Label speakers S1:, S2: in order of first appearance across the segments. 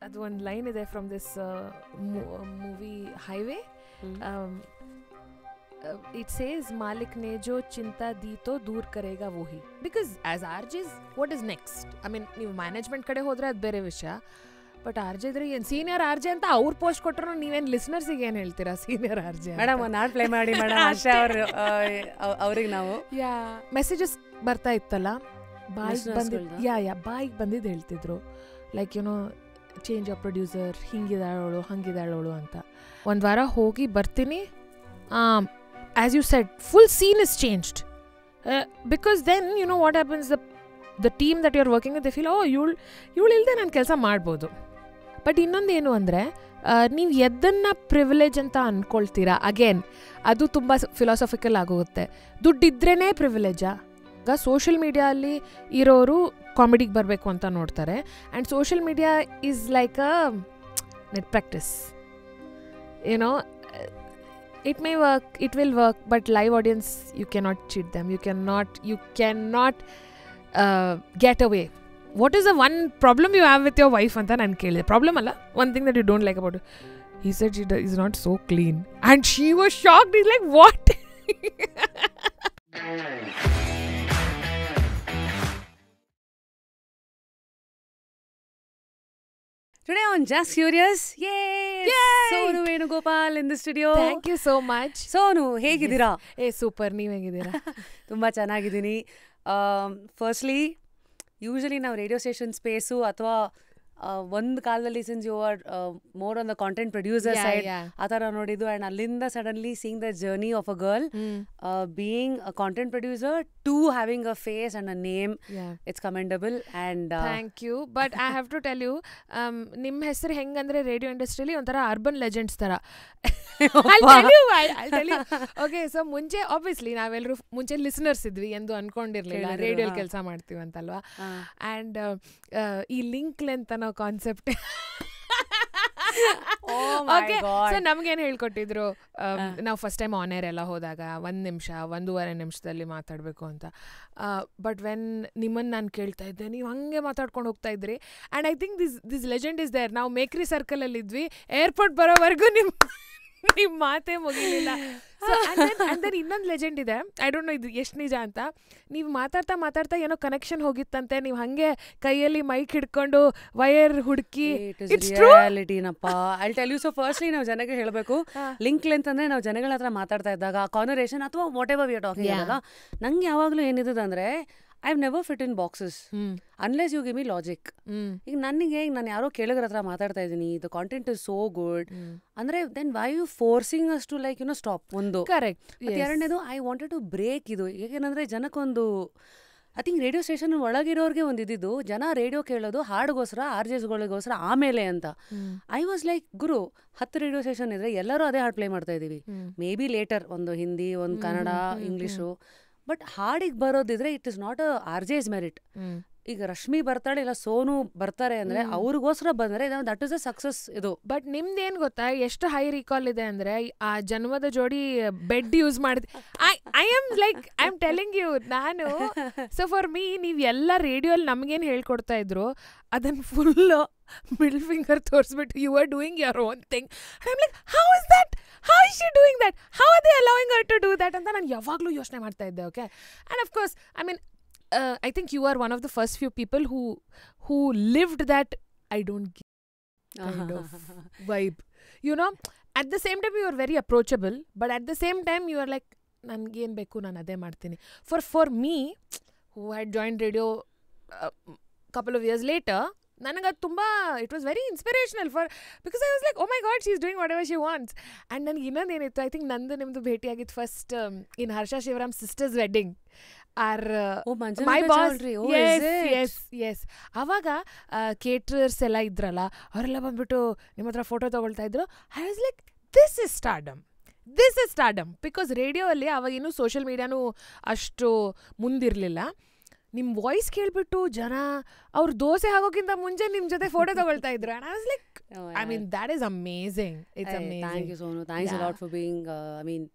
S1: ಅದು ಒಂದು ಲೈನ್ ಇದೆ from this movie highway. It says Malik ne jo chinta di to dur karega wohi. Because as RJs, what is next? I mean, ನೀವು management ಕಡೆ ಹೋದ್ರೆ ಅದು ಬೇರೆ ವಿಷಯ. ಬಟ್ ಆರ್ ಜೆ ಇದ್ರೆ ಏನು ಸೀನಿಯರ್ ಆರ್ ಜೆ ಅಂತ ಅವ್ರು ಪೋಸ್ಟ್ ಕೊಟ್ಟರು ನೀವೇನು ಲಿಸ್ನರ್ಸಿಗೆ ಏನು ಹೇಳ್ತೀರಾ ಸೀನಿಯರ್ ಆರ್ ಜೆ?
S2: ಮೇಡಮ್ ಒಂದು ಹಾಡು ಪ್ಲೇ ಮಾಡಿ ಮೇಡಮ್ ಅಷ್ಟೇ. ಅವ್ರಿಗೆ ನಾವು
S1: ಮೆಸೇಜಸ್ ಬರ್ತಾ ಇತ್ತಲ್ಲ, ಬಾಯಿಗೆ ಬಂದಿದ್ದು ಹೇಳ್ತಿದ್ರು, like you know change of producer, ಹಿಂಗಿದಾಳೋಳು ಹಂಗಿದಾಳೋಳು ಅಂತ. ಒಂದು ವಾರ ಹೋಗಿ ಬರ್ತೀನಿ, as you said, full scene is changed. Because then, you know what happens, the team that you're working with, they feel, oh, you'll ಇಲ್ಲದೆ ನಾನು ಕೆಲಸ ಮಾಡ್ಬೋದು. ಬಟ್ ಇನ್ನೊಂದೇನು ಅಂದರೆ, ನೀವು ಎದನ್ನು ಪ್ರಿವಿಲೇಜ್ ಅಂತ ಅಂದ್ಕೊಳ್ತೀರಾ, ಅಗೇನ್ ಅದು ತುಂಬ ಫಿಲಾಸಫಿಕಲ್ ಆಗೋಗುತ್ತೆ. ದುಡ್ಡಿದ್ರೇ ಪ್ರಿವಿಲೇಜಾ? ಈಗ ಸೋಷಿಯಲ್ ಮೀಡಿಯಾ ಅಲ್ಲಿ ಇರೋರು ಕಾಮಿಡಿಗೆ ಬರಬೇಕು ಅಂತ ನೋಡ್ತಾರೆ, and social media is like a net practice. ಏನೋ it may work, it will work, but live audience, you cannot cheat them, you cannot get away. What is the one problem you have with your wife anta nan kelide? Problem alla, one thing that you don't like about her. He said she is not so clean, and she was shocked. He's like, what?
S2: Today on Just Curious, yay! Sonu Venugopal in the studio.
S1: Thank you so much.
S2: Sonu, ಹೇಗಿದ್ದೀರಾ?
S1: Super, ನೀವು ಹೇಗಿದ್ದೀರಾ?
S2: ತುಂಬ ಚೆನ್ನಾಗಿದ್ದೀನಿ. Firstly usually ನಾವು radio station space ಅಥವಾ ಒಂದು ಕಾಲದಲ್ಲಿ since you are more on the content producer side ಆ ಥರ ನೋಡಿದ್ದು, ಆ್ಯಂಡ್ ಅಲ್ಲಿಂದ suddenly seeing the journey of a girl being a content producer to having a face and a name, it's commendable. And
S1: thank you. But I have to tell you, ನಿಮ್ಮ ಹೆಸರು ಹೆಂಗಂದ್ರೆ radio ಇಂಡಸ್ಟ್ರಿಯಲ್ಲಿ ಒಂಥರ urban legends ಥರ. Okay, so ಮುಂಚೆ obviously ನಾವೆಲ್ಲರೂ ಮುಂಚೆ listeners ಇದ್ವಿ ಎಂದು ಅನ್ಕೊಂಡಿರ್ಲಿಲ್ಲ ರೇಡಿಯೋಲಿ ಕೆಲಸ ಮಾಡ್ತೀವಿ ಅಂತಲ್ವಾ. ಆ್ಯಂಡ್ ಈ ಲಿಂಕ್ ಲೆಂತ್ ಅನ್ನೋ ಕಾನ್ಸೆಪ್ಟ್ ಸೊ ನಮ್ಗೇನು ಹೇಳ್ಕೊಟ್ಟಿದ್ರು, ನಾವು ಫಸ್ಟ್ ಟೈಮ್ ಆನ್ ಏರ್ ಎಲ್ಲ ಹೋದಾಗ 1-1.5 ನಿಮಿಷದಲ್ಲಿ ಮಾತಾಡಬೇಕು ಅಂತ. ಬಟ್ ವೆನ್ ನಿಮ್ಮನ್ನು ನಾನು ಕೇಳ್ತಾ ಇದ್ದೆ, ನೀವು ಹಂಗೆ ಮಾತಾಡ್ಕೊಂಡು ಹೋಗ್ತಾ ಇದ್ರಿ. And I think this legend is there. ನಾವು ಮೇಕ್ರಿ ಸರ್ಕಲಲ್ಲಿ ಇದ್ವಿ, ಏರ್ಪೋರ್ಟ್ ಬರೋವರೆಗೂ ನಿಮ್ಮ ಮಾತೇ ಮುಗಿಲಿಲ್ಲ. ಅಂದರೆ ಇನ್ನೊಂದು ಲೆಜೆಂಡ್ ಇದೆ, ಐ ಡೋಂಟ್ ನೋ ಇದು ಎಷ್ಟು ನಿಜ ಅಂತ. ನೀವು ಮಾತಾಡ್ತಾ ಏನೋ ಕನೆಕ್ಷನ್ ಹೋಗಿತ್ತಂತೆ, ನೀವು ಹಂಗೆ ಕೈಯಲ್ಲಿ ಮೈಕ್ ಹಿಡ್ಕೊಂಡು ವೈರ್ ಹುಡುಕಿ.
S2: ರಿಯಾಲಿಟಿನಪ್ಪ, I tell you. So firstly ನಾವು ಜನಕ್ಕೆ ಹೇಳಬೇಕು, ಲಿಂಕ್ ಲೆಂತ್ ಅಂದರೆ ನಾವು ಜನಗಳ ಹತ್ರ ಮಾತಾಡ್ತಾ ಇದ್ದಾಗ ಕಾನ್ವರ್ಸೇಷನ್ ಅಥವಾ what ever we are talking ಅಲ್ಲ, ನಂಗೆ ಯಾವಾಗಲೂ ಏನಿದೆ ಅಂದರೆ I've never fit in boxes unless you give me logic. ಈಗ ನನಗೆ ನಾನು ಯಾರೋ ಕೇಳಿದ್ರ ಹತ್ರ ಮಾತಾಡ್ತಾ ಇದ್ದೀನಿ, the content is so good ಅಂದರೆ then why you forcing us to like stop. ಒಂದು
S1: ಕರೆಕ್ಟ್.
S2: ಎರಡನೇದು ಐ ವಾಂಟೆಡ್ ಟು ಬ್ರೇಕ್ ಇದು. ಏಕೆಂದರೆ ಜನಕ್ಕೊಂದು ಐ ಥಿಂಕ್ ರೇಡಿಯೋ ಸ್ಟೇಷನ್ ಒಳಗಿರೋರಿಗೆ ಒಂದು ಇದ್ದಿದ್ದು, ಜನ ರೇಡಿಯೋ ಕೇಳೋದು ಹಾಡುಗೋಸ್ಕರ, RJsಗಳಿಗೋಸ್ಕರ ಆಮೇಲೆ ಅಂತ. ಐ ವಾಸ್ ಲೈಕ್, ಗುರು 10 ರೇಡಿಯೋ ಸ್ಟೇಷನ್ ಇದ್ರೆ ಎಲ್ಲರೂ ಅದೇ ಹಾಡು ಪ್ಲೇ ಮಾಡ್ತಾ ಇದ್ದೀವಿ. ಮೇ ಬಿ ಲೇಟರ್ ಒಂದು ಹಿಂದಿ, ಒಂದು ಕನ್ನಡ, ಇಂಗ್ಲೀಷು, ಬಟ್ ಹಾಡಿಗೆ ಬರೋದಿದ್ರೆ it is not a RJ's merit. ಈಗ ರಶ್ಮಿ ಬರ್ತಾಳೆ ಇಲ್ಲ ಸೋನು ಬರ್ತಾರೆ ಅಂದ್ರೆ ಅವ್ರಿಗೋಸ್ಕರ ಬಂದ್ರೆ ದಟ್ ಇಸ್ ಅ ಸಕ್ಸಸ್ ಇದು.
S1: ಬಟ್ ನಿಮ್ದೇನ್ ಗೊತ್ತಾ, ಎಷ್ಟು ಹೈ ರಿಕಾಲ್ ಇದೆ ಅಂದ್ರೆ ಆ ಜನ್ಮದ ಜೋಡಿ ಬೆಡ್ ಯೂಸ್ ಮಾಡಿದೆ. ಐ ಆಮ್ ಟೆಲಿಂಗ್ ಯು, ನಾನು ಸೊ ಫಾರ್ ಮೀ ನೀವು ಎಲ್ಲ ರೇಡಿಯೋಲ್ಲಿ ನಮ್ಗೇನು ಹೇಳ್ಕೊಡ್ತಾ ಇದ್ರು ಅದನ್ನ ಫುಲ್ ಮಿಡಲ್ ಫಿಂಗರ್ ತೋರಿಸ್ಬಿಟ್ಟು you are doing your own thing. I am like, how is that, how is she doing that, how are they allowing her to do that ಅಂತ ನಾನು ಯಾವಾಗಲೂ ಯೋಚನೆ ಮಾಡ್ತಾ ಇದ್ದೆ. Okay, and of course I mean I think you are one of the first few people who lived that I don't give kind of vibe. You know, at the same time you are very approachable, but at the same time you are like, nange ಏನು ಬೇಕು ನಾನು ಅದೇ ಮಾಡ್ತೀನಿ. For me, who had joined radio couple of years later, ನನಗೆ ಅದು ತುಂಬ it was very inspirational because I was like, oh my god, she is doing whatever she wants. And ನನಗೆ ಇನ್ನೊಂದೇನಿತ್ತು, ಐ ಥಿಂಕ್ ನಂದು ನಿಮ್ಮದು ಭೇಟಿಯಾಗಿತ್ತು first in Harsha Shivaram sister's wedding. My boss, yes ಅವಾಗ caterers ಎಲ್ಲ ಇದ್ರಲ್ಲ, ಅವರೆಲ್ಲ ಬಂದ್ಬಿಟ್ಟು ನಿಮ್ಮ ಹತ್ರ ಫೋಟೋ ತೊಗೊಳ್ತಾ ಇದ್ರು. I was like, this is stardom because radio ಅಲ್ಲಿ ಅವಾಗ ಇನ್ನೂ ಸೋಷಿಯಲ್ ಮೀಡಿಯಾನೂ ಅಷ್ಟು ಮುಂದಿರಲಿಲ್ಲ. ನಿಮ್ಮ ವಾಯ್ಸ್ ಕೇಳ್ಬಿಟ್ಟು ಜನ ಅವ್ರ ದೋಸೆ ಆಗೋಕ್ಕಿಂತ ಮುಂಚೆ ನಿಮ್ಮ ಜೊತೆ ಫೋಟೋ ತಗೊಳ್ತಾ ಇದ್ರು. And I was like, I mean, that is amazing. It's amazing.
S2: Thank you, Sonu. Thanks a lot for being,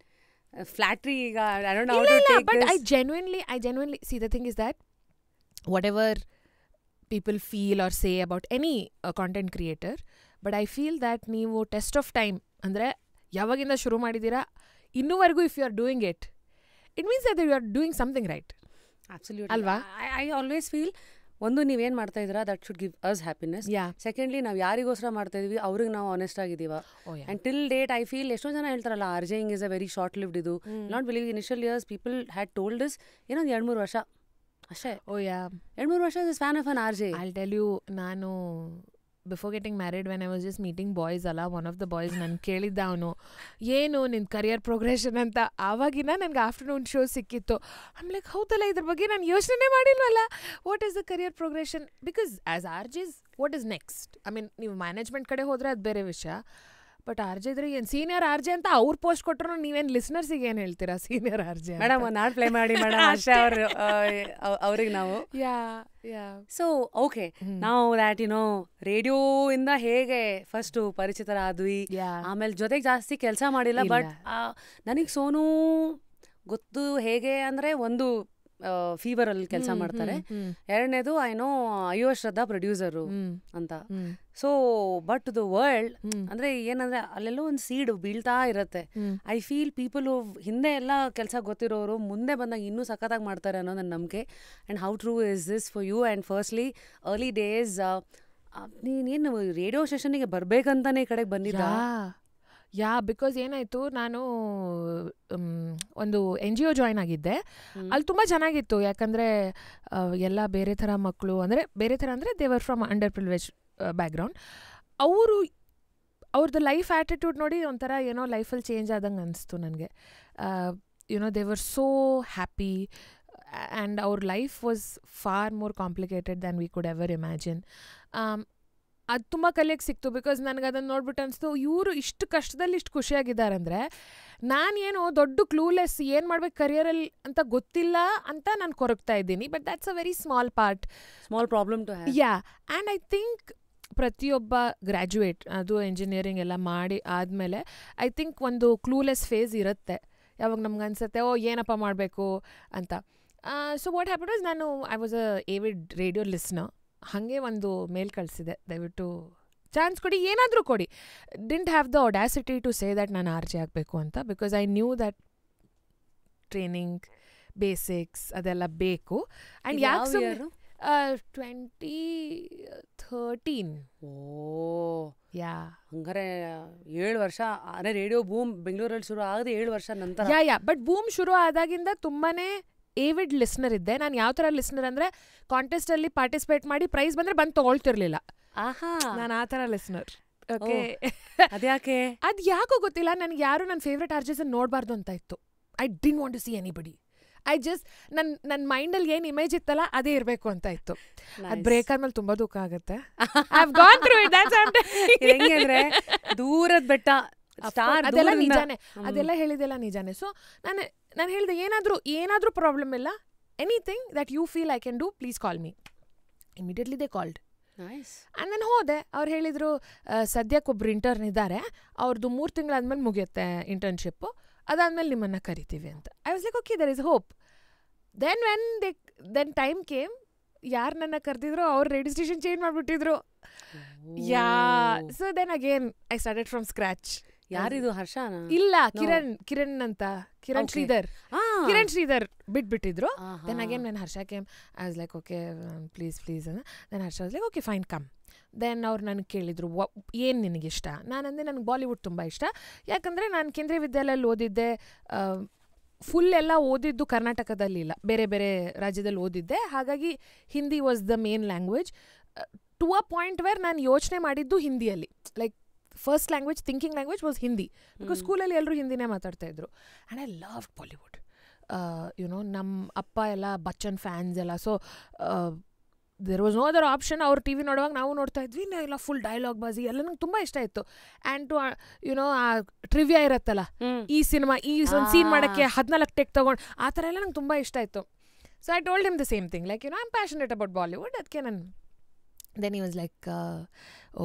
S2: flattery. I don't know how to take
S1: but
S2: this.
S1: I genuinely see, the thing is that whatever people feel or say about any content creator. But I feel that ನೀವು test of time ಅಂದರೆ ಯಾವಾಗಿಂದ ಶುರು ಮಾಡಿದ್ದೀರಾ ಇನ್ನೂವರೆಗೂ if you are doing it means that you are doing something right.
S2: Absolutely.
S1: ಅಲ್ವಾ?
S2: I always feel ಒಂದು ನೀವೇನು ಮಾಡ್ತಾ ಇದ್ದೀರಾ that should give us happiness. Secondly ನಾವು ಯಾರಿಗೋಸ್ಕರ ಮಾಡ್ತಾ ಇದೀವಿ ಅವ್ರಿಗೆ ನಾವು ಆನೆಸ್ಟ್ ಆಗಿದ್ದೀವ. And till date I feel ಎಷ್ಟೋ ಜನ ಹೇಳ್ತಾರಲ್ಲ RJing is a very short lived ಇದು. Not believe initial years people had told is ಏನೋ 2-3 ವರ್ಷ ಅಷ್ಟೇ. 2-3 ವರ್ಷ is fan of an RJ.
S1: I'll tell you, ನಾನು before getting married when I was just meeting boys ಅಲ್ಲ, one of the boys ನಾನು ಕೇಳಿದ್ದ ಅವನು ಏನು ನಿನ್ನ ಕರಿಯರ್ ಪ್ರೋಗ್ರೆಷನ್ ಅಂತ. ಆವಾಗಿನ ನನಗೆ ಆಫ್ಟರ್ನೂನ್ ಶೋ ಸಿಕ್ಕಿತ್ತು. ಐಮ್ ಲೈಕ್ ಹೌದಲ್ಲ ಇದ್ರ ಬಗ್ಗೆ ನಾನು ಯೋಚನೆ ಮಾಡಿಲ್ವಲ್ಲ, what is the career progression? Because as RJs what is next? I mean ನೀವು ಮ್ಯಾನೇಜ್ಮೆಂಟ್ ಕಡೆ ಹೋದರೆ ಅದು ಬೇರೆ ವಿಷಯ. ಬಟ್ ಆರ್ ಜೆ ಇದ್ರೆ ಏನು ಸೀನಿಯರ್ ಆರ್ ಜೆ ಅಂತ ಅವ್ರು ಪೋಸ್ಟ್ ಕೊಟ್ಟರು ನೀವೇನು ಲಿಸ್ನರ್ಸಿಗೆ ಏನು ಹೇಳ್ತೀರಾ ಸೀನಿಯರ್ ಆರ್ ಜೆ?
S2: ಮೇಡಮ್ ಒಂದು ಹಾಡು ಪ್ಲೇ ಮಾಡಿ ಮೇಡಮ್ ಅಷ್ಟೇ ಅವ್ರಿಗೆ ನಾವು. ಸೊ ಓಕೆ, ನಾವು ದ್ಯಾಟ್ ರೇಡಿಯೋ ಇಂದ ಹೇಗೆ ಫಸ್ಟ್ ಪರಿಚಿತರಾದ್ವಿ, ಆಮೇಲೆ ಜೊತೆಗೆ ಜಾಸ್ತಿ ಕೆಲಸ ಮಾಡಿಲ್ಲ. ಬಟ್ ನನಗೆ ಸೋನು ಗೊತ್ತು ಹೇಗೆ ಅಂದರೆ, ಒಂದು ಫೀವರ್ ಅಲ್ಲಿ ಕೆಲಸ ಮಾಡ್ತಾರೆ, ಎರಡನೇದು ಐನೋ ಅಯ್ಯೋ ಶ್ರದ್ಧಾ ಪ್ರೊಡ್ಯೂಸರು ಅಂತ. ಸೊ ಬಟ್ ದ ವರ್ಲ್ಡ್ ಅಂದ್ರೆ ಏನಂದ್ರೆ ಅಲ್ಲೆಲ್ಲೋ ಒಂದು ಸೀಡ್ ಬೀಳ್ತಾ ಇರತ್ತೆ. ಐ ಫೀಲ್ ಪೀಪಲ್ ಹಿಂದೆ ಎಲ್ಲ ಕೆಲಸ ಗೊತ್ತಿರೋರು ಮುಂದೆ ಬಂದಾಗ ಇನ್ನೂ ಸಖತ್ತಾಗಿ ಮಾಡ್ತಾರೆ ಅನ್ನೋ ನನ್ನ ನಂಬಿಕೆ. And how true is this for you? And firstly early days ನೀನೇನು ರೇಡಿಯೋ ಸ್ಟೇಷನ್ಗೆ ಬರ್ಬೇಕಂತಾನೆ ಈ ಕಡೆಗೆ ಬಂದಿದ್ದ?
S1: ಬಿಕಾಸ್ ಏನಾಯಿತು, ನಾನು ಒಂದು NGO ಜಾಯ್ನ್ ಆಗಿದ್ದೆ. ಅಲ್ಲಿ ತುಂಬ ಚೆನ್ನಾಗಿತ್ತು, ಯಾಕಂದರೆ ಎಲ್ಲ ಬೇರೆ ಥರ ಮಕ್ಕಳು, ಅಂದರೆ ಬೇರೆ ಥರ ಅಂದರೆ they were from under privilege background. ಅವ್ರದ್ದು ಲೈಫ್ ಆ್ಯಟಿಟ್ಯೂಡ್ ನೋಡಿ ಒಂಥರ ಏನೋ ಲೈಫಲ್ಲಿ ಚೇಂಜ್ ಆದಂಗೆ ಅನಿಸ್ತು ನನಗೆ. They were so happy and ಅವ್ರ life was far more complicated than we could ever imagine. ಅದು ತುಂಬ ಕಲಿಯೋಕ್ಕೆ ಸಿಕ್ತು. ಬಿಕಾಸ್ ನನಗೆ ಅದನ್ನು ನೋಡ್ಬಿಟ್ಟು ಅನಿಸ್ತು, ಇವರು ಇಷ್ಟು ಕಷ್ಟದಲ್ಲಿ ಇಷ್ಟು ಖುಷಿಯಾಗಿದ್ದಾರೆ ಅಂದರೆ ನಾನೇನೋ ದೊಡ್ಡ ಕ್ಲೂಲೆಸ್, ಏನು ಮಾಡ್ಬೇಕು ಕರಿಯರಲ್ಲಿ ಅಂತ ಗೊತ್ತಿಲ್ಲ ಅಂತ ನಾನು ಕೊರಗ್ತಾ ಇದ್ದೀನಿ. But that's a very small
S2: problem to have.
S1: And I think ಪ್ರತಿಯೊಬ್ಬ ಗ್ರ್ಯಾಜುಯೇಟ್, ಅದು ಇಂಜಿನಿಯರಿಂಗ್ ಎಲ್ಲ ಮಾಡಿ ಆದಮೇಲೆ ಐ ಥಿಂಕ್ ಒಂದು ಕ್ಲೂಲೆಸ್ ಫೇಸ್ ಇರುತ್ತೆ. ಯಾವಾಗ ನಮ್ಗೆ ಅನ್ಸುತ್ತೆ ಏನಪ್ಪ ಮಾಡಬೇಕು ಅಂತ. ಸೊ ವಾಟ್ ಹ್ಯಾಪನ್ ವಾಸ್, ನಾನು I was a avid radio listener. ಹಾಗೆ ಒಂದು ಮೇಲ್ ಕಳಿಸಿದೆ, ದಯವಿಟ್ಟು ಚಾನ್ಸ್ ಕೊಡಿ, ಏನಾದರೂ ಕೊಡಿ. Didn't have the audacity to say that ನಾನು ಆರ್ ಜೆ ಆಗಬೇಕು ಅಂತ. Because I knew that training basics ಅದೆಲ್ಲ ಬೇಕು. ಆ್ಯಂಡ್ ಯಾಕೆ 2013.
S2: ಹಂಗಾರೆ 7 ವರ್ಷ. ಅದೇ ರೇಡಿಯೋ ಬೂಮ್ ಬೆಂಗಳೂರಲ್ಲಿ ಶುರು ಆಗದೆ 7 ವರ್ಷ ನಂತರ.
S1: ಬಟ್ ಬೂಮ್ ಶುರು ಆದಾಗಿಂದ ತುಂಬಾನೇ ಏವಿಡ್ ಲಿಸ್ನರ್ ಇದ್ದೆ. ನಾನು ಯಾವ ಥರ ಲಿಸ್ನರ್ ಅಂದರೆ, ಕಾಂಟೆಸ್ಟಲ್ಲಿ ಪಾರ್ಟಿಸಿಪೇಟ್ ಮಾಡಿ ಪ್ರೈಸ್ ಬಂದರೆ ಬಂದು ತೊಗೊಳ್ತಿರ್ಲಿಲ್ಲ. ನಾನು ಆ ಥರ ಲಿಸ್ನರ್. ಓಕೆ,
S2: ಅದ್ಯಾಕೆ?
S1: ಅದು ಯಾಕೋ ಗೊತ್ತಿಲ್ಲ, ನನಗೆ ಯಾರು ನನ್ನ ಫೇವ್ರೆಟ್ ಆರ್ಜೆಸ್ ನೋಡಬಾರ್ದು ಅಂತ ಇತ್ತು. I didn't want to see anybody. I just ನನ್ನ ಮೈಂಡಲ್ಲಿ ಏನು ಇಮೇಜ್ ಇತ್ತಲ್ಲ ಅದೇ ಇರಬೇಕು ಅಂತ ಇತ್ತು. ಅದು ಬ್ರೇಕ್ ಆದ್ಮೇಲೆ ತುಂಬ ದುಃಖ ಆಗುತ್ತೆ.
S2: ಹೆಂಗೆ ದೂರದ ಬೆಟ್ಟ
S1: ಅದೆಲ್ಲ ನಿಜಾನೇ, ಅದೆಲ್ಲ ಹೇಳಿದೆಲ್ಲ ನಿಜಾನೇ. ಸೊ ನಾನು ಹೇಳಿದೆ, ಏನಾದರೂ ಪ್ರಾಬ್ಲಮ್ ಇಲ್ಲ, anything that you feel I can do, please call me. Immediately they called. And ನಾನು ಹೋದೆ. ಅವ್ರು ಹೇಳಿದರು, ಸದ್ಯಕ್ಕೊಬ್ರು ಇಂಟರ್ನ್ ಇದ್ದಾರೆ, ಅವ್ರದ್ದು 3 ತಿಂಗಳಾದ್ಮೇಲೆ ಮುಗಿಯುತ್ತೆ ಇಂಟರ್ನ್ಶಿಪ್ಪು, ಅದಾದ್ಮೇಲೆ ನಿಮ್ಮನ್ನು ಕರಿತೀವಿ ಅಂತ. I was like okay, there is hope. Then time came, ಯಾರು ನನ್ನ ಕರೆದಿದ್ರು ಅವ್ರು ರೇಡಿಯೋ ಸ್ಟೇಷನ್ ಚೇಂಜ್ ಮಾಡಿಬಿಟ್ಟಿದ್ರು. So then again I started from scratch.
S2: ಯಾರಿದು? ಹರ್ಷನ?
S1: ಇಲ್ಲ, ಕಿರಣ್ ಅಂತ, ಕಿರಣ್ ಶ್ರೀಧರ್ ಬಿಟ್ಬಿಟ್ಟಿದ್ರು. ದೆನ್ ಅಗೇನ್ ನಾನು Harsha came. I was like okay please then Harsha was like okay fine come. Then ಅವ್ರು ನನಗೆ ಕೇಳಿದರು, ಏನು ನಿನಗಿಷ್ಟ? ನಾನಂದರೆ ನನಗೆ ಬಾಲಿವುಡ್ ತುಂಬ ಇಷ್ಟ. ಯಾಕಂದರೆ ನಾನು ಕೇಂದ್ರೀಯ ವಿದ್ಯಾಲಯಲ್ಲಿ ಓದಿದ್ದೆ. ಫುಲ್ ಎಲ್ಲ ಓದಿದ್ದು ಕರ್ನಾಟಕದಲ್ಲಿಲ್ಲ, ಬೇರೆ ಬೇರೆ ರಾಜ್ಯದಲ್ಲಿ ಓದಿದ್ದೆ. ಹಾಗಾಗಿ Hindi was the main language to a point where ನಾನು ಯೋಚನೆ ಮಾಡಿದ್ದು ಹಿಂದಿಯಲ್ಲಿ. Like first language, thinking language was Hindi. Because ಸ್ಕೂಲಲ್ಲಿ ಎಲ್ಲರೂ ಹಿಂದಿನೇ ಮಾತಾಡ್ತಾಯಿದ್ರು. And I love Bollywood. ನಮ್ಮ ಅಪ್ಪ ಎಲ್ಲ ಬಚ್ಚನ್ ಫ್ಯಾನ್ಸ್ ಎಲ್ಲ. So there was no other option. ಅವ್ರು ಟಿ ವಿ ನೋಡುವಾಗ ನಾವು ನೋಡ್ತಾ ಇದ್ವಿ, ಎಲ್ಲ ಫುಲ್ ಡೈಲಾಗ್ ಬಾಜಿ ಎಲ್ಲ ನಂಗೆ ತುಂಬ ಇಷ್ಟ ಇತ್ತು. ಆ್ಯಂಡ್ ಟು ಆ ಟ್ರಿವಿಯಾ ಇರುತ್ತಲ್ಲ, ಈ ಸಿನಿಮಾ ಈ ಒಂದು ಸೀನ್ ಮಾಡೋಕ್ಕೆ 14 ಟೇಕ್ ತೊಗೊಂಡು, ಆ ಥರ ಎಲ್ಲ ನಂಗೆ ತುಂಬ ಇಷ್ಟ ಇತ್ತು. So I told him the same thing, like I am passionate about Bollywood. ಅದಕ್ಕೆ ನಾನು ದೆನ್ ಈ ವಾಸ್ ಲೈಕ್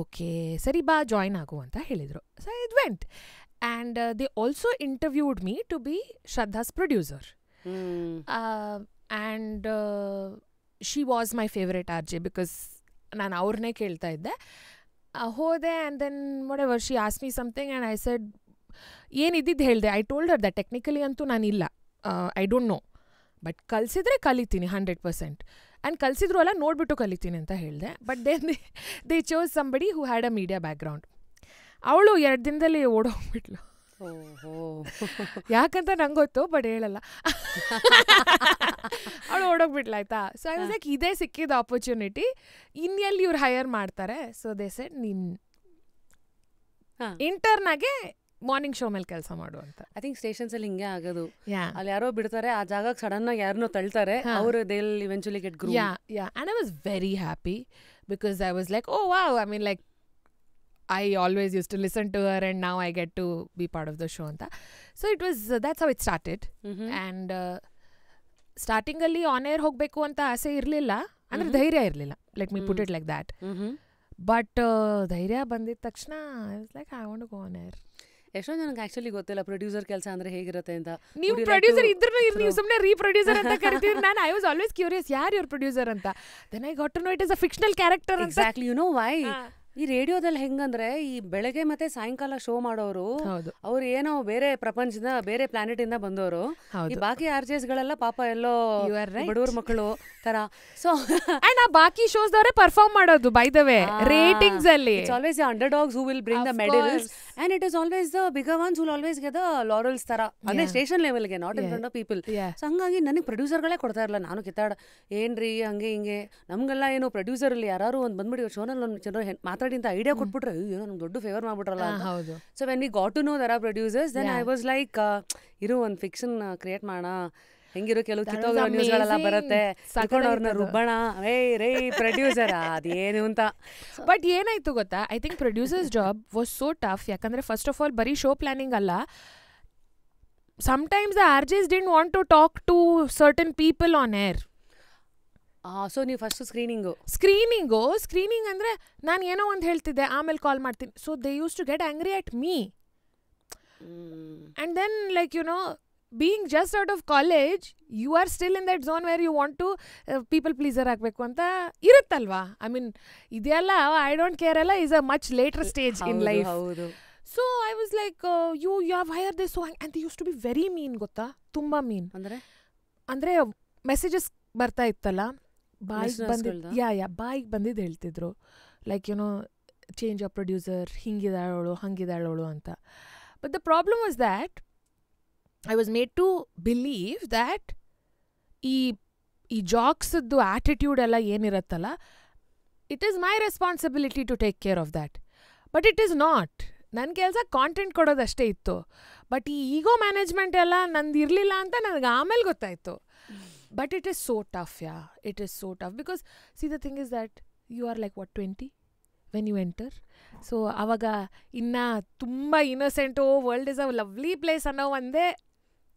S1: ಓಕೆ ಸರಿ ಬಾ ಜಾಯ್ನ್ ಆಗು ಅಂತ ಹೇಳಿದರು. So it went. And they also interviewed me to be Shraddha's producer. And she was my favorite RJ because ನಾನು ಅವ್ರನ್ನೇ ಕೇಳ್ತಾ ಇದ್ದೆ. ಹೋದೆ and then whatever she ask me something and I said ಏನಿದ್ದಿದ್ದು ಹೇಳಿದೆ. I told her that technically ಅಂತೂ ನಾನಿಲ್ಲ, I don't know, but ಕಲಿಸಿದ್ರೆ ಕಲಿತೀನಿ 100%. ಆ್ಯಂಡ್ ಕಲಿಸಿದ್ರು ಅಲ್ಲ, ನೋಡಿಬಿಟ್ಟು ಕಲಿತೀನಿ ಅಂತ ಹೇಳಿದೆ. But then they chose somebody who had a media background. ಅವಳು 2 ದಿನದಲ್ಲಿ ಓಡೋಗ್ಬಿಟ್ಲು. ಯಾಕಂತ ನಂಗೆ ಗೊತ್ತು, ಬಟ್ ಹೇಳಲ್ಲ. ಅವಳು ಓಡೋಗ್ಬಿಟ್ಲ ಆಯ್ತಾ. ಸೊ ಐ ವಾಸ್ ಲೈಕ್, ಇದೇ ಸಿಕ್ಕಿದ ಆಪರ್ಚುನಿಟಿ, ಇನ್ನೆಲ್ಲಿ ಇವ್ರು ಹೈಯರ್ ಮಾಡ್ತಾರೆ. ಸೊ ದೇ ಸೆಡ್ ನೀನ್ ಇಂಟರ್ನ್ ಆಗಿ ಮಾರ್ನಿಂಗ್ ಶೋ ಮೇಲೆ ಕೆಲಸ ಮಾಡು ಅಂತ.
S2: ಐ ಥಿಂಕ್ ಸ್ಟೇಷನ್ಸ್ ಅಲ್ಲಿ ಹಿಂಗೆ ಆಗೋದು. ಅಲ್ಲಿ ಯಾರೋ ಬಿಡ್ತಾರೆ, ಆ ಜಾಗಕ್ಕೆ ಸಡನ್ ಆಗಿ ಯಾರನ್ನೋ ತಳ್ತಾರೆ, ಅವರು they will eventually get groomed.
S1: Yeah and I was very happy because I was like, oh wow, I mean like I always used to listen to her and now I get to be part of the show anta. So it was that's how it started. And starting alli on air hogbeku anta ಆಸೆ ಇರಲಿಲ್ಲ, ಅಂದ್ರೆ ಧೈರ್ಯ ಇರಲಿಲ್ಲ, let me put it like that. But ಧೈರ್ಯ ಬಂದಿದ ತಕ್ಷಣ I was like, I want to go on air.
S2: ಎಷ್ಟೊಂದು ನನಗೆ ಆಕ್ಚುಲಿ ಗೊತ್ತಿಲ್ಲ ಪ್ರೊಡ್ಯೂಸರ್ ಕೆಲಸ ಅಂದ್ರೆ ಹೇಗಿರುತ್ತೆ ಅಂತ.
S1: ನೀವು ಪ್ರೊಡ್ಯೂಸರ್ ಇದ್ರೂ ನೀವು ಸುಮ್ಮನೆ ರೀಪ್ರೊಡ್ಯೂಸರ್ ಅಂತ ಕರಿತೀರಿ. ನಾನು ಐ ವಾಸ್ ಆಲ್ವೇಸ್ ಕ್ಯೂರಿಯಸ್, ಯಾರು ಇವ್ರ ಪ್ರೊಡ್ಯೂಸರ್ ಅಂತ. Then I got to know it is a fictional character ಅಂತ.
S2: Exactly, you know why. ಈ ರೇಡಿಯೋದಲ್ಲಿ ಹೆಂಗಂದ್ರೆ ಈ ಬೆಳಗ್ಗೆ ಮತ್ತೆ ಸಾಯಂಕಾಲ ಶೋ ಮಾಡೋರು, ಅವ್ರು ಏನೋ ಬೇರೆ ಪ್ರಪಂಚದ ಬೇರೆ ಪ್ಲಾನೆಟ್ ಇಂದ ಬಂದವರು. ಈ ಬಾಕಿ ಆರ್ಜೆಸ್ ಗಳೆಲ್ಲ ಪಾಪ ಎಲ್ಲೋ ಬಡವ್ರ ಮಕ್ಕಳು ತರ. ಸೊ
S1: ಅಂಡ್ ಆ ಬಾಕಿ ಶೋಸ್ ದವರೇ ಪರ್ಫಾರ್ಮ್ ಮಾಡೋದು ಬೈ ದ ವೇ ರೇಟಿಂಗ್ಸ್ ಅಲ್ಲಿ.
S2: It's always the underdogs who will bring the medals and it is always the bigger ones who always get the laurels ತರ, ಅಂದ್ರೆ ಸ್ಟೇಷನ್ ಲೆವೆಲ್ಗೆ, not in front of people. So ಹಂಗಾಗಿ ನನಗೆ ಪ್ರೊಡ್ಯೂಸರ್ಗಳೇ ಕೊಡ್ತಾ ಇರಲ್ಲ. ನಾನು ಕಿತ್ತಾಡ ಏನ್ರಿ ಹಂಗೆ ಹಿಂಗೆ, ನಮ್ಗೆಲ್ಲ ಏನು ಪ್ರೊಡ್ಯೂಸರ್ ಅಲ್ಲಿ ಯಾರು ಒಂದು ಬಂದ್ಬಿಡಿ ಶೋನಲ್ಲಿ ಒಂದು ಜನರು ಮಾತಾಡಿ ಅಂತ ಐಡಿಯಾ ಕೊಟ್ಬಿಟ್ರೆ ಏನೋ ನಮ್ಗೆ ದೊಡ್ಡ ಫೇವರ್ ಮಾಡ್ಬಿಟ್ರಲ್ಲ. So when we got to know there are producers, then I was like, ಇರೋ ಒಂದು ಫಿಕ್ಷನ್ ಕ್ರಿಯೇಟ್ ಮಾಡೋಣ, ಹೆಂಗಿರೋ ಕೆಲವು ಕಿತ್ತೋಗಿರೋ ನ್ಯೂಸ್ಗಳೆಲ್ಲ ಬರುತ್ತೆ, ಅವ್ರನ್ನ ರುಬ್ಬಣ, ರೇ ಪ್ರೊಡ್ಯೂಸರ್ ಅದೇನು ಅಂತ.
S1: ಬಟ್ ಏನಾಯ್ತು ಗೊತ್ತಾ, I think producers job was so tough. ಯಾಕಂದ್ರೆ ಫಸ್ಟ್ ಆಫ್ ಆಲ್ ಬರೀ ಶೋ ಪ್ಲಾನಿಂಗ್ ಅಲ್ಲ, sometimes the RJs didn't want to talk to certain people on air.
S2: So ನೀವು ಫಸ್ಟ್
S1: ಸ್ಕ್ರೀನಿಂಗ್ ಅಂದರೆ ನಾನು ಏನೋ ಒಂದು ಹೇಳ್ತಿದ್ದೆ, ಆಮೇಲೆ ಕಾಲ್ ಮಾಡ್ತೀನಿ. So they use to get angry at me. And then like you know, being just out of college, you are still in that zone where you want to people pleaser ಆಗಬೇಕು ಅಂತ ಇರುತ್ತಲ್ವಾ. I mean ಇದೆಲ್ಲ I don't care ಎಲ್ಲ is a much later stage in life. So I was like, you have higher this, so and they use to be very mean, ಗೊತ್ತಾ, ತುಂಬ ಮೀನ್. ಅಂದರೆ messages ಬರ್ತಾ ಇತ್ತಲ್ಲ, ಬಾಯಿಗೆ ಬಂದಿದ್ದು ಹೇಳ್ತಿದ್ರು, like you know change of producer, ಹಿಂಗಿದಾಳವಳು ಹಂಗಿದಾಳವಳು ಅಂತ. But the problem was that I was made to believe that ಈ ಜಾಕ್ಸದ್ದು ಆ್ಯಟಿಟ್ಯೂಡ್ ಎಲ್ಲ ಏನಿರುತ್ತಲ್ಲ, it is my responsibility to take care of that. But it is not. ನನ್ನ ಕೆಲಸ ಕಾಂಟೆಂಟ್ ಕೊಡೋದಷ್ಟೇ ಇತ್ತು. ಬಟ್ ಈ ಈಗೋ ಮ್ಯಾನೇಜ್ಮೆಂಟ್ ಎಲ್ಲ ನಂದು ಇರಲಿಲ್ಲ ಅಂತ ನನಗೆ ಆಮೇಲೆ ಗೊತ್ತಾಯಿತು. But it is so tough, yeah. It is so tough because, see, the thing is that you are like, what, 20 when you enter? So, avaga inna tumba innocent, oh, world is a lovely place ಅನ್ನೋ ಒಂದೇ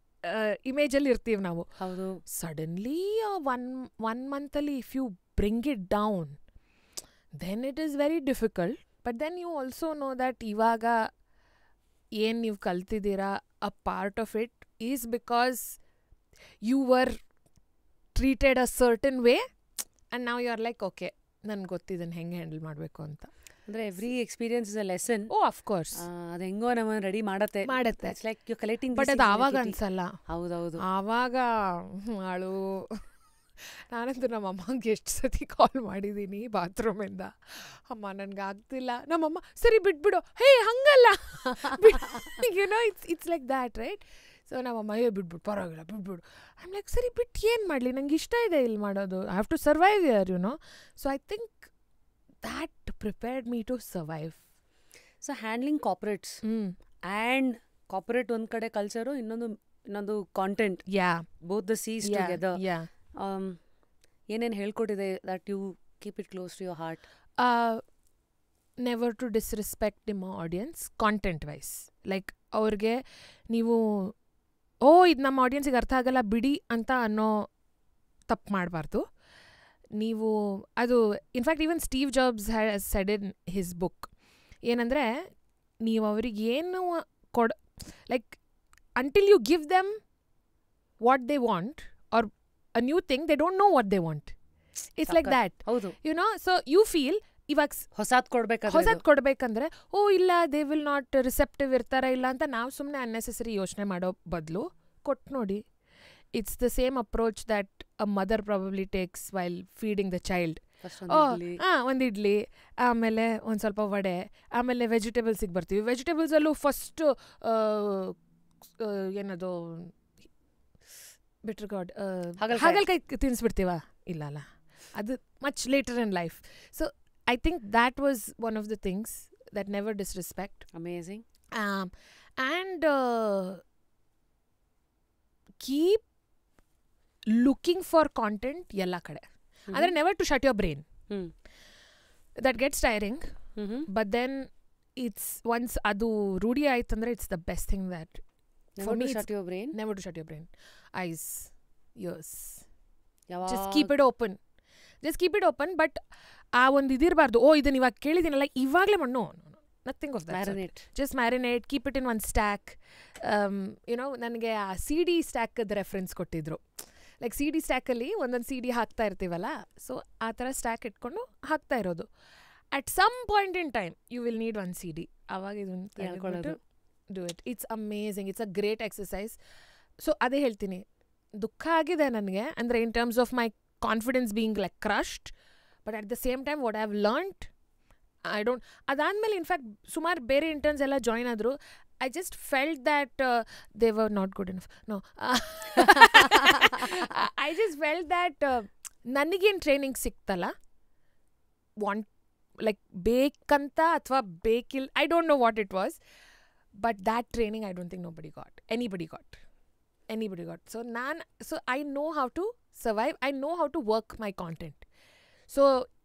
S1: image ಅಲ್ಲಿ ಇರ್ತೀವಿ ನಾವು.
S2: ಹೌದು.
S1: Suddenly one month ಅಲ್ಲಿ if you bring it down, then it is very difficult. But then you also know that ಇವಾಗ ಏನು ನೀವು ಕಲ್ತಿದ್ದೀರಾ, a part of it is because you were treated a certain way and now you are like, okay, ನನ್ಗೆ ಗೊತ್ತಿದ್ದನ್ನು ಹೆಂಗೆ handle ಮಾಡಬೇಕು ಅಂತ.
S2: ಅಂದರೆ every experience is a lesson.
S1: Oh of course,
S2: ಅದು ಹೆಂಗೋ ನಮ್ಮನ್ನು ರೆಡಿ ಮಾಡುತ್ತೆ. It's like you collecting.
S1: But ಅದು ಆವಾಗ ಅನ್ಸಲ್ಲ.
S2: ಹೌದೌದು,
S1: ಆವಾಗ ಆಳು. ನಾನಂತೂ ನಮ್ಮ ಅಮ್ಮಂಗೆ ಎಷ್ಟು ಸತಿ ಕಾಲ್ ಮಾಡಿದ್ದೀನಿ ಬಾತ್ರೂಮಿಂದ, ಅಮ್ಮ ನನಗೆ ಆಗ್ತಿಲ್ಲ. ನಮ್ಮಮ್ಮ ಸರಿ ಬಿಟ್ಬಿಡು, ಹೇ ಹಂಗಲ್ಲ, you know it's like that, right? So ನಮ್ಮಮ್ಮ ಬಿಟ್ಬಿಡು, ಪರವಾಗಿಲ್ಲ ಬಿಟ್ಬಿಡು. ಐಮ್ ಲೈಕ್, ಸರಿ ಬಿಟ್ಟು ಏನು ಮಾಡಲಿ, ನಂಗೆ ಇಷ್ಟ ಇದೆ ಇಲ್ಲಿ ಮಾಡೋದು, ಐ ಹ್ಯಾವ್ ಟು ಸರ್ವೈವ್ ಯರ್, you know. So I think that prepared me to survive.
S2: So handling corporates and corporate ಒಂದು ಕಡೆ ಕಲ್ಚರು, ಇನ್ನೊಂದು content, both the C's together. ಏನೇನು ಹೇಳ್ಕೊಟ್ಟಿದೆ that you keep it close to your heart?
S1: Never to disrespect ನಿಮ್ಮ audience content wise. Like ಅವ್ರಿಗೆ ನೀವು ಇದು ನಮ್ಮ ಆಡಿಯನ್ಸಿಗೆ ಅರ್ಥ ಆಗಲ್ಲ ಬಿಡಿ ಅಂತ ಅನ್ನೋ ತಪ್ಪು ಮಾಡಬಾರ್ದು ನೀವು. ಅದು in fact even Steve Jobs has said in his book ಏನಂದರೆ, ನೀವು ಅವ್ರಿಗೆ ಏನು like until you give them what they want or a new thing, they don't know what they want. It's like that,
S2: ಹೌದು,
S1: you know. So you feel ಇವಾಗ
S2: ಹೊಸಾದ್ ಕೊಡ್ಬೇಕಾದ್ರೆ
S1: ಹೊಸದ್ ಕೊಡ್ಬೇಕಂದ್ರೆ ಓ ಇಲ್ಲ ದೇ ವಿಲ್ ನಾಟ್ ರಿಸೆಪ್ಟಿವ್ ಇರ್ತಾರ ಇಲ್ಲ ಅಂತ ನಾವು ಸುಮ್ಮನೆ ಅನ್ನೆಸೆಸರಿ ಯೋಚನೆ ಮಾಡೋ ಬದಲು ಕೊಟ್ಟು ನೋಡಿ. It's the same approach that a mother probably takes while feeding the child. ಒಂದು ಇಡ್ಲಿ, ಆಮೇಲೆ ಒಂದು ಸ್ವಲ್ಪ ವಡೆ, ಆಮೇಲೆ ವೆಜಿಟೇಬಲ್ಸಿಗೆ ಬರ್ತೀವಿ. ವೆಜಿಟೇಬಲ್ಸಲ್ಲೂ ಫಸ್ಟು ಏನದು ಬಿಟ್ರ್ ಗಾಡ್ ಹಾಗಲ್ಕಾಯಿ ತಿನ್ನಿಸ್ಬಿಡ್ತೀವ? ಇಲ್ಲ ಅಲ್ಲ, ಅದು much later in life. So I think that was one of the things that never disrespect.
S2: Amazing.
S1: And keep looking for content yella kade. Adre never to shut your brain. That gets tiring. But then it's once adu rudi aitandre it's the best thing that
S2: never
S1: for
S2: to
S1: me
S2: shut your brain.
S1: Never to shut your brain. Eyes, ears.
S2: Yava
S1: Just keep it open. Just keep it open, but ಆ ಒಂದು ಇದಿರಬಾರ್ದು. ಓ ಇದನ್ನ ಇವಾಗ ಕೇಳಿದ್ದೀನಲ್ಲ ಇವಾಗಲೇ ಮಣ್ಣು, nothing of that.
S2: marinate.
S1: Just marinate, keep it in one stack. YONO ನನಗೆ ಆ CD ಸ್ಟ್ಯಾಕದ reference ಕೊಟ್ಟಿದ್ರು. Like CD ಸ್ಟ್ಯಾಕಲ್ಲಿ ಒಂದೊಂದು CD ಹಾಕ್ತಾ ಇರ್ತೀವಲ್ಲ, ಸೊ ಆ ಥರ ಸ್ಟ್ಯಾಕ್ ಇಟ್ಕೊಂಡು ಹಾಕ್ತಾ ಇರೋದು. At some point in time you will need one CD. ಆವಾಗ ಇದನ್ನು do it. It's amazing. It's a great exercise. So ಅದೇ ಹೇಳ್ತೀನಿ, ದುಃಖ ಆಗಿದೆ ನನಗೆ, ಅಂದರೆ in terms of my confidence being like crushed. But at the same time what I have learned, I don't. ಅದಾದಮೇಲೆ in fact ಸುಮಾರು ಬೇರೆ ಇಂಟರ್ನ್ಸ್ ಎಲ್ಲ ಜಾಯ್ನ್ ಆದರು. I just felt that they were not good enough. No, I just felt that ನನಗೇನು training ಸಿಕ್ತಲ್ಲ, want like ಬೇಕಂತ ಅಥವಾ ಬೇಕಿಲ್ಲ, I don't know what it was, but that training I don't think anybody got. So I know how to survive, I know how to work my content. So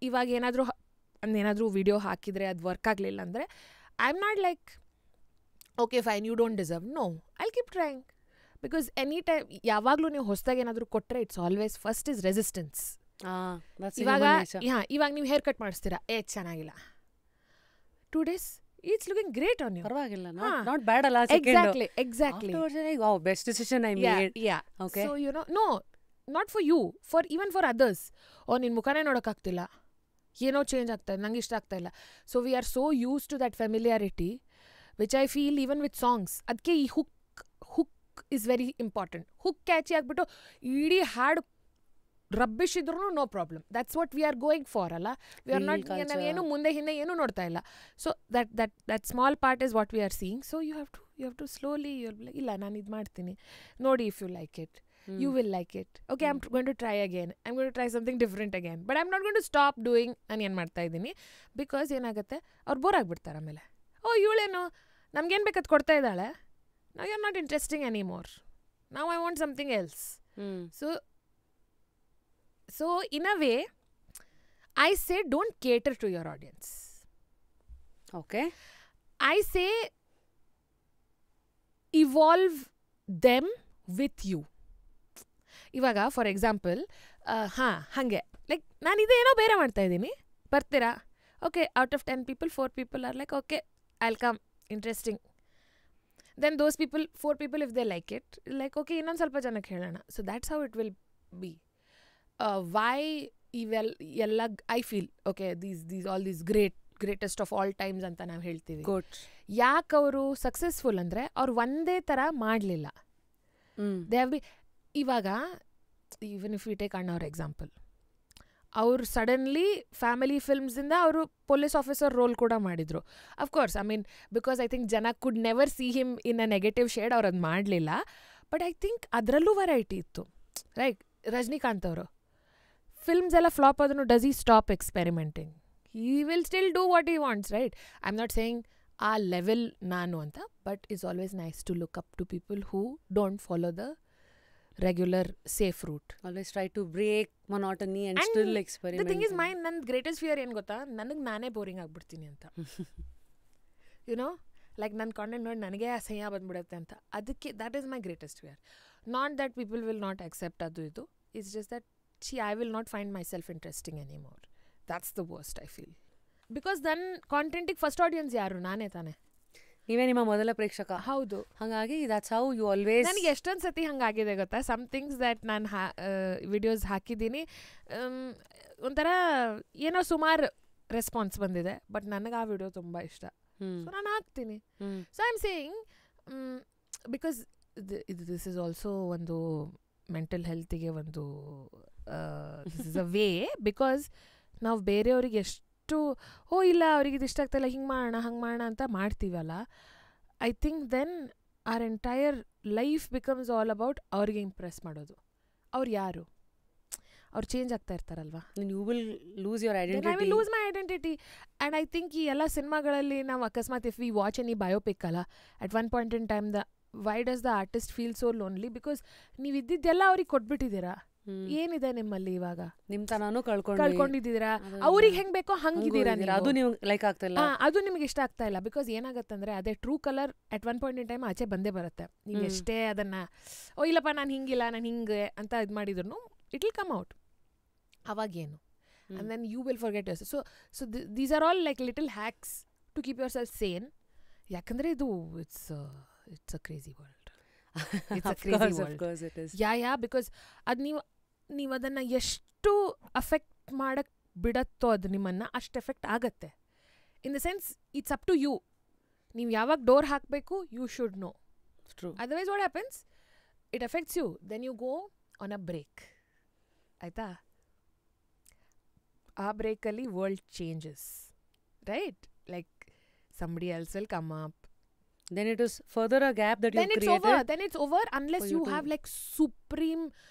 S1: ಇವಾಗ ಏನಾದರೂ video ಹಾಕಿದರೆ ಅದು work ಆಗಲಿಲ್ಲ ಅಂದರೆ I am not like okay fine you don't deserve. No, I keep trying. Because any time ಯಾವಾಗಲೂ ನೀವು ಹೊಸದಾಗಿ ಏನಾದರೂ ಕೊಟ್ಟರೆ it's always first is resistance. ಇವಾಗ ನೀವು ಹೇರ್ ಕಟ್ ಮಾಡಿಸ್ತೀರಾ, ಚೆನ್ನಾಗಿಲ್ಲ. 2 days it's looking great on you.
S2: ಪರವಾಗಿಲ್ಲ, not bad ಅಲ್ಲ.
S1: Exactly.
S2: Wow, best decision I made.
S1: Yeah.
S2: Okay.
S1: So you know, no, not for you, for even for others. ನಿನ್ನ ಮುಖನೇ ನೋಡೋಕ್ಕಾಗ್ತಿಲ್ಲ, ಏನೋ change ಆಗ್ತಾಯಿದೆ, ನಂಗೆ ಇಷ್ಟ ಆಗ್ತಾ ಇಲ್ಲ. So we are so used to that familiarity which I feel even with songs. ಅದಕ್ಕೆ ಈ hook is very important. Hook catchy ಆಗಿಬಿಟ್ಟು ಇಡೀ ಹಾಡು ರಬ್ಬಿಶ್ ಇದ್ರೂ no problem. That's what we are going for ಅಲ್ಲ. ವಿ ಆರ್ ನಾಟ್, ನಾವೇನು ಮುಂದೆ ಹಿಂದೆ ಏನೂ ನೋಡ್ತಾ ಇಲ್ಲ. So that small part is what we are seeing. So you have to slowly ಇಲ್ಲ ನಾನು ಇದು ಮಾಡ್ತೀನಿ, ನೋಡಿ, if you like it you will like it. Okay, I'm going to try again. I'm going to try something different again. But I'm not going to stop doing ನಾನು ಏನು ಮಾಡ್ತಾ ಇದ್ದೀನಿ. Because ಏನಾಗುತ್ತೆ, ಅವ್ರು ಬೋರ್ ಆಗಿಬಿಡ್ತಾರೆ ಆಮೇಲೆ. ಓ ಇವಳೇನು ನಮ್ಗೇನು ಬೇಕದು ಕೊಡ್ತಾ ಇದ್ದಾಳೆ, ನಾವು you are not interesting anymore, ನಾವು I want something else. So in a way I say don't cater to your audience.
S2: Okay,
S1: I say evolve them with you. ಇವಾಗ ಫಾರ್ ಎಕ್ಸಾಂಪಲ್ ಹಾಗೆ like ನಾನು ಇದೇನೋ ಬೇರೆ ಮಾಡ್ತಾಯಿದ್ದೀನಿ, ಬರ್ತೀರಾ? Okay, out of 10 people 4 people are like okay I will come, interesting. Then those 4 people if they like it, like okay ಇನ್ನೊಂದು ಸ್ವಲ್ಪ ಜನಕ್ಕೆ ಹೇಳೋಣ. So that's how it will be. Why ಎಲ್ಲ I feel okay these all these greatest of all times ಅಂತ ನಾವು ಹೇಳ್ತೀವಿ. ಯಾಕೆ ಅವರು ಸಕ್ಸಸ್ಫುಲ್ ಅಂದರೆ ಅವ್ರು ಒಂದೇ ಥರ ಮಾಡಲಿಲ್ಲ. ದೇ ಹ್ಯಾವ್ ಬಿ ಇವಾಗ ಈವನ್ ಇಫ್ ಯು ಟೇಕ್ ಅಣ್ಣವ್ರ ಎಕ್ಸಾಂಪಲ್, ಅವರು ಸಡನ್ಲಿ ಫ್ಯಾಮಿಲಿ ಫಿಲ್ಮ್ಸಿಂದ ಅವರು ಪೊಲೀಸ್ ಆಫೀಸರ್ ರೋಲ್ ಕೂಡ ಮಾಡಿದರು. Of course I mean because I think ಜನ could never see him in a negative shade, ಅವ್ರು ಅದು ಮಾಡಲಿಲ್ಲ. ಬಟ್ ಐ ಥಿಂಕ್ ಅದರಲ್ಲೂ ವೆರೈಟಿ ಇತ್ತು. ರೈಟ್, ರಜನಿಕಾಂತ್ ಅವರು ಫಿಲ್ಮ್ಸ್ ಎಲ್ಲ ಫ್ಲಾಪ್ ಆದ್ರೂ does he stop experimenting? He will still do what he wants, right? I am not saying ಆ level ನಾನು ಅಂತ, but it's always nice to look up to people who don't follow the regular safe route.
S2: Always try to break monotony and still experiment.
S1: The thing is ನನ್ನ greatest fear ಏನು ಗೊತ್ತಾ, ನನಗೆ ನಾನೇ boring ಆಗ್ಬಿಡ್ತೀನಿ ಅಂತ. You know like ನನ್ನ content ನೋಡಿ ನನಗೆ ಅಸಹ್ಯ ಬಂದ್ಬಿಡುತ್ತೆ ಅಂತ. ಅದಕ್ಕೆ that is my greatest fear. Not that people will not accept ಅದು ಇದು, it's just that I will not find my self interesting any more. That's the worst I feel. Because ನನ್ನ ಕಾಂಟೆಂಟಿಗೆ ಫಸ್ಟ್ ಆಡಿಯನ್ಸ್ ಯಾರು? ನಾನೇ ತಾನೆ.
S2: ನೀವೇ ನಿಮ್ಮ ಮೊದಲ ಪ್ರೇಕ್ಷಕ.
S1: ಹೌದು.
S2: ಹಾಗಾಗಿ ದಟ್ಸ್ ಹೌ ಯು ಆಲ್ವೇಸ್.
S1: ನನಗೆ ಎಷ್ಟೊಂದು ಸತಿ ಹಂಗಾಗಿದೆ ಗೊತ್ತಾ, ಸಮ್ ಥಿಂಗ್ಸ್ ದ್ಯಾಟ್ ನಾನು ವಿಡಿಯೋಸ್ ಹಾಕಿದ್ದೀನಿ, ಒಂಥರ ಏನೋ ಸುಮಾರು ರೆಸ್ಪಾನ್ಸ್ ಬಂದಿದೆ, ಬಟ್ ನನಗೆ ಆ ವಿಡಿಯೋ ತುಂಬ ಇಷ್ಟ, ಸೊ ನಾನು ಹಾಕ್ತೀನಿ. So I am saying because this is also ಒಂದು ಮೆಂಟಲ್ ಹೆಲ್ತಿಗೆ ಒಂದು this is a way, because ನಾವು ಬೇರೆಯವ್ರಿಗೆ ಎಷ್ಟು ಇಲ್ಲ ಅವ್ರಿಗೆ ಇದು ಇಷ್ಟ ಆಗ್ತಾಯಿಲ್ಲ ಹಿಂಗೆ ಮಾಡೋಣ ಹಂಗೆ ಮಾಡೋಣ ಅಂತ ಮಾಡ್ತೀವಲ್ಲ, I think then our entire life becomes all about ಅವ್ರಿಗೆ ಇಂಪ್ರೆಸ್ ಮಾಡೋದು. ಅವ್ರು ಯಾರು, ಅವ್ರು ಚೇಂಜ್ ಆಗ್ತಾ ಇರ್ತಾರಲ್ವಾ.
S2: You will lose your identity.
S1: I will lose my identity. And I think ಈ ಎಲ್ಲ ಸಿನಿಮಾಗಳಲ್ಲಿ ನಾವು ಅಕಸ್ಮಾತ್ if we watch any biopic ಅಲ್ಲ, at one point in time why does the artist feel so lonely, because ನೀವು ಇದ್ದಿದ್ದೆಲ್ಲ ಅವ್ರಿಗೆ ಕೊಟ್ಬಿಟ್ಟಿದ್ದೀರಾ. ಏನಿದೆ ನಿಮ್ಮಲ್ಲಿ ಇವಾಗ,
S2: ನಿಮ್ ತನಾನು
S1: ಕಳ್ಕೊಂಡಿದ್ದೀರಾ, ಅವ್ರಿಗೆ ಹೆಂಗ್ ಬೇಕೋ ಹಂಗಿದ್ದೀರಾ,
S2: ಅದು ನೀವು ಲೈಕ್ ಆಗ್ತಾ ಇಲ್ಲ,
S1: ಅದು ನಿಮ್ಗೆ ಇಷ್ಟ ಆಗ್ತಾ ಇಲ್ಲ. ಬಿಕಾಸ್ ಏನಾಗತ್ತಂದ್ರೆ ಅದೇ true colour at one point in time ಆಚೆ ಬಂದೇ ಬರುತ್ತೆ. ನೀವು ಎಷ್ಟೇ ಅದನ್ನ ಇಲ್ಲಪ್ಪ ನಾನು ಹಿಂಗಿಲ್ಲ ನಾನು ಹಿಂಗೆ ಅಂತ ಇದು ಮಾಡಿದ್ರು ಇಟ್ ವಿಲ್ ಕಮ್ ಔಟ್. ಅವಾಗೇನು, and then you will forget yourself. So these are all like little hacks to keep yourself sane. ಯಾಕಂದ್ರೆ ಇದು it's a crazy world. It's a crazy world.
S2: Of course it is.
S1: Yeah, because ಅದು ನೀವು ಅದನ್ನು ಎಷ್ಟು affect ಮಾಡಕ್ಕೆ ಬಿಡತ್ತೋ ಅದು ನಿಮ್ಮನ್ನು ಅಷ್ಟು ಎಫೆಕ್ಟ್ ಆಗತ್ತೆ. In the sense it's up to you. ನೀವು ಯಾವಾಗ ಡೋರ್ ಹಾಕಬೇಕು you should know. Otherwise what happens, it affects you, then you go on a break. ಆಯಿತಾ, ಆ ಬ್ರೇಕಲ್ಲಿ world changes, right? Like somebody else will come up.
S2: Then it is further a gap that you created.
S1: Then it's over unless you have like supreme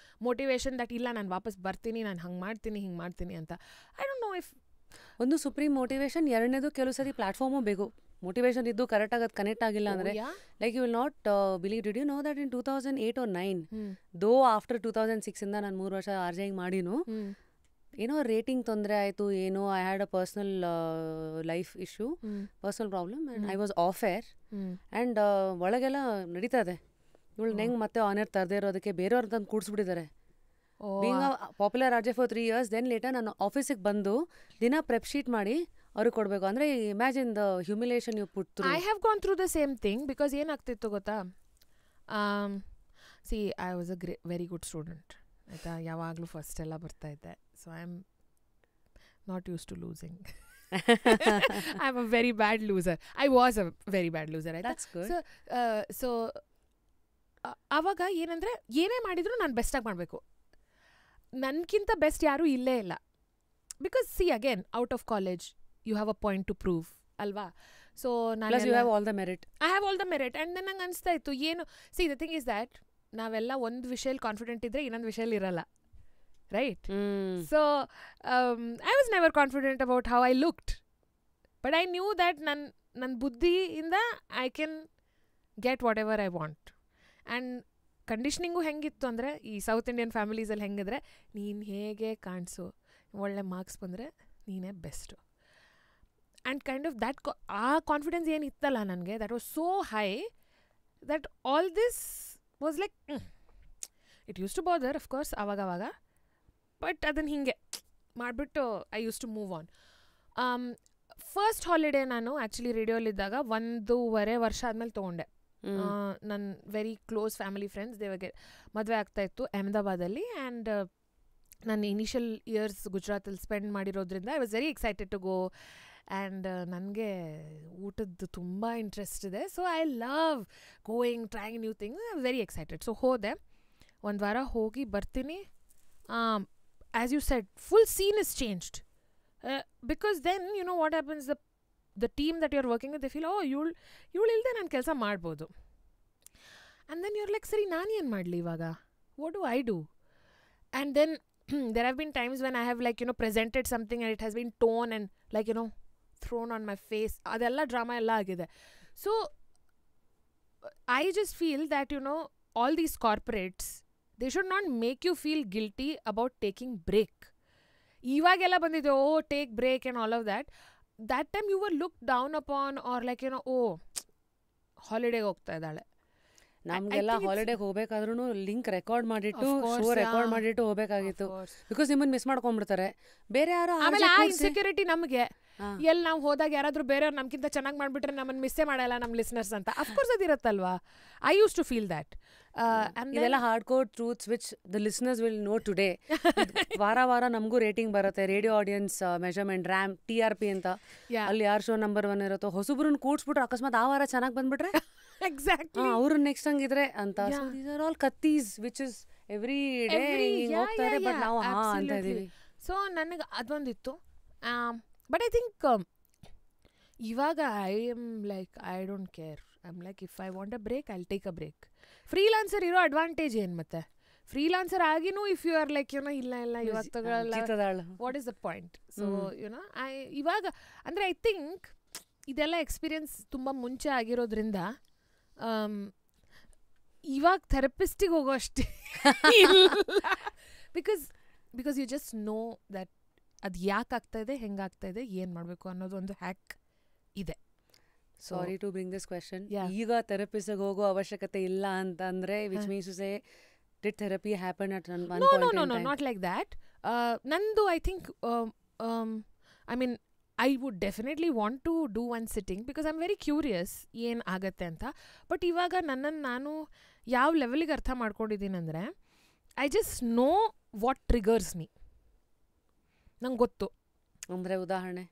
S1: motivation that illa ನಾನು ವಾಪಸ್ ಬರ್ತೀನಿ, ನಾನು ಹಂಗೆ ಮಾಡ್ತೀನಿ ಹಿಂಗೆ ಮಾಡ್ತೀನಿ ಅಂತ. ಐ ಡೋಂಟ್ ನೋ ಇಫ್
S2: ಒಂದು ಸುಪ್ರೀಂ ಮೋಟಿವೇಶನ್, ಎರಡನೇದು ಕೆಲವು ಸರಿ ಪ್ಲಾಟ್ಫಾರ್ಮು ಬೇಕು. ಮೋಟಿವೇಶನ್ ಇದ್ದು ಕರೆಕ್ಟ್ ಆಗೋದು ಕನೆಕ್ಟ್ ಆಗಿಲ್ಲ ಅಂದರೆ like you will not believe. Did you know that in 2008 or 9 ದೋ ಆಫ್ಟರ್ 2006 ಇಂದ ನಾನು 3 ವರ್ಷ ಆರ್ಜೆಂಗ್ ಮಾಡಿನು, ಏನೋ ರೇಟಿಂಗ್ ತೊಂದರೆ ಆಯಿತು, ಏನೋ I had a personal life issue, personal problem, and I was of air. And ಒಳಗೆಲ್ಲ ನಡೀತಾ ಇದೆ, ಇವಳು ಹೆಂಗೆ ಮತ್ತೆ ಆನರ್ ತರದೇ ಇರೋದಕ್ಕೆ ಬೇರೆಯವ್ರ ತಂದು ಕೂಡಿಸ್ಬಿಟ್ಟಿದ್ದಾರೆ. Being a popular R J for 3 years, then later ನಾನು ಆಫೀಸಿಗೆ ಬಂದು ದಿನ ಪ್ರೆಪ್ ಶೀಟ್ ಮಾಡಿ ಅವ್ರಿಗೆ ಕೊಡಬೇಕು. ಅಂದರೆ imagine the humiliation you put through.
S1: I have gone through the same thing. Because ಏನಾಗ್ತಿತ್ತು ಗೊತ್ತಾ, see I was a very good student, ಆಯಿತಾ, ಯಾವಾಗಲೂ ಫಸ್ಟ್ ಎಲ್ಲ ಬರ್ತಾಯಿದ್ದೆ. So I am not use to losing. I am a very bad loser. I was a very bad loser, ಆಯಿತಾ. So ಆವಾಗ ಏನಂದರೆ ಏನೇ ಮಾಡಿದರೂ ನಾನು ಬೆಸ್ಟಾಗಿ ಮಾಡಬೇಕು, ನನಗಿಂತ ಬೆಸ್ಟ್ ಯಾರೂ ಇಲ್ಲೇ ಇಲ್ಲ. Because see again out of college you have a point to prove ಅಲ್ವಾ. ಸೊ ನಾನು
S2: you have all the merit.
S1: I have all the merit. And ನಂಗೆ ಅನಿಸ್ತಾ ಇತ್ತು ಏನು, see the thing is that ನಾವೆಲ್ಲ ಒಂದು ವಿಷಯಲ್ಲಿ ಕಾನ್ಫಿಡೆಂಟ್ ಇದ್ದರೆ ಇನ್ನೊಂದು ವಿಷಯಲ್ಲಿ ಇರಲ್ಲ, right? So I was never confident about how I looked, but I knew that ನನ್ನ ಬುದ್ಧಿಯಿಂದ I can get whatever I want. And ಕಂಡೀಷ್ನಿಂಗು ಹೆಂಗಿತ್ತು ಅಂದರೆ, ಈ ಸೌತ್ ಇಂಡಿಯನ್ ಫ್ಯಾಮಿಲೀಸಲ್ಲಿ ಹೆಂಗಿದ್ರೆ, ನೀನು ಹೇಗೆ ಕಾಣಿಸು, ಒಳ್ಳೆ ಮಾರ್ಕ್ಸ್ ಬಂದರೆ ನೀನೇ best. And kind of that ಆ ಕಾನ್ಫಿಡೆನ್ಸ್ ಏನಿತ್ತಲ್ಲ ನನಗೆ, that was so high that all this was like it used to bother of course ಆವಾಗವಾಗ, ಬಟ್ ಅದನ್ನು ಹೀಗೆ ಮಾಡಿಬಿಟ್ಟು I use to move on. First holiday ನಾನು ಆ್ಯಕ್ಚುಲಿ ರೇಡಿಯೋಲಿದ್ದಾಗ 1.5 ವರ್ಷ ಆದಮೇಲೆ ತೊಗೊಂಡೆ. ನನ್ನ ವೆರಿ ಕ್ಲೋಸ್ ಫ್ಯಾಮಿಲಿ ಫ್ರೆಂಡ್ಸ್ ದೇವಗೆ ಮದುವೆ ಆಗ್ತಾಯಿತ್ತು ಅಹಮದಾಬಾದಲ್ಲಿ. ಆ್ಯಂಡ್ ನನ್ನ ಇನಿಷಿಯಲ್ ಇಯರ್ಸ್ ಗುಜರಾತಲ್ಲಿ ಸ್ಪೆಂಡ್ ಮಾಡಿರೋದ್ರಿಂದ I was very excited to go. And ನನಗೆ ಊಟದ್ದು ತುಂಬ ಇಂಟ್ರೆಸ್ಟ್ ಇದೆ. So I love going, trying new things. I am very excited. So ಹೋದೆ, 1 ವಾರ ಹೋಗಿ ಬರ್ತೀನಿ. As you said, full scene is changed. Because then you know what happens, the team that you're working with, they feel, oh, you'll ಇಲ್ಲದೆ ನಾನು ಕೆಲಸ ಮಾಡ್ಬೋದು. And then you're like, ಸರಿ ನಾನು ಏನು ಮಾಡಲಿ ಇವಾಗ, what do I do? And then there have been times when I have like, you know, presented something and it has been torn and like, you know, thrown on my face. ಅದೆಲ್ಲ drama ಎಲ್ಲ ಆಗಿದೆ. So I just feel that, you know, all these corporates, they should not make you feel guilty about taking break. ಇವಾಗೆಲ್ಲ ಬಂದಿದೆ, oh, take break and all of that. That time you were looked down upon, or like, you know, oh, holiday ಹೋಗ್ತಾ ಇದ್ದಾಳೆ.
S2: ನಮ್ಗೆಲ್ಲ ಹಾಲಿಡೇಗೆ ಹೋಗ್ಬೇಕಾದ್ರೂ link record ಮಾಡಿಟ್ಟು
S1: Of course,
S2: show record
S1: yeah.
S2: ಮಾಡಿಟ್ಟು ಹೋಗ್ಬೇಕಾಗಿತ್ತು
S1: Of course.
S2: Because ನಿಮ್ಮನ್ನ miss ಮಾಡ್ಕೊಂಡ್ಬಿಡ್ತಾರೆ ಬೇರೆ ಯಾರೋ
S1: ಆಮೇಲೆ ಆ ಇನ್ಸೆಕ್ಯೂರಿಟಿ ನಮಗೆ ಎಲ್ಲಿ ನಾವು ಹೋದಾಗ ಯಾರಾದ್ರೂ ಬೇರೆಯವ್ರು ನಮ್ಗಿಂತ ಚೆನ್ನಾಗಿ ಮಾಡ್ಬಿಟ್ರೆ ನಮ್ಮನ್ನ ಮಿಸ್ಸೇ ಮಾಡಲ್ಲ ನಮ್ಮ ಲಿಸ್ನರ್ಸ್ ಅಂತ ಅಫ್ಕೋರ್ಸ್ ಅದಿರತ್ತಲ್ವಾ. I use to feel that.
S2: ಇದೆಲ್ಲ hard core truths which the listeners will know today. ವಾರ ವಾರ ನಮಗೂ ರೇಟಿಂಗ್ ಬರುತ್ತೆ, radio audience measurement, RAM, TRP ಅಂತ. ಅಲ್ಲಿ ಯಾರು ಶೋ ನಂಬರ್ 1 ಇರುತ್ತೋ ಹೊಸಬ್ರನ್ನ ಕೂಡ್ಸ್ಬಿಟ್ರೆ ಅಕಸ್ಮಾತ್ ಆ ವಾರ ಚೆನ್ನಾಗಿ ಬಂದ್ಬಿಟ್ರೆ
S1: ಎಕ್ಸಾಕ್ಟ್ಲಿ
S2: ಅವ್ರು ನೆಕ್ಸ್ಟ್ ಹಂಗಿದ್ರೆ ಅಂತ. ಸೊ ದೀಸ್ ಆರ್ ಆಲ್ ಕತ್ತೀಸ್ ವಿಚ್ ಇಸ್ ಎವ್ರಿ ಡೇ ಹೋಗ್ತಾರೆ, ಬಟ್ ನಾವು ಹಾ ಅಂತ ಇದೀವಿ.
S1: ಸೊ ನನಗೆ ಅದೊಂದಿತ್ತು. ಬಟ್ ಐ ಥಿಂಕ್ ಇವಾಗ I am like I don't care. I am like if I want a break I will take a break. Freelancer ಇರೋ ಅಡ್ವಾಂಟೇಜ್ ಏನು ಮತ್ತೆ? ಫ್ರೀಲಾನ್ಸರ್ ಆಗಿನೂ if you are like you know ಇಲ್ಲ ಇವಾಗ ತಗೊಳ್ಳಲ್ಲ, what is the point? So you know ಇವಾಗ ಅಂದರೆ I think ಇದೆಲ್ಲ ಎಕ್ಸ್ಪೀರಿಯನ್ಸ್ ತುಂಬ ಮುಂಚೆ ಆಗಿರೋದ್ರಿಂದ ಇವಾಗ ಥೆರಪಿಸ್ಟಿಗೆ ಹೋಗೋ ಅಷ್ಟೇ because you just know that ಅದು ಯಾಕೆ ಆಗ್ತಾಯಿದೆ, ಹೆಂಗಾಗ್ತಾಯಿದೆ, ಏನು ಮಾಡಬೇಕು ಅನ್ನೋದು ಒಂದು ಹ್ಯಾಕ್ ಇದೆ.
S2: Sorry to bring this question. ಈಗ ಥೆರಪಿಸ್ಟ್ಗೆ ಹೋಗೋ ಅವಶ್ಯಕತೆ ಇಲ್ಲ ಅಂತಂದ್ರೆ which means to say did therapy happen at one point in time?
S1: No not like that. ನಂದು I think I mean I would definitely want to do one sitting because I am very curious ಏನು ಆಗತ್ತೆ ಅಂತ. But ಇವಾಗ ನನ್ನನ್ನು ನಾನು ಯಾವ ಲೆವೆಲಿಗೆ ಅರ್ಥ ಮಾಡ್ಕೊಂಡಿದ್ದೀನಿ ಅಂದರೆ I just know what triggers me. ನಂಗೆ ಗೊತ್ತು.
S2: ಅಂದರೆ ಉದಾಹರಣೆ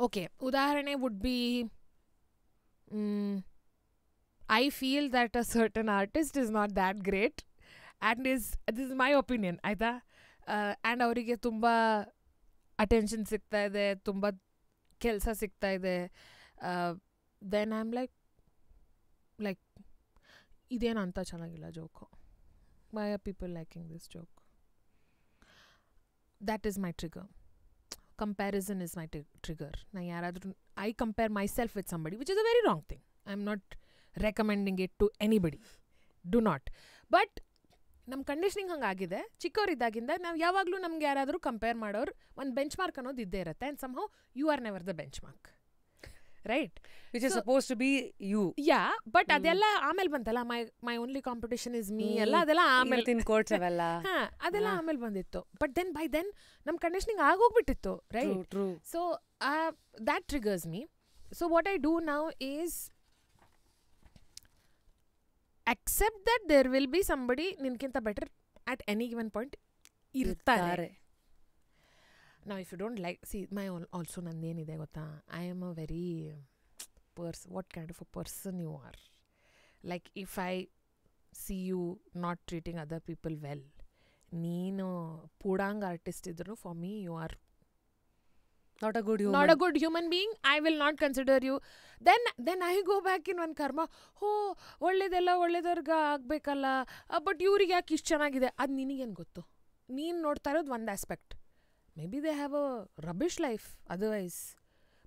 S1: ಓಕೆ, ಉದಾಹರಣೆ would be I feel that a certain artist is not that great and this is my opinion, ಆಯಿತಾ? ಆ್ಯಂಡ್ ಅವರಿಗೆ ತುಂಬ ಅಟೆನ್ಷನ್ ಸಿಗ್ತಾ ಇದೆ, ತುಂಬ ಕೆಲಸ ಸಿಗ್ತಾ ಇದೆ. ದೆನ್ ಐ ಆಮ್ ಲೈಕ್ ಇದೇನು ಅಂತ ಚೆನ್ನಾಗಿಲ್ಲ joke, why are people liking this joke? That is my trigger. Comparison is my trigger. Na yaradru I compare myself with somebody, which is a very wrong thing. I'm not recommending it to anybody. Do not. But ನಮ್ಮ conditioning ಹಂಗಾಗಿದೆ. ಚಿಕ್ಕವರಿದ್ದಾಗಿಂದ ನಾವು ಯಾವಾಗಲೂ ನಮ್ಗೆ ಯಾರಾದರೂ compare ಮಾಡೋರು ಒಂದು bench mark ಅನ್ನೋದು ಇದ್ದೇ ಇರುತ್ತೆ. And somehow you are never the benchmark, right?
S2: Which is suppose to be you.
S1: Yeah, but ಅದೆಲ್ಲ ಆಮೇಲೆ ಬಂತಲ್ಲ. My only competition is me ಎಲ್ಲ ಅದೆಲ್ಲ ಆಮೇಲೆ
S2: ತಿನ್ಕೋಟ್ಸ್ ಅವೆಲ್ಲ
S1: ಅದೆಲ್ಲ ಆಮೇಲೆ ಬಂದಿತ್ತು. ಬಟ್ ದೆನ್ ಬೈ ದೆನ್ ನಮ್ಮ ಕಂಡೀಷನಿಂಗ್ ಆಗೋಗ್ಬಿಟ್ಟಿತ್ತು, right? So that triggers me. So what I do now is accept that there will be somebody ನಿನ್ಕಿಂತ better at any given point ಇರ್ತಾರೆ. Now if you don't like, see my also ನಂದೇನಿದೆ ಗೊತ್ತಾ, I am a very what kind of a person you are. Like if I see you not treating other people well, ನೀನು ಪೂಡಾಂಗ್ artist ಇದ್ರು, for me you are
S2: not a good human.
S1: Not a good human being. I will not consider you. Then I go back in one karma. ಒಳ್ಳೇದೆಲ್ಲ ಒಳ್ಳೇದವ್ರಿಗೆ ಆಗಬೇಕಲ್ಲ, but ಇವ್ರಿಗೆ ಯಾಕೆ ಇಷ್ಟು ಚೆನ್ನಾಗಿದೆ ಅದು ನಿನಗೇನು ಗೊತ್ತು? ನೀನು ನೋಡ್ತಾ ಇರೋದು ಒಂದು aspect. Maybe they have a rubbish life otherwise.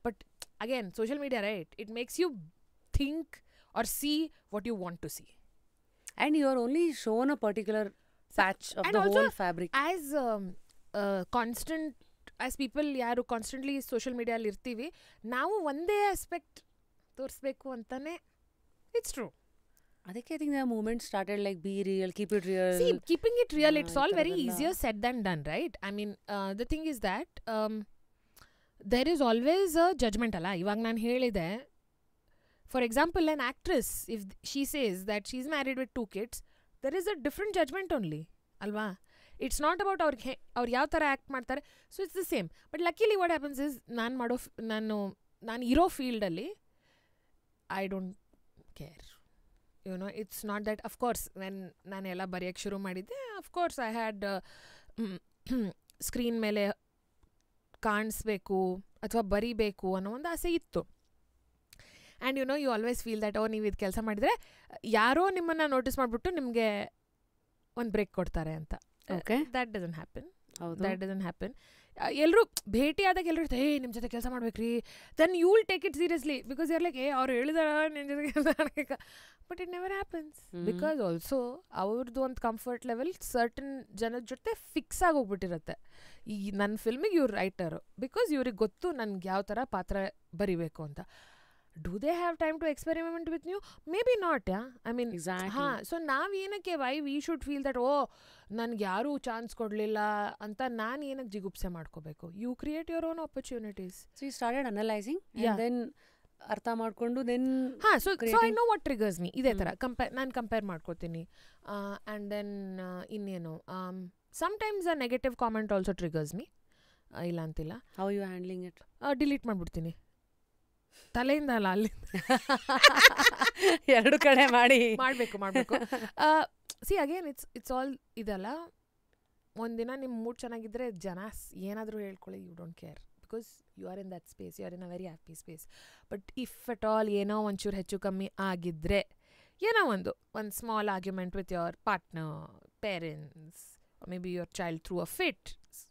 S1: But again social media, right? It makes you think or see what you want to see.
S2: And you are only shown a particular patch of the whole fabric.
S1: As constant as people ಯಾರು constantly social ಮೀಡಿಯಲ್ಲಿ ಇರ್ತೀವಿ, ನಾವು ಒಂದೇ aspect ತೋರಿಸ್ಬೇಕು ಅಂತಾನೆ. It's true.
S2: ಅದಕ್ಕೆ I think the movement started like be real, keep it real.
S1: See, keeping it real, it's all very easier said than done, right? I mean, the thing is that there is always a judgment ಅಲ್ಲ. ಇವಾಗ ನಾನು ಹೇಳಿದೆ, for example an actress, if she says that she's married with 2 kids, there is a different judgment only, ಅಲ್ವಾ? It's not about ಅವ್ರು ಯಾವ ಥರ act ಮಾಡ್ತಾರೆ. So it's the same. But ಲಕ್ಕಿಲಿ what happens is ನಾನು ಇರೋ ಫೀಲ್ಡಲ್ಲಿ I don't care. You know it's not that. Of course ನಾನೆಲ್ಲ ಬರೆಯೋಕ್ಕೆ ಶುರು ಮಾಡಿದ್ದೆ, ಅಫ್ಕೋರ್ಸ್ ಐ ಹ್ಯಾಡ್ ಸ್ಕ್ರೀನ್ ಮೇಲೆ ಕಾಣಿಸ್ಬೇಕು ಅಥವಾ ಬರಿಬೇಕು ಅನ್ನೋ ಒಂದು ಆಸೆ ಇತ್ತು. And you always feel that ನೀವು ಇದು ಕೆಲಸ ಮಾಡಿದರೆ ಯಾರೋ ನಿಮ್ಮನ್ನು ನೋಟಿಸ್ ಮಾಡಿಬಿಟ್ಟು ನಿಮಗೆ ಒಂದು ಬ್ರೇಕ್ ಕೊಡ್ತಾರೆ ಅಂತ.
S2: Okay.
S1: That doesn't happen. That doesn't happen. ಎಲ್ಲರೂ ಭೇಟಿ ಆದಾಗ ಎಲ್ಲರೂ ಇರ್ತಾರೆ, ನಿಮ್ಮ ಜೊತೆ ಕೆಲಸ ಮಾಡ್ಬೇಕ್ರಿ. Then you will take it seriously because you are like, ಅವ್ರು ಹೇಳಿದಾರ ನಿನ್ನ ಜೊತೆ ಕೆಲಸ ಮಾಡಬೇಕಾ. But it never happens because also ಅವ್ರದ್ದು ಒಂದು ಕಂಫರ್ಟ್ ಲೆವೆಲ್ ಸರ್ಟನ್ ಜನದ ಜೊತೆ ಫಿಕ್ಸ್ ಆಗಿ ಹೋಗ್ಬಿಟ್ಟಿರುತ್ತೆ. ಈ ನನ್ನ ಫಿಲ್ಮಿಗೆ ಇವ್ರು ರೈಟರು ಬಿಕಾಸ್ ಇವ್ರಿಗೆ ಗೊತ್ತು ನನಗೆ ಯಾವ ಥರ ಪಾತ್ರ ಬರಿಬೇಕು ಅಂತ. do they have time to experiment with you? Maybe not, yeah. I mean,
S2: Exactly.
S1: so ನಾವ್ ಏನಕ್ಕೆ why we should feel that ನನ್ಗೆ ಯಾರೂ ಚಾನ್ಸ್ ಕೊಡ್ಲಿಲ್ಲ ಅಂತ ನಾನು ಏನಕ್ಕೆ ಜಿಗುಪ್ಸೆ ಮಾಡ್ಕೋಬೇಕು? You create your own opportunities.
S2: So you started analyzing and
S1: Yeah.
S2: then ಅರ್ಥ ಮಾಡ್ಕೊಂಡು then
S1: so I know what triggers me. ಇದೇ ಥರ ನಾನು ಕಂಪೇರ್ ಮಾಡ್ಕೋತೀನಿ. And then ಇನ್ನೇನು sometimes a negative comment also triggers me. ಇಲ್ಲ ಅಂತಿಲ್ಲ.
S2: how you handling it?
S1: Delete ಮಾಡ್ಬಿಡ್ತೀನಿ ತಲೆಯಿಂದ ಅಲ್ಲ ಅಲ್ಲಿ
S2: ಎರಡು ಕಡೆ
S1: ಮಾಡಬೇಕು ಸಿ ಅಗೇನ್ ಇಟ್ಸ್ ಆಲ್ ಇದಲ್ಲ. ಒಂದಿನ ನಿಮ್ಮ ಮೂಡ್ ಚೆನ್ನಾಗಿದ್ರೆ ಜನ ಏನಾದರೂ ಹೇಳ್ಕೊಳ್ಳಿ, you don't care because you are in that space, you are in a very happy space. But if at all ಏನೋ ಒಂಚೂರು ಹೆಚ್ಚು ಕಮ್ಮಿ ಆಗಿದ್ರೆ, ಏನೋ ಒಂದು small argument with your partner, parents, maybe your child threw a fit,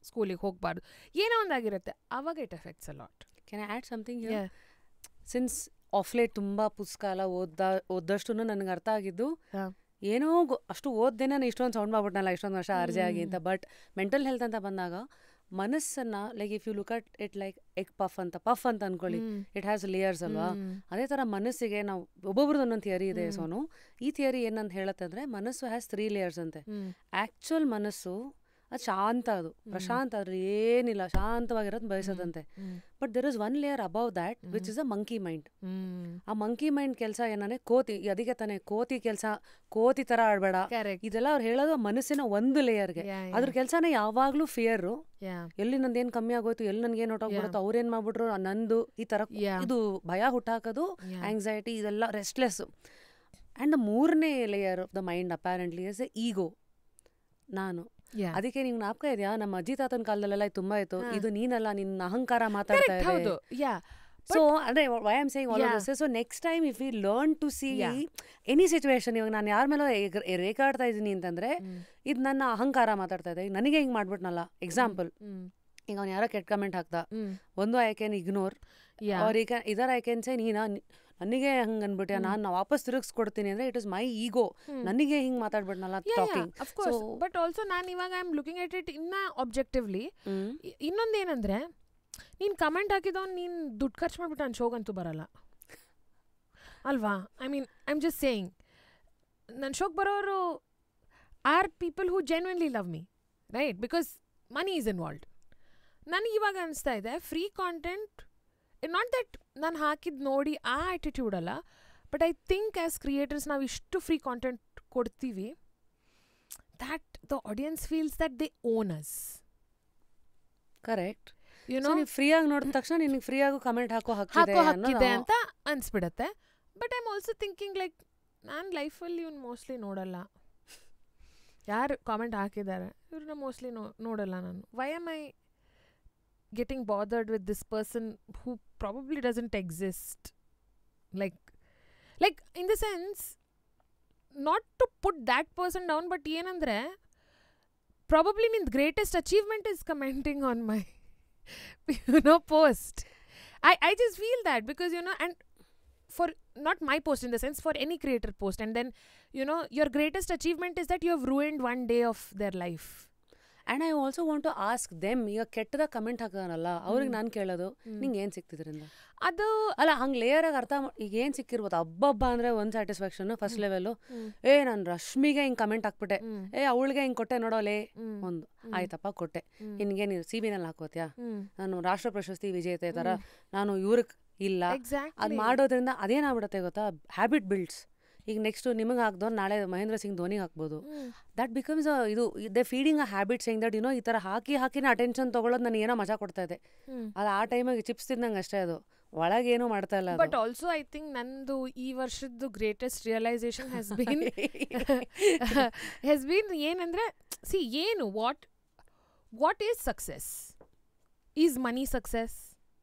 S1: ಸ್ಕೂಲಿಗೆ ಹೋಗಬಾರ್ದು, ಏನೋ ಒಂದಾಗಿರುತ್ತೆ, ಆವಾಗ it affects a lot.
S2: Can I add something here? Since of late ತುಂಬ ಪುಸ್ತಕ ಎಲ್ಲ ಓದಷ್ಟು ನನಗೆ ಅರ್ಥ ಆಗಿದ್ದು, ಏನೋ ಅಷ್ಟು ಓದ್ದೇ ನಾನು ಇಷ್ಟೊಂದು ಸೌಂಡ್ ಮಾಡ್ಬಿಟ್ನಲ್ಲ ಇಷ್ಟೊಂದು ವರ್ಷ ಅರ್ಜಿ ಆಗಿ ಅಂತ. ಬಟ್ ಮೆಂಟಲ್ ಹೆಲ್ತ್ ಅಂತ ಬಂದಾಗ ಮನಸ್ಸನ್ನು like if you look at it like egg puff ಅಂತ ಅನ್ಕೊಳ್ಳಿ, ಇಟ್ ಹ್ಯಾಸ್ ಲೇಯರ್ಸ್ ಅಲ್ವಾ. ಅದೇ ಥರ ಮನಸ್ಸಿಗೆ ನಾವು ಒಬ್ಬೊಬ್ರದ್ದು ಒಂದೊಂದು ಥಿಯರಿ ಇದೆ. ಸೋನು, ಈ ಥಿಯರಿ ಏನಂತ ಹೇಳುತ್ತೆ ಅಂದರೆ, ಮನಸ್ಸು ಹ್ಯಾಸ್ 3 ಲೇಯರ್ಸ್ ಅಂತೆ. ಆ್ಯಕ್ಚುಯಲ್ ಮನಸ್ಸು ಅದು ಶಾಂತ, ಅದು ಪ್ರಶಾಂತ, ಅದ್ರ ಏನಿಲ್ಲ, ಶಾಂತವಾಗಿರೋದು ಬಯಸದಂತೆ. But there is 1 layer above that which is a monkey mind. ಆ ಮಂಕಿ ಮೈಂಡ್ ಕೆಲಸ ಏನಂದ್ರೆ ಕೋತಿ, ಅದಕ್ಕೆ ತಾನೇ ಕೋತಿ ಕೆಲಸ, ಕೋತಿ ಥರ ಆಡಬೇಡ, ಇದೆಲ್ಲ ಅವ್ರು ಹೇಳೋದು ಮನಸ್ಸಿನ ಒಂದು ಲೇಯರ್ಗೆ. ಅದ್ರ ಕೆಲಸನೇ ಯಾವಾಗಲೂ ಫಿಯರು, ಎಲ್ಲಿ ನಂದೇನು ಕಮ್ಮಿ ಆಗೋಯ್ತು, ಎಲ್ಲಿ ನನ್ಗೇನು ಹೊಟ್ಟೋಗ್ಬಿಡುತ್ತೋ, ಅವ್ರೇನು ಮಾಡ್ಬಿಟ್ರು ನಂದು, ಈ ಥರ ಇದು ಭಯ ಹುಟ್ಟಾಕೋದು, ಆಂಗ್ಸೈಟಿ, ಇದೆಲ್ಲ ರೆಸ್ಟ್ಲೆಸ್. ಆ್ಯಂಡ್ ದ 3ನೇ layer of the mind apparently is a ego, ನಾನು. ಅದಕ್ಕೆ ನಿಮ್ಗೆ ಜ್ಞಾಪಕ ಇದೆಯಾ, ನಮ್ಮ ಅಜ್ಜಿ ತಾತನ ಕಾಲದಲ್ಲೆಲ್ಲ ತುಂಬಾ ಇತ್ತು, ಇದು ನೀನಲ್ಲ, ನಿನ್ನ ಅಹಂಕಾರ ಮಾತಾಡ್ತಾ ಇದೆ. ಸೊ ಅಂದ್ರೆ why am saying all of this. So next time if we learn to see any situation, ಇವಾಗ ನಾನು ಯಾರ ಮೇಲೋ ರೇಖಾಡ್ತಾ ಇದ್ದೀನಿ ಅಂತಂದ್ರೆ ಇದು ನನ್ನ ಅಹಂಕಾರ ಮಾತಾಡ್ತಾ ಇದೆ, ನನಗೆ ಹಿಂಗೆ ಮಾಡ್ಬಿಟ್ನಲ್ಲ. ಎಕ್ಸಾಂಪಲ್, ಈಗ ಅವ್ನು ಯಾರೋ ಕೆಟ್ಟ ಕಮೆಂಟ್ ಹಾಕ್ದ, ಒಂದು ಐ ಕ್ಯಾನ್ ಇಗ್ನೋರ್, ಆರ್ ಇದರ ಐ ಕ್ಯಾನ್ ಸೇ ನೀನಾ ನನಗೆ ಹಂಗೆ ಅನ್ಬಿಟ್ಟ, ನಾನು ವಾಪಸ್ ತಿರುಗಿಸ್ಕೊಡ್ತೀನಿ ಅಂದ್ರೆ ಇಟ್ ಇಸ್ ಮೈ ಈಗೋ, ನನಗೆ ಹಿಂಗೆ ಮಾತಾಡ್ಬಿಡ್ನಲ್ಲ ಟಾಕಿಂಗ್.
S1: ಬಟ್ ಆಲ್ಸೋ ನಾನು ಇವಾಗ I am looking at it ಇನ್ನ ಆಬ್ಜೆಕ್ಟಿವ್ಲಿ. ಇನ್ನೊಂದೇನಂದ್ರೆ, ನೀನು ಕಮೆಂಟ್ ಹಾಕಿದವ್ನು ನೀನು ದುಡ್ಡು ಖರ್ಚು ಮಾಡ್ಬಿಟ್ಟು ನನ್ನ ಶೋಗಂತೂ ಬರಲ್ಲ ಅಲ್ವಾ. I mean I am just saying, ನನ್ನ ಶೋಗೆ ಬರೋರು are people who genuinely love me, right? Because money is involved. ನನಗೆ ಇವಾಗ ಅನಿಸ್ತಾ ಇದೆ ಫ್ರೀ ಕಾಂಟೆಂಟ್, ನಾಟ್ ದಟ್ ನಾನು ಹಾಕಿದ್ದು ನೋಡಿ ಆ ಆ್ಯಟಿಟ್ಯೂಡ್ ಅಲ್ಲ, but I think as creators ನಾವು ಇಷ್ಟು ಫ್ರೀ ಕಾಂಟೆಂಟ್ ಕೊಡ್ತೀವಿ, that the audience feels that they own us.
S2: Correct. ನೀವು ಫ್ರೀಯಾಗಿ ನೋಡಿದ ತಕ್ಷಣ ನಿನಗೆ ಫ್ರೀಯಾಗೂ ಕಮೆಂಟ್ ಹಾಕಿದೆ
S1: ಅಂತ ಅನ್ಸ್ಬಿಡತ್ತೆ. But I am also thinking like, ನಾನು ಲೈಫಲ್ಲಿ ಇವ್ನು ಮೋಸ್ಟ್ಲಿ ನೋಡಲ್ಲ, ಯಾರು ಕಾಮೆಂಟ್ ಹಾಕಿದ್ದಾರೆ ಇವ್ರನ್ನ ಮೋಸ್ಟ್ಲಿ ನೋಡಲ್ಲ ನಾನು. Why am I getting bothered with this person who probably doesn't exist? Like in the sense, not to put that person down, but ಏನಂದ್ರೆ probably mean greatest achievement is commenting on my post. I just feel that because and for not my post in the sense, for any creator post, and then your greatest achievement is that you have ruined one day of their life.
S2: And I also want to ask them, ಈಗ ಕೆಟ್ಟದಾಗ comment ಹಾಕೋನಲ್ಲ ಅವ್ರಿಗೆ ನಾನು ಕೇಳೋದು, ನಿಂಗೆ ಏನು ಸಿಕ್ತಿದ್ರಿಂದ ಅದು ಅಲ್ಲ, ಹಂಗೆ ಲೇಯರಾಗಿ ಅರ್ಥ ಈಗ ಏನು ಸಿಕ್ಕಿರ್ಬೋದು. ಹಬ್ಬ ಅಂದರೆ ಒಂದು ಸ್ಯಾಟಿಸ್ಫ್ಯಾಕ್ಷನ್ ಫಸ್ಟ್ ಲೆವೆಲ್ಲು, ನಾನು ರಶ್ಮಿಗೆ ಹಿಂಗೆ ಕಮೆಂಟ್ ಹಾಕ್ಬಿಟ್ಟೆ, ಅವಳಿಗೆ ಹಿಂಗೆ ಕೊಟ್ಟೆ ನೋಡೋಲೆ ಒಂದು, ಆಯ್ತಪ್ಪ ಕೊಟ್ಟೆ, ನಿನಗೇನು CBನಲ್ಲಿ ಹಾಕೋತ್ಯಾ, ನಾನು ರಾಷ್ಟ್ರ ಪ್ರಶಸ್ತಿ ವಿಜೇತೆ ಥರ ನಾನು ಇವ್ರಿಗೆ ಇಲ್ಲ, ಅದು ಮಾಡೋದ್ರಿಂದ ಅದೇನಾಗ್ಬಿಡುತ್ತೆ ಗೊತ್ತಾ, ಹ್ಯಾಬಿಟ್ ಬಿಲ್ಡ್ಸ್. ಈಗ ನೆಕ್ಸ್ಟ್ ನಿಮಗೆ ಹಾಕ್ದವ್ರು ನಾಳೆ ಮಹೇಂದ್ರ ಸಿಂಗ್ ಧೋನಿಗೆ ಹಾಕ್ಬೋದು. ದಟ್ ಬಿಕಮ್ಸ್ ಇದು they feeding a habit saying that ಈ ಥರ ಹಾಕಿನೇ ಅಟೆನ್ಷನ್ ತೊಗೊಳೋದು ನನಗೆ ಏನೋ ಮಜಾ ಕೊಡ್ತಾ ಇದೆ. ಅದು ಆ ಟೈಮಿಗೆ ಚಿಪ್ಸ್ ತಿಂದಂಗೆ ಅಷ್ಟೇ, ಅದು ಒಳಗೇನೂ ಮಾಡ್ತಾ ಇಲ್ಲ.
S1: ಬಟ್ ಆಲ್ಸೋ ಐ ಥಿಂಕ್ ನಂದು ಈ ವರ್ಷದ್ದು ಗ್ರೇಟೆಸ್ಟ್ ರಿಯಲೈಸೇಷನ್ ಹ್ಯಾಸ್ ಬೀನ್ ಏನಂದ್ರೆ, ಸಿ ಏನು what is success? Is money success?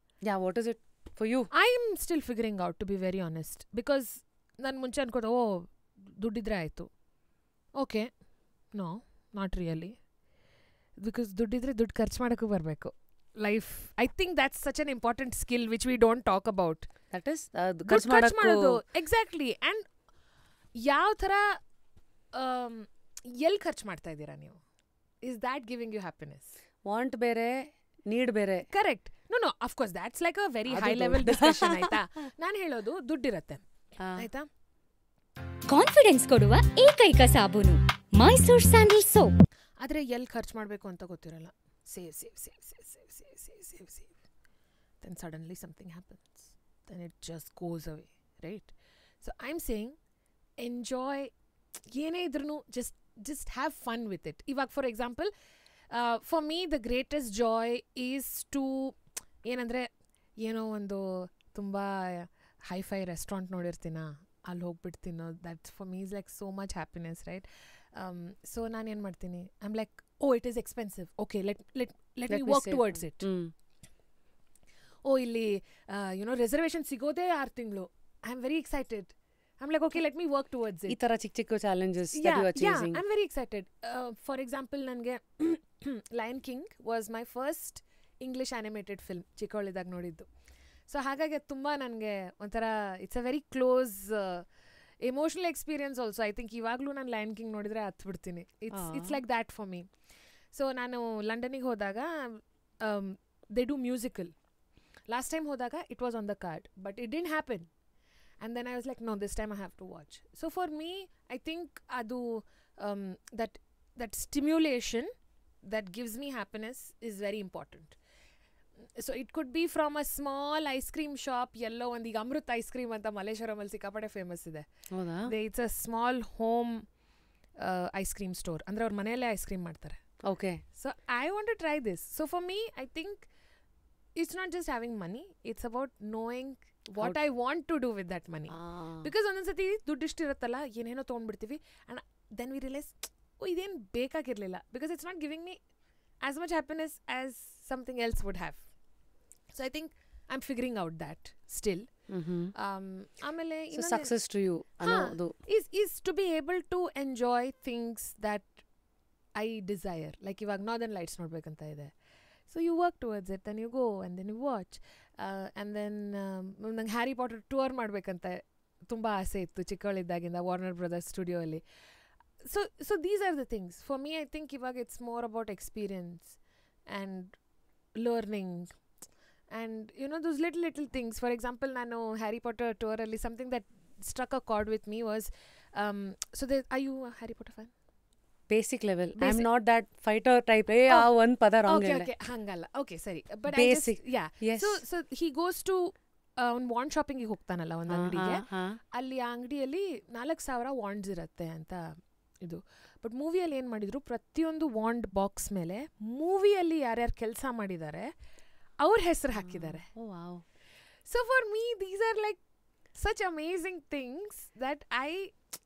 S2: What is it for you?
S1: I am still figuring out, to be very honest. Because ನಾನು ಮುಂಚೆ ಅನ್ಕೋದು, ದುಡ್ಡಿದ್ರೆ ಆಯಿತು. Okay, no, not really. Because ದುಡ್ಡಿದ್ರೆ ದುಡ್ಡು ಖರ್ಚು ಮಾಡೋಕ್ಕೂ ಬರಬೇಕು. Life, I think that's such an important skill which we don't talk about.
S2: That is
S1: ಖರ್ಚು ಮಾಡೋದು. ಎಕ್ಸಾಕ್ಟ್ಲಿ. ಆ್ಯಂಡ್ ಯಾವ ಥರ ಎಲ್ಲಿ ಖರ್ಚು ಮಾಡ್ತಾ ಇದ್ದೀರಾ ನೀವು? Is that giving you happiness?
S2: Want ಬೇರೆ, ನೀಡ್ ಬೇರೆ.
S1: Correct. No of course that's like a very
S2: ಅದು
S1: ಹೈ ಲೆವೆಲ್ ಡಿಸ್ಕಷನ್ ಆಯ್ತಾ. ನಾನು ಹೇಳೋದು ದುಡ್ಡಿರತ್ತೆ ಆಯ್ತಾ.
S3: ಕಾನ್ಫಿಡೆನ್ಸ್ ಕೊಡುವ ಏಕೈಕ ಸಾಬೂನು ಮೈಸೂರ್ ಸ್ಯಾಂಡಲ್ ಸೋಪ್.
S1: ಆದರೆ ಎಲ್ಲಿ ಖರ್ಚು ಮಾಡಬೇಕು ಅಂತ ಗೊತ್ತಿರಲ್ಲ. Save save save save save save save save save then suddenly something happens, then it just goes away, right? So I am saying enjoy, ಏನೇ ಇದ್ರೂ just have fun with it. ಇವಾಗ for example for me the greatest joy is to ಏನಂದರೆ, ಏನೋ ಒಂದು ತುಂಬ hi fi restaurant ನೋಡಿರ್ತೀನ, ಅಲ್ಲಿ ಹೋಗ್ಬಿಟ್ಟು ತಿನ್ನೋದು, that's for me is like so much happiness, right? So ನಾನು ಏನು ಮಾಡ್ತೀನಿ, I am like, oh it is expensive, okay let me work towards it. Oh ಇಲ್ಲಿ ರಿಸರ್ವೇಷನ್ ಸಿಗೋದೇ 6 ತಿಂಗಳು, I am very excited. I'm like, okay, let me work towards it.
S2: ಈ ತರ ಚಿಕ್ಕ ಚಿಕ್ಕ challenges that you are chasing.
S1: I'm very excited. For example, ನನಗೆ Lion King was my first English animated film, ಚಿಕ್ಕವಳಿದಾಗ ನೋಡಿದ್ದು. So ಹಾಗಾಗಿ ಅದು ತುಂಬ ನನಗೆ ಒಂಥರ it's a very close emotional experience also. I think ಇವಾಗಲೂ ನಾನು ಲಯನ್ ಕಿಂಗ್ ನೋಡಿದರೆ ಹತ್ಬಿಡ್ತೀನಿ. It's like that for me. So ನಾನು ಲಂಡನಿಗೆ ಹೋದಾಗ they do musical. Last time ಹೋದಾಗ it was on the card, but it didn't happen. And then I was like, no, this time I have to watch. So for me, I think that stimulation that gives me happiness is very important. So it could be from a small ice cream shop, yellow and the Amrut ice cream anta Malleshwaram alli sikapade famous ide. Hoda? It's a small home ice cream store. Andre avar maneyale ice cream ಮಾಡ್ತಾರೆ.
S2: Okay.
S1: So I want to try this. So for me, I think it's not just having money, it's about knowing what I want to do with that money. Because ಒಂದೊಂದ್ಸತಿ ದುಡ್ಡು ಇಷ್ಟಿರುತ್ತಲ್ಲ, ಏನೇನೋ ತೊಗೊಂಡ್ಬಿಡ್ತೀವಿ, and then we realize, oh ಇದೇನು ಬೇಕಾಗಿರಲಿಲ್ಲ, because it's not giving me as much happiness as something else would have. So I think I am figuring out that still. ಆಮೇಲೆ
S2: success to you ಅನ್ನೋದು
S1: is to be able to enjoy things that I desire. Like ಇವಾಗ northern lights ನೋಡ್ಬೇಕಂತ ಇದೆ. So you work towards it, then you go and then you watch. And then ನಂಗೆ Harry Potter tour ಮಾಡಬೇಕಂತ ತುಂಬ ಆಸೆ ಇತ್ತು ಚಿಕ್ಕವಳಿದ್ದಾಗಿಂದ, ವಾರ್ನರ್ ಬ್ರದರ್ಸ್ ಸ್ಟುಡಿಯೋ ಅಲ್ಲಿ. So these are the things for me. I think ಇವಾಗ it's more about experience and learning and those little things. For example, ನಾನು Harry Potter ಟೂರಲ್ಲಿ something that struck a chord with me was, are you a Harry Potter fan?
S2: Basic level. I am not that fighter type. ಆ ಒಂದು ಪದ wrong ಇದೆ.
S1: Okay ಹಂಗಲ್ಲ. Okay ಸರಿ. But
S2: basic.
S1: So he goes to ಒಂದು ವಾಂಡ್ ಶಾಪಿಂಗಿಗೆ ಹೋಗ್ತಾನಲ್ಲ ಒಂದು ಅಂಗಡಿಗೆ. ಅಲ್ಲಿ ಆ ಅಂಗಡಿಯಲ್ಲಿ 4,000 ವಾಂಡ್ಸ್ ಇರುತ್ತೆ ಅಂತ ಇದು. ಬಟ್ ಮೂವಿಯಲ್ಲಿ ಏನು ಮಾಡಿದ್ರು, ಪ್ರತಿಯೊಂದು ವಾಂಡ್ ಬಾಕ್ಸ್ ಮೇಲೆ ಮೂವಿಯಲ್ಲಿ ಯಾರ್ಯಾರು ಕೆಲಸ ಮಾಡಿದ್ದಾರೆ ಅವ್ರ ಹೆಸರು ಹಾಕಿದ್ದಾರೆ. So for me these are like such amazing things that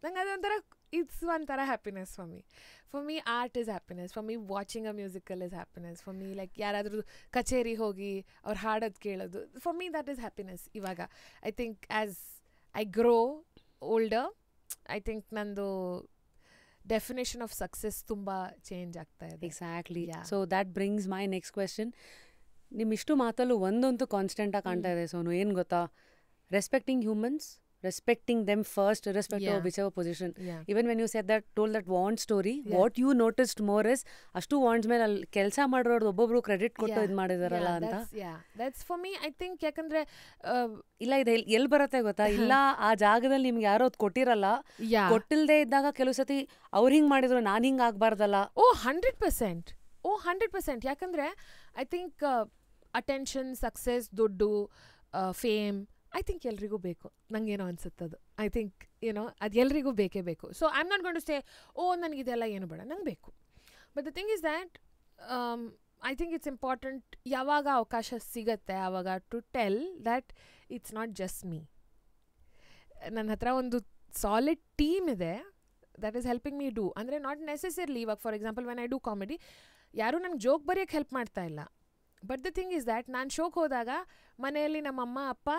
S1: ನಂಗೆ ಅದೊಂಥರ it's one tara happiness for me. For me, art is happiness. For me, watching a musical is happiness. For me, like yaradru kacheri hogi aur haadad keladu. For me, that is happiness. Ivaga, I think as I grow older, I think nandu definition of success tumba change ಆಗ್ತಾ ಇದೆ.
S2: Exactly. Yeah. So that brings my next question. ನಿಮ್ಮ ಇಷ್ಟು ಮಾತಲ್ಲೂ ಒಂದಂತೂ constant ಆಗಿ ಕಾಣ್ತಾ ಇದೆ ಸೋನು. ಏನು ಗೊತ್ತಾ, respecting humans, respecting them first, irrespective of whichever position. Even when you said that, told that wand story, what you noticed more is ಅಷ್ಟು wands ಮೇಲೆ ಅಲ್ಲಿ ಕೆಲಸ ಮಾಡೋರು ಒಬ್ಬೊಬ್ರು ಕ್ರೆಡಿಟ್ ಕೊಟ್ಟು ಇದು ಮಾಡಿದಾರಲ್ಲ ಅಂತ.
S1: that's for me. I think ಯಾಕಂದ್ರೆ
S2: ಇಲ್ಲ ಇದು ಎಲ್ಲಿ ಬರುತ್ತೆ ಗೊತ್ತಾ, ಇಲ್ಲ ಆ ಜಾಗದಲ್ಲಿ ನಿಮ್ಗೆ ಯಾರೋ ಕೊಟ್ಟಿರಲ್ಲ, ಕೊಟ್ಟಿಲ್ದೇ ಇದ್ದಾಗ ಕೆಲವು ಸತಿ ಅವ್ರು ಹಿಂಗೆ ಮಾಡಿದ್ರು ನಾನು ಹಿಂಗೆ ಆಗ್ಬಾರ್ದಲ್ಲ.
S1: 100%. ಯಾಕಂದ್ರೆ ಐ ಥಿಂಕ್ ಅಟೆನ್ಷನ್, ಸಕ್ಸಸ್, ದುಡ್ಡು, ಫೇಮ್, ಐ ಥಿಂಕ್ ಎಲ್ರಿಗೂ ಬೇಕು. ನಂಗೇನೋ ಅನ್ಸುತ್ತದು. ಐ ಥಿಂಕ್ ಅದು ಎಲ್ರಿಗೂ ಬೇಕೇ ಬೇಕು. So I am not going to say, ನನಗಿದೆಲ್ಲ ಏನು ಬೇಡ, ನಂಗೆ ಬೇಕು. But the thing is that I think it's important, ಯಾವಾಗ ಅವಕಾಶ ಸಿಗತ್ತೆ ಆವಾಗ to tell that it's not just me. ನನ್ನ ಹತ್ರ ಒಂದು ಸಾಲಿಡ್ ಟೀಮ್ ಇದೆ that is helping me do. ಅಂದರೆ ನಾಟ್ ನೆಸೆಸರ್ಲಿ, ಇವಾಗ for example when I do comedy, ಯಾರೂ ನನಗೆ ಜೋಕ್ ಬರೆಯೋಕ್ಕೆ ಹೆಲ್ಪ್ ಮಾಡ್ತಾ ಇಲ್ಲ. But the thing is that ನಾನು ಶೋಗೆ ಹೋದಾಗ ಮನೆಯಲ್ಲಿ ನಮ್ಮ ಅಮ್ಮ ಅಪ್ಪ,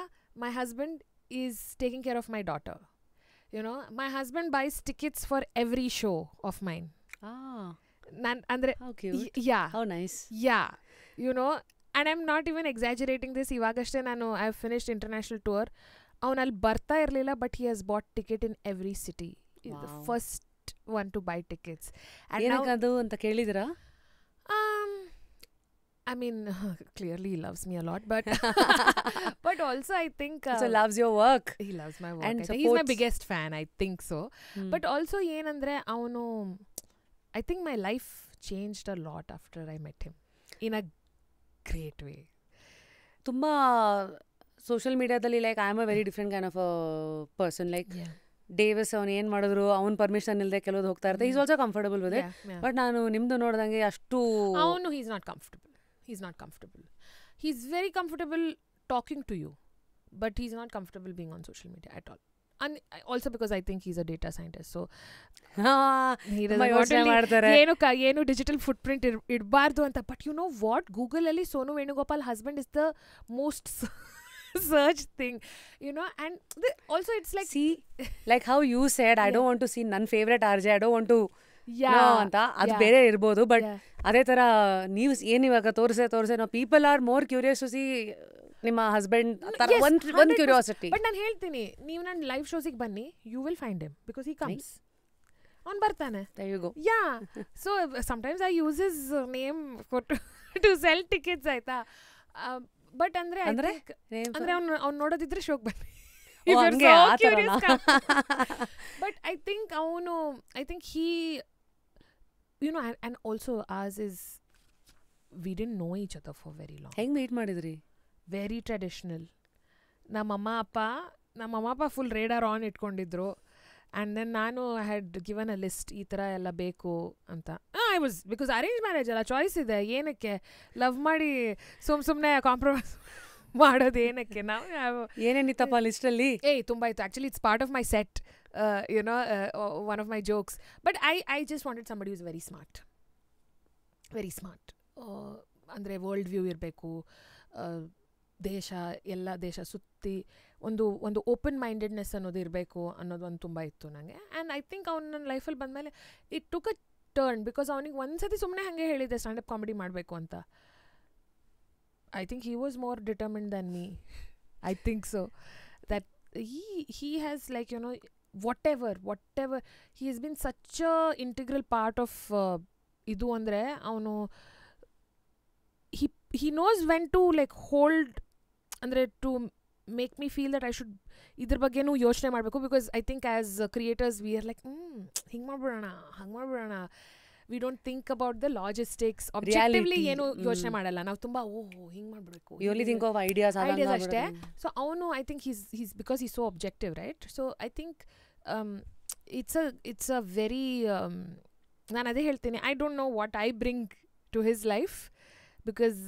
S1: my husband is taking care of my daughter. My husband buys tickets for every show of mine.
S2: Andre, how cute.
S1: Yeah.
S2: How nice.
S1: Yeah. And I'm not even exaggerating this. Ivagashte I've finished international tour. Avanalli barta irlilla, but he has bought ticket in every city. Wow. The first one to buy tickets. And
S2: ಏನಕ್ಕದು ಅಂತ ಕೇಳಿದಿರಾ?
S1: I mean, clearly he loves me a lot, but but also I think
S2: So loves your work.
S1: he loves my work.
S2: And
S1: I think he's my
S2: supports-
S1: biggest fan. I think so. But also ಏನಂದ್ರೆ ಅವನು I think my life changed a lot after I met him in a great way.
S2: ತುಂಬಾ social ಮೀಡಿಯಾದಲ್ಲಿ like I am a very different kind of a person like
S1: Yeah.
S2: Davis ಅವ್ನು ಏನು ಮಾಡಿದ್ರು ಅವ್ನ permission ಇಲ್ಲದೆ ಕೆಲವ್ದು ಹೋಗ್ತಾ ಇರ್ತಾರೆ is also comfortable with it
S1: Yeah.
S2: But ನಾನು ನಿಮ್ದು ನೋಡ್ದಂಗೆ ಅಷ್ಟು
S1: ಅವನು he's not comfortable. He's not comfortable. He's very comfortable talking to you, but he's not comfortable being on social media at all. And also because I think he's a data scientist, so he doesn't want to
S2: ಮಾಡ್ತಾರೆ
S1: ಏನು digital foot print ಇಡಬಾರ್ದು ಅಂತ. But you know what, ಗೂಗಲಲ್ಲಿ Sonu Venugopal husband is the most search thing, you know. And also it's like
S2: see like how you said I don't want to see ನನ್ನ favourite R J I don't want to ಅಂತ ಅದು ಬೇರೆ ಇರ್ಬೋದು. But ಅದೇ ಥರ ನೀವು ಏನು ಇವಾಗ ತೋರಿಸೆ ನಾವು people are more curious to see ನಿಮ್ಮ ಹಸ್ಬೆಂಡ್ ಒಂದು ಕ್ಯೂರಿಯಾಸಿಟಿ.
S1: ಬಟ್ ನಾನು ಹೇಳ್ತೀನಿ, ನೀವು ನನ್ನ ಲೈವ್ ಶೋಸಿಗೆ ಬನ್ನಿ, you will find him because he comes. ಅವ್ನು ಬರ್ತಾನೆ. Yeah, so sometimes I use his name to sell tickets, ಆಯ್ತಾ. ಬಟ್ ಅಂದ್ರೆ ಅವ್ನು ನೋಡೋದಿದ್ರೆ ಶೋಕ್ ಬನ್ನಿ. ಬಟ್ ಐ ಥಿಂಕ್ ಅವನು he you know, and also ours is we didn't know each other for very long.
S2: ಹೆಂಗ್ ಮೀಟ್ ಮಾಡಿದ್ರಿ?
S1: Very traditional. ನಮ್ಮಮ್ಮ ಅಪ್ಪ ಫುಲ್ ರೇಡಾರ್ ಆನ್ ಇಟ್ಕೊಂಡಿದ್ರು. ಆ್ಯಂಡ್ ದೆನ್ ನಾನು ಹ್ಯಾಡ್ ಗಿವನ್ ಅ ಲಿಸ್ಟ್, ಈ ಥರ ಎಲ್ಲ ಬೇಕು ಅಂತ. I was, because arrange marriage ಅಲ್ಲ, ಚಾಯ್ಸ್ ಇದೆ. ಏನಕ್ಕೆ ಲವ್ ಮಾಡಿ ಸುಮ್ಮನೆ ಕಾಂಪ್ರಮೈಸ್ ಮಾಡೋದು ಏನಕ್ಕೆ? ನಾವು
S2: ಏನೇನಿತ್ತಪ್ಪ ಲಿಸ್ಟಲ್ಲಿ?
S1: ತುಂಬ ಇತ್ತು. Actually it's part of my set, you know, one of my jokes. But I just wanted somebody is very smart. ಅಂದರೆ ವರ್ಲ್ಡ್ ವ್ಯೂ ಇರಬೇಕು, ದೇಶ ಸುತ್ತಿ ಒಂದು ಓಪನ್ ಮೈಂಡೆಡ್ನೆಸ್ ಅನ್ನೋದು ಇರಬೇಕು ಅನ್ನೋದು ಒಂದು ತುಂಬ ಇತ್ತು ನನಗೆ. ಆ್ಯಂಡ್ ಐ ಥಿಂಕ್ ಅವ್ನು ನನ್ನ ಲೈಫಲ್ಲಿ ಬಂದಮೇಲೆ it took a turn, because ಅವನಿಗೆ ಒಂದ್ಸತಿ ಸುಮ್ಮನೆ ಹಾಗೆ ಹೇಳಿದ್ದೆ ಸ್ಟ್ಯಾಂಡಪ್ ಕಾಮಿಡಿ ಮಾಡಬೇಕು ಅಂತ. I think he was more determined than me. I think so. That he has, like, you know, whatever he has been such a integral part of idu andre avanu he knows when to like hold andre to make me feel that I should idr baggenu yochne ಮಾಡಬೇಕು. Because I think as creators we are like ಹಿಂಗ್ ಮಾಡ್ಬಿಡೋಣ, ಹಂಗ್ ಮಾಡ್ಬಿಡೋಣ. We don't think about the logistics. Objectively ಏನು ಯೋಚನೆ ಮಾಡಲ್ಲ ನಾವು. ತುಂಬ ಹಿಂಗೆ ಮಾಡಬೇಕು,
S2: you only think of ideas
S1: ಅಷ್ಟೇ. ಸೊ ಅವನು, I think he's because he's so objective, right? So I think it's a very ನಾನು ಅದೇ ಹೇಳ್ತೀನಿ, I don't know what I bring to his life, because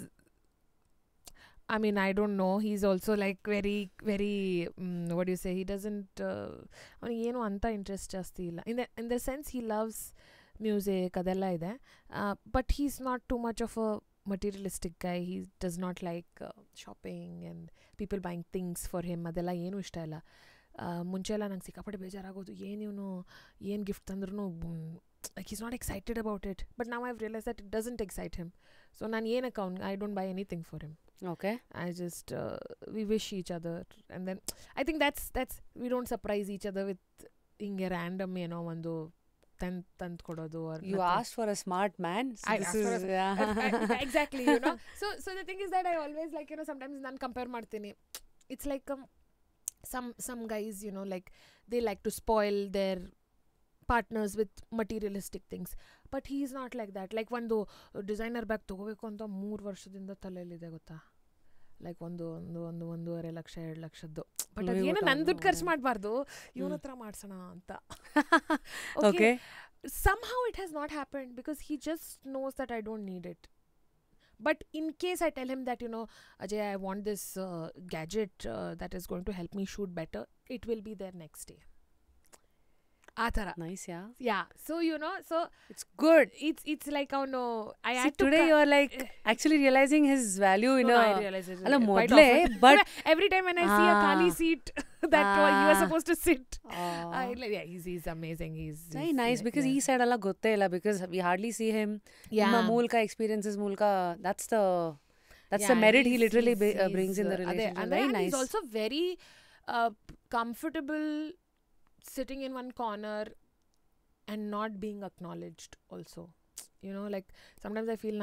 S1: I mean, I don't know. He's also like very, very, what do you say? He doesn't, ಅವನಿಗೆ ಏನು ಅಂತ interest ಜಾಸ್ತಿ ಇಲ್ಲ. In the sense he loves music, ಅದೆಲ್ಲ ಇದೆ. But he's not too much of a materialistic guy. He does not like shopping and people buying things for him. ಅದೆಲ್ಲ ಏನೂ ಇಷ್ಟ ಇಲ್ಲ. ಮುಂಚೆ ಎಲ್ಲ ನಂಗೆ ಸಿಕ್ಕಾಪಟ್ಟೆ ಬೇಜಾರಾಗೋದು, ಏನು ಗಿಫ್ಟ್ ತಂದ್ರೂ like he's not excited about it. But now I've realized that it doesn't excite him. So ನಾನು ಏನಕ್ಕೆ I don't buy anything for him.
S2: Okay.
S1: I just we wish each other, and then I think that's we don't surprise each other with ಹಿಂಗೆ random ಏನೋ ಒಂದು ತಂದು ಕೊಡೋದು. or
S2: you asked for a smart man, so
S1: I asked for exactly, you know. So the thing is that I always, like, you know, sometimes ನಾನು compare ಮಾಡ್ತೀನಿ. It's like some guys, you know, like they like to spoil their partners with materialistic things, but he is not like that. Like ಒಂದು designer bag ತೊಗೋಬೇಕು ಅಂತ 3 ವರ್ಷದಿಂದ ತಲೆಯಲ್ಲಿದೆ ಗೊತ್ತಾ. Like ಒಂದೂವರೆ lakh 2 ಲಕ್ಷದ್ದು. But ಅದೇನೋ ನನ್ನ ದುಡ್ಡು ಖರ್ಚು ಮಾಡಬಾರ್ದು, ಇವನ ಹತ್ರ ಮಾಡ್ಸೋಣ ಅಂತ.
S2: Okay.
S1: Somehow it has not happened because he just knows that I don't need it. But in case I tell him that, you know, Ajay, I want this gadget that is going to help me shoot better, it will be there next day. Athara.
S2: Nice, yeah.
S1: Yeah. So, you know, so
S2: it's good.
S1: It's like, oh no, I
S2: See,
S1: had to
S2: today you are like actually realizing his value in
S1: no,
S2: a
S1: I realize it
S2: alla
S1: quite
S2: modle,
S1: often.
S2: but
S1: every time when I see a khali seat that you are supposed to sit, yeah, he's amazing. He's
S2: very nice because he said alla gotte illa, because we hardly see him. Nimma mulka experiences mulka, that's the merit he literally brings in the relationship. Very nice.
S1: He's also very comfortable sitting in one corner and not being acknowledged also. You know, like sometimes I feel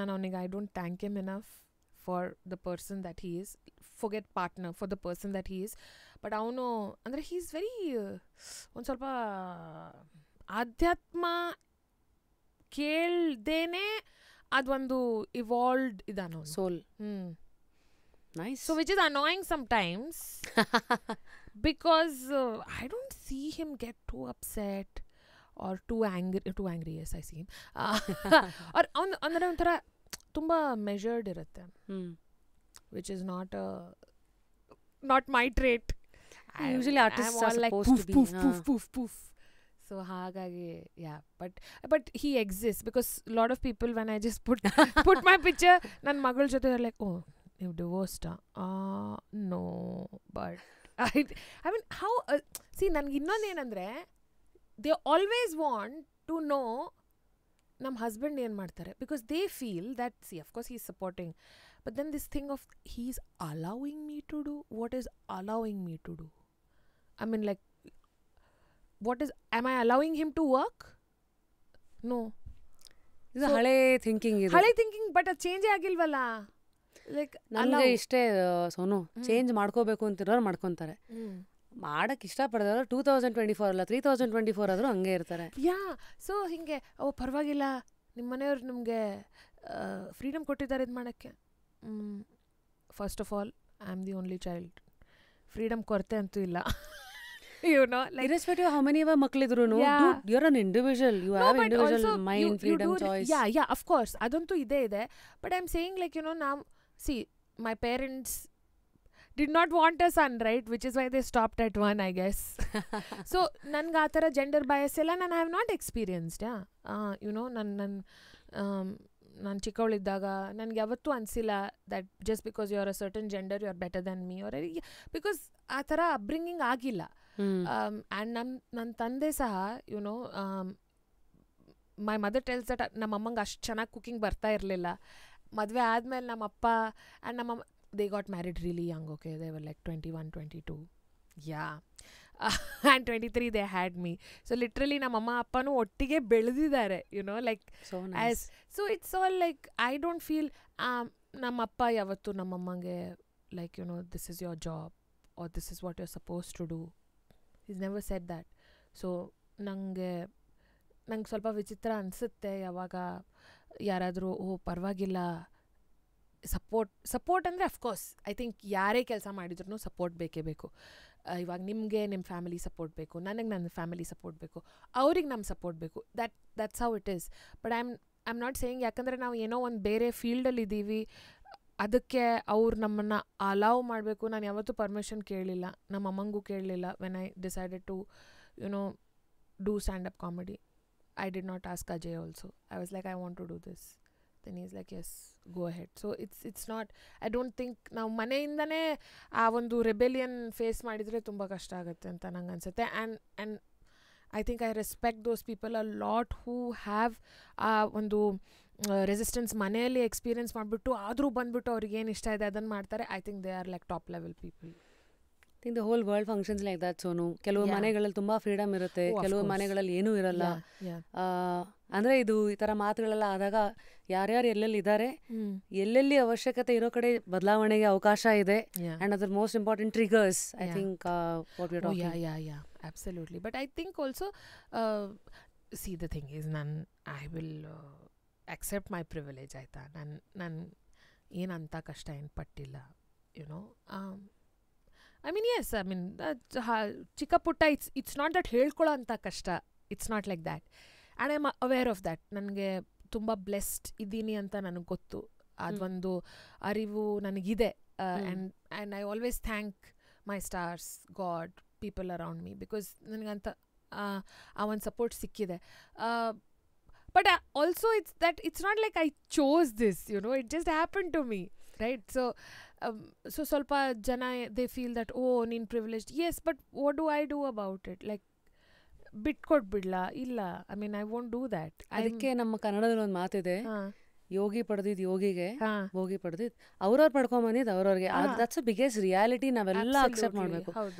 S1: I don't thank him enough for the person that he is, forget partner for the person that he is. But ಅವನು ಅಂದರೆ he is very ಒಂದು ಸ್ವಲ್ಪ ಆಧ್ಯಾತ್ಮ ಕೇಳ್ದೇನೆ ಅದೊಂದು evolved ಇದಾನು
S2: soul. Nice.
S1: So which is annoying sometimes because I don't see him get too upset or too angry. Yes, I see him. Or ಅಂದರೆ ಒಂಥರ ತುಂಬ measured ಇರುತ್ತೆ, which is not my trait.
S2: Usually artists are supposed to be
S1: poof. So ಹಾಗಾಗಿ but he exists because a lot of people, when I just put my picture ನನ್ನ ಮಗಳ ಜೊತೆ are like, oh, you divorced? No, but I mean how see ನನಗೆ ಇನ್ನೊಂದು ಏನಂದರೆ, they always want to know ನಮ್ಮ husband ಏನು ಮಾಡ್ತಾರೆ, because they feel that, see, of course he's supporting, but then this thing of he's allowing me to do, what is allowing me to do? I mean, like, what is, am I allowing him to work? No.
S2: ಇದು ಹಳೆ thinking,
S1: but ಅದು ಚೇಂಜೇ ಆಗಿಲ್ವಲ್ಲ. Like
S2: ನನಗೆ ಇಷ್ಟೇ Sonu, change ಮಾಡ್ಕೋಬೇಕು ಅಂತಿರೋರು ಮಾಡ್ಕೊತಾರೆ, ಮಾಡಕ್ಕೆ ಇಷ್ಟಪಡೋರು 2024 ಅಲ್ಲ 3024 ಆದರೂ ಹಂಗೆ ಇರ್ತಾರೆ.
S1: ಸೊ ಹಿಂಗೆ ಪರವಾಗಿಲ್ಲ, ನಿಮ್ಮ ಮನೆಯವ್ರು ನಿಮಗೆ ಫ್ರೀಡಮ್ ಕೊಟ್ಟಿದ್ದಾರೆ ಇದು ಮಾಡೋಕ್ಕೆ. First of all, I am the only child, freedom ಕೊರತೆ ಅಂತೂ ಇಲ್ಲ. You know, like
S2: irrespective of how many ಮಕ್ಕಳಿದ್ರು, dude, you're an individual, you have individual mind, freedom, choice.
S1: Yeah, of course, adantu ide, but I'm saying, like, you know, now see, my parents did not want a son, right, which is why they stopped at 1, I guess. So nanga ಆ ಥರ gender bias ಎಲ್ಲ ನಾನು have not experienced. You know, ನಾನು ಚಿಕ್ಕವಳಿದ್ದಾಗ ನನಗೆ ಯಾವತ್ತೂ ಅನಿಸಿಲ್ಲ that just because you are a certain gender you are better then me, or because ಆ ಥರ ಅಪ್ಬ್ರಿಂಗಿಂಗ್ ಆಗಿಲ್ಲ. ಆ್ಯಂಡ್ ನನ್ನ ತಂದೆ ಸಹ, you know, my mother tells that ನಮ್ಮ ಅಮ್ಮಂಗೆ ಅಷ್ಟು ಚೆನ್ನಾಗಿ ಕುಕಿಂಗ್ ಬರ್ತಾ ಇರಲಿಲ್ಲ. ಮದುವೆ ಆದಮೇಲೆ ನಮ್ಮಪ್ಪ ಆ್ಯಂಡ್ ನಮ್ಮಮ್ಮ, they got married really young, okay, they were like 21, 22, and 23 they had me. So literally ನಮ್ಮ ಅಮ್ಮ ಅಪ್ಪನೂ ಒಟ್ಟಿಗೆ ಬೆಳೆದಿದ್ದಾರೆ, you know, like
S2: so nice.
S1: So it's all like, I don't feel ನಮ್ಮ ಅಪ್ಪ ಯಾವತ್ತು ನಮ್ಮ ಅಮ್ಮಂಗೆ like, you know, this is your job or this is what you're supposed to do, he's never said that. So ನಂಗೆ ಸ್ವಲ್ಪ ವಿಚಿತ್ರ ಅನಿಸುತ್ತೆ ಯಾವಾಗ ಯಾರಾದರೂ ಪರವಾಗಿಲ್ಲ ಸಪೋರ್ಟ್ ಅಂದರೆ, ಅಫ್ಕೋರ್ಸ್ ಐ ಥಿಂಕ್ ಯಾರೇ ಕೆಲಸ ಮಾಡಿದ್ರು ಸಪೋರ್ಟ್ ಬೇಕೇ ಬೇಕು. ಇವಾಗ ನಿಮಗೆ ನಿಮ್ಮ ಫ್ಯಾಮಿಲಿ ಸಪೋರ್ಟ್ ಬೇಕು, ನನಗೆ ನನ್ನ ಫ್ಯಾಮಿಲಿ ಸಪೋರ್ಟ್ ಬೇಕು, ಅವ್ರಿಗೆ ನಮ್ಮ ಸಪೋರ್ಟ್ ಬೇಕು, that's how it is. But I am not saying, ಯಾಕಂದರೆ ನಾವು ಏನೋ ಒಂದು ಬೇರೆ ಫೀಲ್ಡಲ್ಲಿ ಇದ್ದೀವಿ ಅದಕ್ಕೆ ಅವ್ರು ನಮ್ಮನ್ನು ಅಲೌ ಮಾಡಬೇಕು. ನಾನು ಯಾವತ್ತೂ ಪರ್ಮಿಷನ್ ಕೇಳಲಿಲ್ಲ, ನಮ್ಮ ಅಮ್ಮಂಗೂ ಕೇಳಲಿಲ್ಲ. When I decided to, you know, do stand up comedy, I did not ask Ajay also. I was like, I want to do this. Then he's like, yes, go ahead. So it's not, I don't think ನಾವು ಮನೆಯಿಂದನೇ ಆ ಒಂದು rebellion face ಮಾಡಿದರೆ ತುಂಬ ಕಷ್ಟ ಆಗುತ್ತೆ ಅಂತ ನಂಗೆ ಅನಿಸುತ್ತೆ. And I think I respect those people a lot who have ಆ ಒಂದು ರೆಸಿಸ್ಟೆನ್ಸ್ ಮನೆಯಲ್ಲಿ ಎಕ್ಸ್ಪೀರಿಯನ್ಸ್ ಮಾಡಿಬಿಟ್ಟು ಆದರೂ ಬಂದುಬಿಟ್ಟು ಅವ್ರಿಗೆ ಏನು ಇಷ್ಟ ಇದೆ ಅದನ್ನು ಮಾಡ್ತಾರೆ. I think they are like top level people.
S2: I think the whole world functions like that, Sonu. ಕೆಲವು ಮನೆಗಳಲ್ಲಿ ತುಂಬ ಫ್ರೀಡಮ್ ಇರುತ್ತೆ, ಕೆಲವು ಮನೆಗಳಲ್ಲಿ ಏನೂ ಇರಲ್ಲ. ಅಂದರೆ ಇದು ಈ ಥರ ಮಾತುಗಳೆಲ್ಲ ಆದಾಗ ಯಾರ್ಯಾರು ಎಲ್ಲೆಲ್ಲಿ ಇದ್ದಾರೆ, ಎಲ್ಲೆಲ್ಲಿ ಅವಶ್ಯಕತೆ ಇರೋ ಕಡೆ ಬದಲಾವಣೆಗೆ ಅವಕಾಶ ಇದೆ. And other most important triggers, I think what we are talking.
S1: Yeah, absolutely. But I think also, see, the thing is, I will accept my privilege, ಆಯಿತಾ. ನಾನು ಏನಂತ ಕಷ್ಟ ಏನು ಪಟ್ಟಿಲ್ಲ, you know. I mean, yes, I mean, ಚಿಕ್ಕ ಪುಟ್ಟ, it's not that ಹೇಳ್ಕೊಳ್ಳೋ ಅಂಥ ಕಷ್ಟ, it's not like that. And I am aware of that. ನನಗೆ ತುಂಬ ಬ್ಲೆಸ್ಡ್ ಇದ್ದೀನಿ ಅಂತ ನನಗೆ ಗೊತ್ತು, ಅದೊಂದು ಅರಿವು ನನಗಿದೆ. And I always thank my stars, god, people around me, because ನನಗಂತ ಆ ಒಂದು ಸಪೋರ್ಟ್ ಸಿಕ್ಕಿದೆ. But also it's not like I chose this, you know, it just happened to me, right? So ಸ್ವಲ್ಪ ಜನ they feel that, oh, ನೀನು privileged. Yes, but what do I do about it? Like, ಬಿಟ್ಕೊಟ್ಬಿಡ್ಲಾ? ಇಲ್ಲ, I mean, I won't do that.
S2: ಅದಕ್ಕೆ ನಮ್ಮ ಕನ್ನಡದಲ್ಲಿ ಒಂದು ಮಾತಿದೆ, ಯೋಗಿ ಪಡೆದಿದ್ದು ಯೋಗಿಗೆ, ಭೋಗಿ ಪಡೆದಿದ್ದು ಅವ್ರವ್ರು ಪಡ್ಕೊಂಬಂದಿದ್ದು ಅವ್ರವ್ರಿಗೆ. ದಟ್ಸ್ ಅ ಬಿಗ್ಗೆಸ್ಟ್ ರಿಯಾಲಿಟಿ, ನಾವೆಲ್ಲ ಅಕ್ಸೆಪ್ಟ್ ಮಾಡಬೇಕು.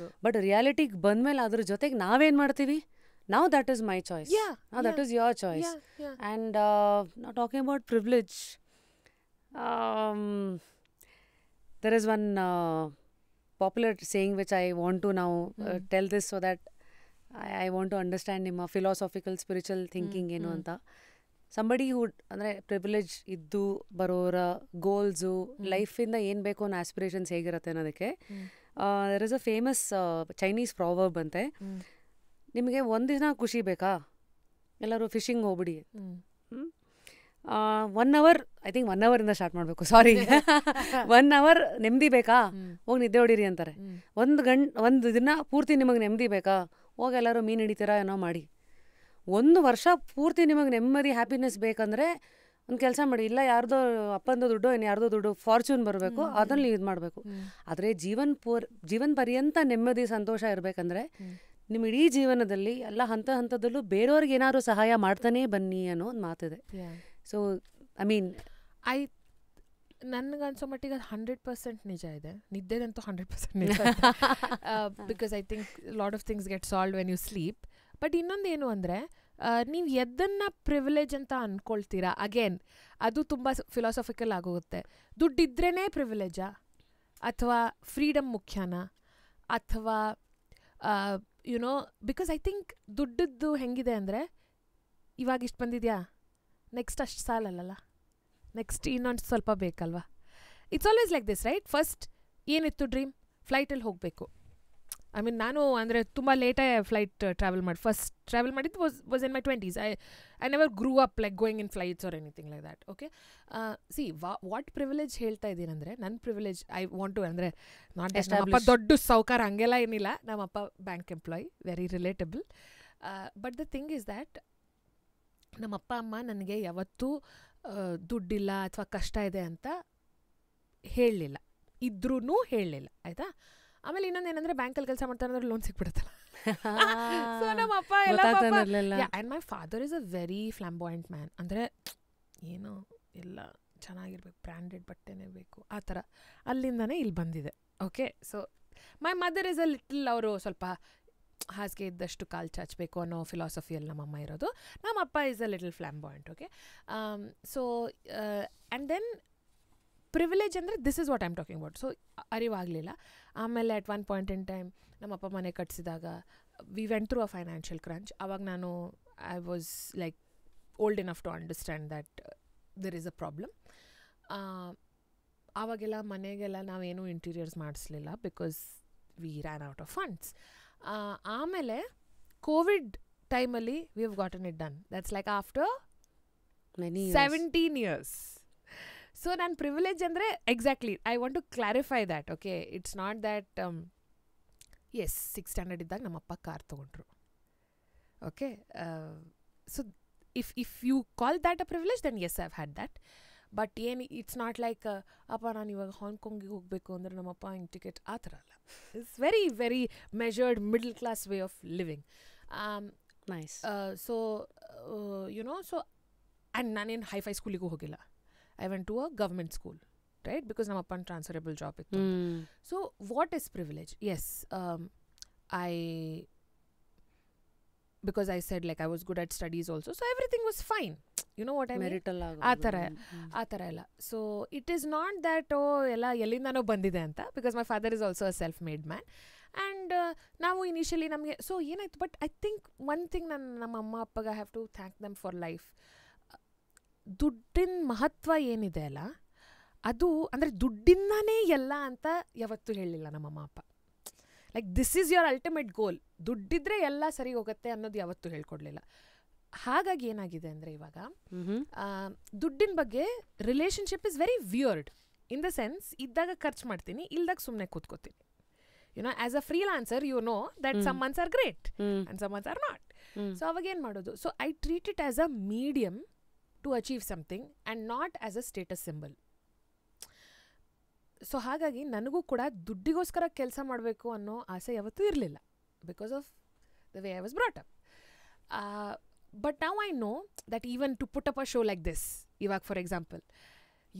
S2: ಬಟ್ ರಿಯಾಲಿಟಿಗೆ ಬಂದ್ಮೇಲೆ ಅದ್ರ ಜೊತೆಗೆ ನಾವೇನು ಮಾಡ್ತೀವಿ? Now that is my choice. Now that is your choice. And now talking about privilege, there is one popular saying which I want to now tell this so that I want to understand ನಿಮ್ಮ philosophical spiritual thinking ಏನು ಅಂತ. Somebody who ಅಂದರೆ privilege ಇದ್ದು ಬರೋರ goals ಲೈಫಿಂದ ಏನು ಬೇಕು ಅನ್ನೋ aspirations ಹೇಗಿರುತ್ತೆ ಅನ್ನೋದಕ್ಕೆ there is a famous Chinese proverb ಅಂತೆ, ನಿಮಗೆ ಒಂದಿನ ಖುಷಿ ಬೇಕಾ ಎಲ್ಲರೂ ಫಿಶಿಂಗ್ ಹೋಗ್ಬಿಡಿ, 1 hour ಐ ಥಿಂಕ್ 1 hour ಇಂದ ಸ್ಟಾರ್ಟ್ ಮಾಡಬೇಕು, ಸಾರಿ 1 hour ನೆಮ್ಮದಿ ಬೇಕಾ ಹೋಗಿ ನಿದ್ದೆ ಹೊಡೀರಿ ಅಂತಾರೆ. ಒಂದು ದಿನ ಪೂರ್ತಿ ನಿಮಗೆ ನೆಮ್ಮದಿ ಬೇಕಾ ಹೋಗಿ ಎಲ್ಲರೂ ಮೀನು ಹಿಡಿತೀರಾ ಏನೋ ಮಾಡಿ. 1 ವರ್ಷ ಪೂರ್ತಿ ನಿಮಗೆ ನೆಮ್ಮದಿ ಹ್ಯಾಪಿನೆಸ್ ಬೇಕಂದರೆ ಒಂದು ಕೆಲಸ ಮಾಡಿ, ಇಲ್ಲ ಯಾರ್ದೋ ಅಪ್ಪಂದು ದುಡ್ಡು ಏನು ಯಾರ್ದೋ ದುಡ್ಡು ಫಾರ್ಚೂನ್ ಬರಬೇಕು, ಅದನ್ನು ನೀವು ಇದು ಮಾಡಬೇಕು. ಆದರೆ ಜೀವನ ಪರ್ಯಂತ ನೆಮ್ಮದಿ ಸಂತೋಷ ಇರಬೇಕಂದ್ರೆ ನಿಮ್ಮ ಇಡೀ ಜೀವನದಲ್ಲಿ ಎಲ್ಲ ಹಂತದಲ್ಲೂ ಬೇರೆಯವ್ರಿಗೆ ಏನಾದ್ರು ಸಹಾಯ ಮಾಡ್ತಾನೇ ಬನ್ನಿ ಅನ್ನೋ ಒಂದು ಮಾತಿದೆ. ಸೊ ಐ ಮೀನ್
S1: ನನಗನ್ಸೋ ಮಟ್ಟಿಗೆ ಅದು 100% ನಿಜ ಇದೆ. ನಿದ್ದೆದಂತೂ 100% ನಿಜ, because I think lot of things get solve when you sleep. But ಇನ್ನೊಂದೇನು ಅಂದರೆ ನೀವು ಎದ್ದನ್ನು ಪ್ರಿವಿಲೇಜ್ ಅಂತ ಅಂದ್ಕೊಳ್ತೀರಾ, ಅಗೇನ್ ಅದು ತುಂಬ ಫಿಲಾಸಫಿಕಲ್ ಆಗೋಗುತ್ತೆ. ದುಡ್ಡಿದ್ರೇ ಪ್ರಿವಿಲೇಜಾ ಅಥವಾ ಫ್ರೀಡಮ್ ಮುಖ್ಯನಾ ಅಥವಾ ಯುನೋ, ಬಿಕಾಸ್ ಐ ಥಿಂಕ್ ದುಡ್ಡದ್ದು ಹೆಂಗಿದೆ ಅಂದರೆ ಇವಾಗ ಇಷ್ಟು ಬಂದಿದೆಯಾ, ನೆಕ್ಸ್ಟ್ ಅಷ್ಟು ಸಾಲಲ್ಲ, ನೆಕ್ಸ್ಟ್ ಇನ್ನೊಂದು ಸ್ವಲ್ಪ ಬೇಕಲ್ವಾ. It's always like this right. First ಏನಿತ್ತು ಡ್ರೀಮ್, ಫ್ಲೈಟಲ್ಲಿ ಹೋಗಬೇಕು. ಐ ಮೀನ್ ನಾನು ಅಂದರೆ ತುಂಬ ಲೇಟಾಗಿ ಫ್ಲೈಟ್ ಫಸ್ಟ್ ಟ್ರಾವೆಲ್ ಮಾಡಿದ್ದು was in my 20s. I never grew up like going in flights or anything like that. Okay, see what privilege ಹೇಳ್ತಾ ಇದ್ದೀನಂದರೆ, ನನ್ನ ಪ್ರಿವಿಲೇಜ್ ಐ ವಾಂಟ್ ಟು ಅಂದರೆ ನಾಟ್ ನಮ್ಮಪ್ಪ ದೊಡ್ಡ ಸಾವ್ಕಾರ ಹಂಗೆಲ್ಲ ಏನಿಲ್ಲ, ನಮ್ಮಪ್ಪ bank employee, very relatable. But the thing is that ನಮ್ಮಪ್ಪ ಅಮ್ಮ ನನಗೆ ಯಾವತ್ತೂ ದುಡ್ಡಿಲ್ಲ ಅಥವಾ ಕಷ್ಟ ಇದೆ ಅಂತ ಹೇಳಲಿಲ್ಲ, ಇದ್ರೂ ಹೇಳಲಿಲ್ಲ, ಆಯಿತಾ. ಆಮೇಲೆ ಇನ್ನೊಂದೇನಂದರೆ ಬ್ಯಾಂಕಲ್ಲಿ ಕೆಲಸ ಮಾಡ್ತಾರೆ ಅಂದ್ರೆ ಲೋನ್ ಸಿಕ್ಬಿಡುತ್ತಲ್ಲ. ಸೊ ನಮ್ಮ ಅಪ್ಪ ಎಲ್ಲ and my father is a very flamboyant man. ಅಂದರೆ ಏನೋ ಎಲ್ಲ ಚೆನ್ನಾಗಿರ್ಬೇಕು, ಬ್ರ್ಯಾಂಡೆಡ್ ಬಟ್ಟೆನೇ ಬೇಕು ಆ ಥರ, ಅಲ್ಲಿಂದನೇ ಇಲ್ಲಿ ಬಂದಿದೆ. Okay, so my mother is a little, ಅವರು ಸ್ವಲ್ಪ ಹಾಸಿಗೆ ಇದ್ದಷ್ಟು ಕಾಲು ಚಾಚಬೇಕು ಅನ್ನೋ ಫಿಲಾಸಫಿಯಲ್ಲಿ ನಮ್ಮಮ್ಮ ಇರೋದು. ನಮ್ಮಪ್ಪ is a little flamboyant. Okay, so and then privilege ಅಂದರೆ this is what I am talking about. So ಅರಿವಾಗಲಿಲ್ಲ. ಆಮೇಲೆ at one point in time ನಮ್ಮಪ್ಪ ಮನೆ ಕಟ್ಟಿಸಿದಾಗ we went through a financial crunch. ಆವಾಗ ನಾನು I was like old enough to understand that there is a problem. ಆವಾಗೆಲ್ಲ ಮನೆಗೆಲ್ಲ ನಾವೇನೂ ಇಂಟೀರಿಯರ್ಸ್ ಮಾಡಿಸ್ಲಿಲ್ಲ because we ran out of funds. ಆಮೇಲೆ ಕೋವಿಡ್ ಟೈಮಲ್ಲಿ we have gotten it done. That's like after 17 years. So ನನ್ನ privilege ಅಂದರೆ exactly I want to clarify that. Okay, it's not that as 6th standard ಇದ್ದಾಗ ನಮ್ಮಪ್ಪ car ತೊಗೊಂಡ್ರು. Okay, so if you call that a privilege then yes I have had that. But ಏನು it's not like ಅಪ್ಪ ನಾನು ಇವಾಗ ಹಾಂಗ್ಕಾಂಗಿಗೆ ಹೋಗಬೇಕು ಅಂದರೆ ನಮ್ಮಪ್ಪ ಹಿಂಗೆ ಟಿಕೆಟ್ ಆ ಥರ ಅಲ್ಲ. It's very very measured middle class way of living.
S2: Nice.
S1: So you know, so and ನಾನೇನು ಹೈಫೈ ಸ್ಕೂಲಿಗೂ ಹೋಗಿಲ್ಲ. I went to a government school, right? Because I'm a transferable job. So what is privilege? Yes, because I said like I was good at studies also, so everything was fine. You know what I mean?
S2: Marital
S1: ಆ ಥರ ಎಲ್ಲ. So it is not that ಎಲ್ಲ ಎಲ್ಲಿಂದನೋ ಬಂದಿದೆ ಅಂತ, because my father is also a self-made man. And ನಾವು initially ನಮಗೆ so ಏನಾಯ್ತು, but I think one thing ನಮ್ಮ ಅಮ್ಮ ಅಪ್ಪಗೆ I have to thank them for life. ದುಡ್ಡಿನ ಮಹತ್ವ ಏನಿದೆ ಅಲ್ಲ, ಅದು ಅಂದರೆ ದುಡ್ಡಿಂದನೇ ಎಲ್ಲ ಅಂತ ಯಾವತ್ತೂ ಹೇಳಲಿಲ್ಲ ನಮ್ಮಮ್ಮ ಅಪ್ಪ. Like this is your ultimate goal, ದುಡ್ಡಿದ್ರೆ ಎಲ್ಲ ಸರಿ ಹೋಗುತ್ತೆ ಅನ್ನೋದು ಯಾವತ್ತೂ ಹೇಳ್ಕೊಡ್ಲಿಲ್ಲ. ಹಾಗಾಗಿ ಏನಾಗಿದೆ ಅಂದರೆ ಇವಾಗ ದುಡ್ಡಿನ ಬಗ್ಗೆ relationship is very weird in the sense, ಇದ್ದಾಗ ಖರ್ಚು ಮಾಡ್ತೀನಿ, ಇಲ್ದಾಗ ಸುಮ್ಮನೆ ಕೂತ್ಕೋತೀನಿ. You know, as a freelancer you know that some months are great and some months are not. So ಅವಾಗ ಏನು ಮಾಡೋದು? So I treat it as a medium to achieve something and not as a status symbol. ಸೊ ಹಾಗಾಗಿ ನನಗೂ ಕೂಡ ದುಡ್ಡಿಗೋಸ್ಕರ ಕೆಲಸ ಮಾಡಬೇಕು ಅನ್ನೋ ಆಸೆ ಯಾವತ್ತೂ ಇರಲಿಲ್ಲ, because of the way I was brought up. But now I know that even to put up a show like this, ಇವಾಗ for example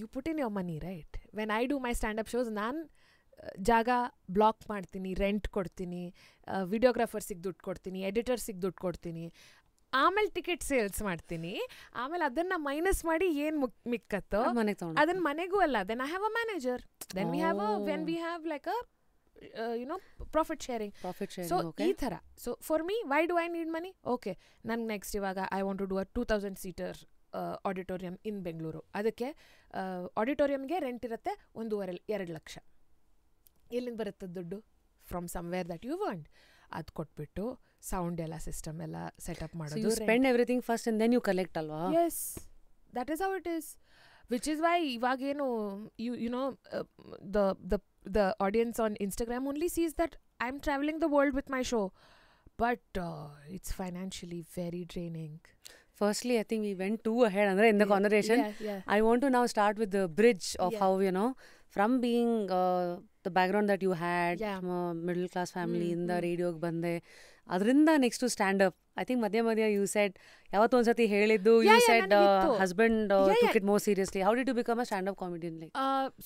S1: you put in your money, right? When I do my standup shows, ನಾನು ಜಾಗ block ಮಾಡ್ತೀನಿ, rent ಕೊಡ್ತೀನಿ, ವಿಡಿಯೋಗ್ರಾಫರ್ಸಿಗೆ ದುಡ್ಡು ಕೊಡ್ತೀನಿ, ಎಡಿಟರ್ಸಿಗೆ ದುಡ್ಡು ಕೊಡ್ತೀನಿ. ಆಮೇಲೆ ಟಿಕೆಟ್ ಸೇಲ್ಸ್ ಮಾಡ್ತೀನಿ, ಆಮೇಲೆ ಅದನ್ನ ಮೈನಸ್ ಮಾಡಿ ಏನ್ ಮಿಕ್ಕತ್ತೋ
S2: ಮನೆಗೆ ತಗೊಂಡು
S1: ಅದನ್ನ ಮನೆಗೂ ಅಲ್ಲ, then I have a manager, then we have like a profit sharing. So ಈ ಥರ. So for me why do I need money? Okay, ನನ್ಗೆ ನೆಕ್ಸ್ಟ್ ಇವಾಗ I want to do a 2000 seater auditorium in Bengaluru. ಅದಕ್ಕೆ ಆಡಿಟೋರಿಯಂಗೆ rent ಇರುತ್ತೆ 1.5-2 ಲಕ್ಷ. ಎಲ್ಲಿಂದ ಬರುತ್ತೆ ದುಡ್ಡು? From somewhere that you want. ಅದು ಕೊಟ್ಬಿಟ್ಟು ಸೌಂಡ್ ಎಲ್ಲ ಸಿಸ್ಟಮ್ ಎಲ್ಲ ಸೆಟಪ್ ಮಾಡೋದು.
S2: You spend everything first and then you collect ಅಲ್ವಾ?
S1: Yes, that is how it is. Which is why ಇವಾಗೇನು you know the audience on Instagram only sees that I'm traveling the world with my show, but it's financially very draining.
S2: Firstly, I think we went too ahead in the conversation. I want to now start with the bridge of how, from being the background that you had, middle class family, in the radio bande, adrinda next to stand up. I think madhya you said yavattu onsati heliddu, you said husband took it more seriously. How did you become a stand up comedian? Like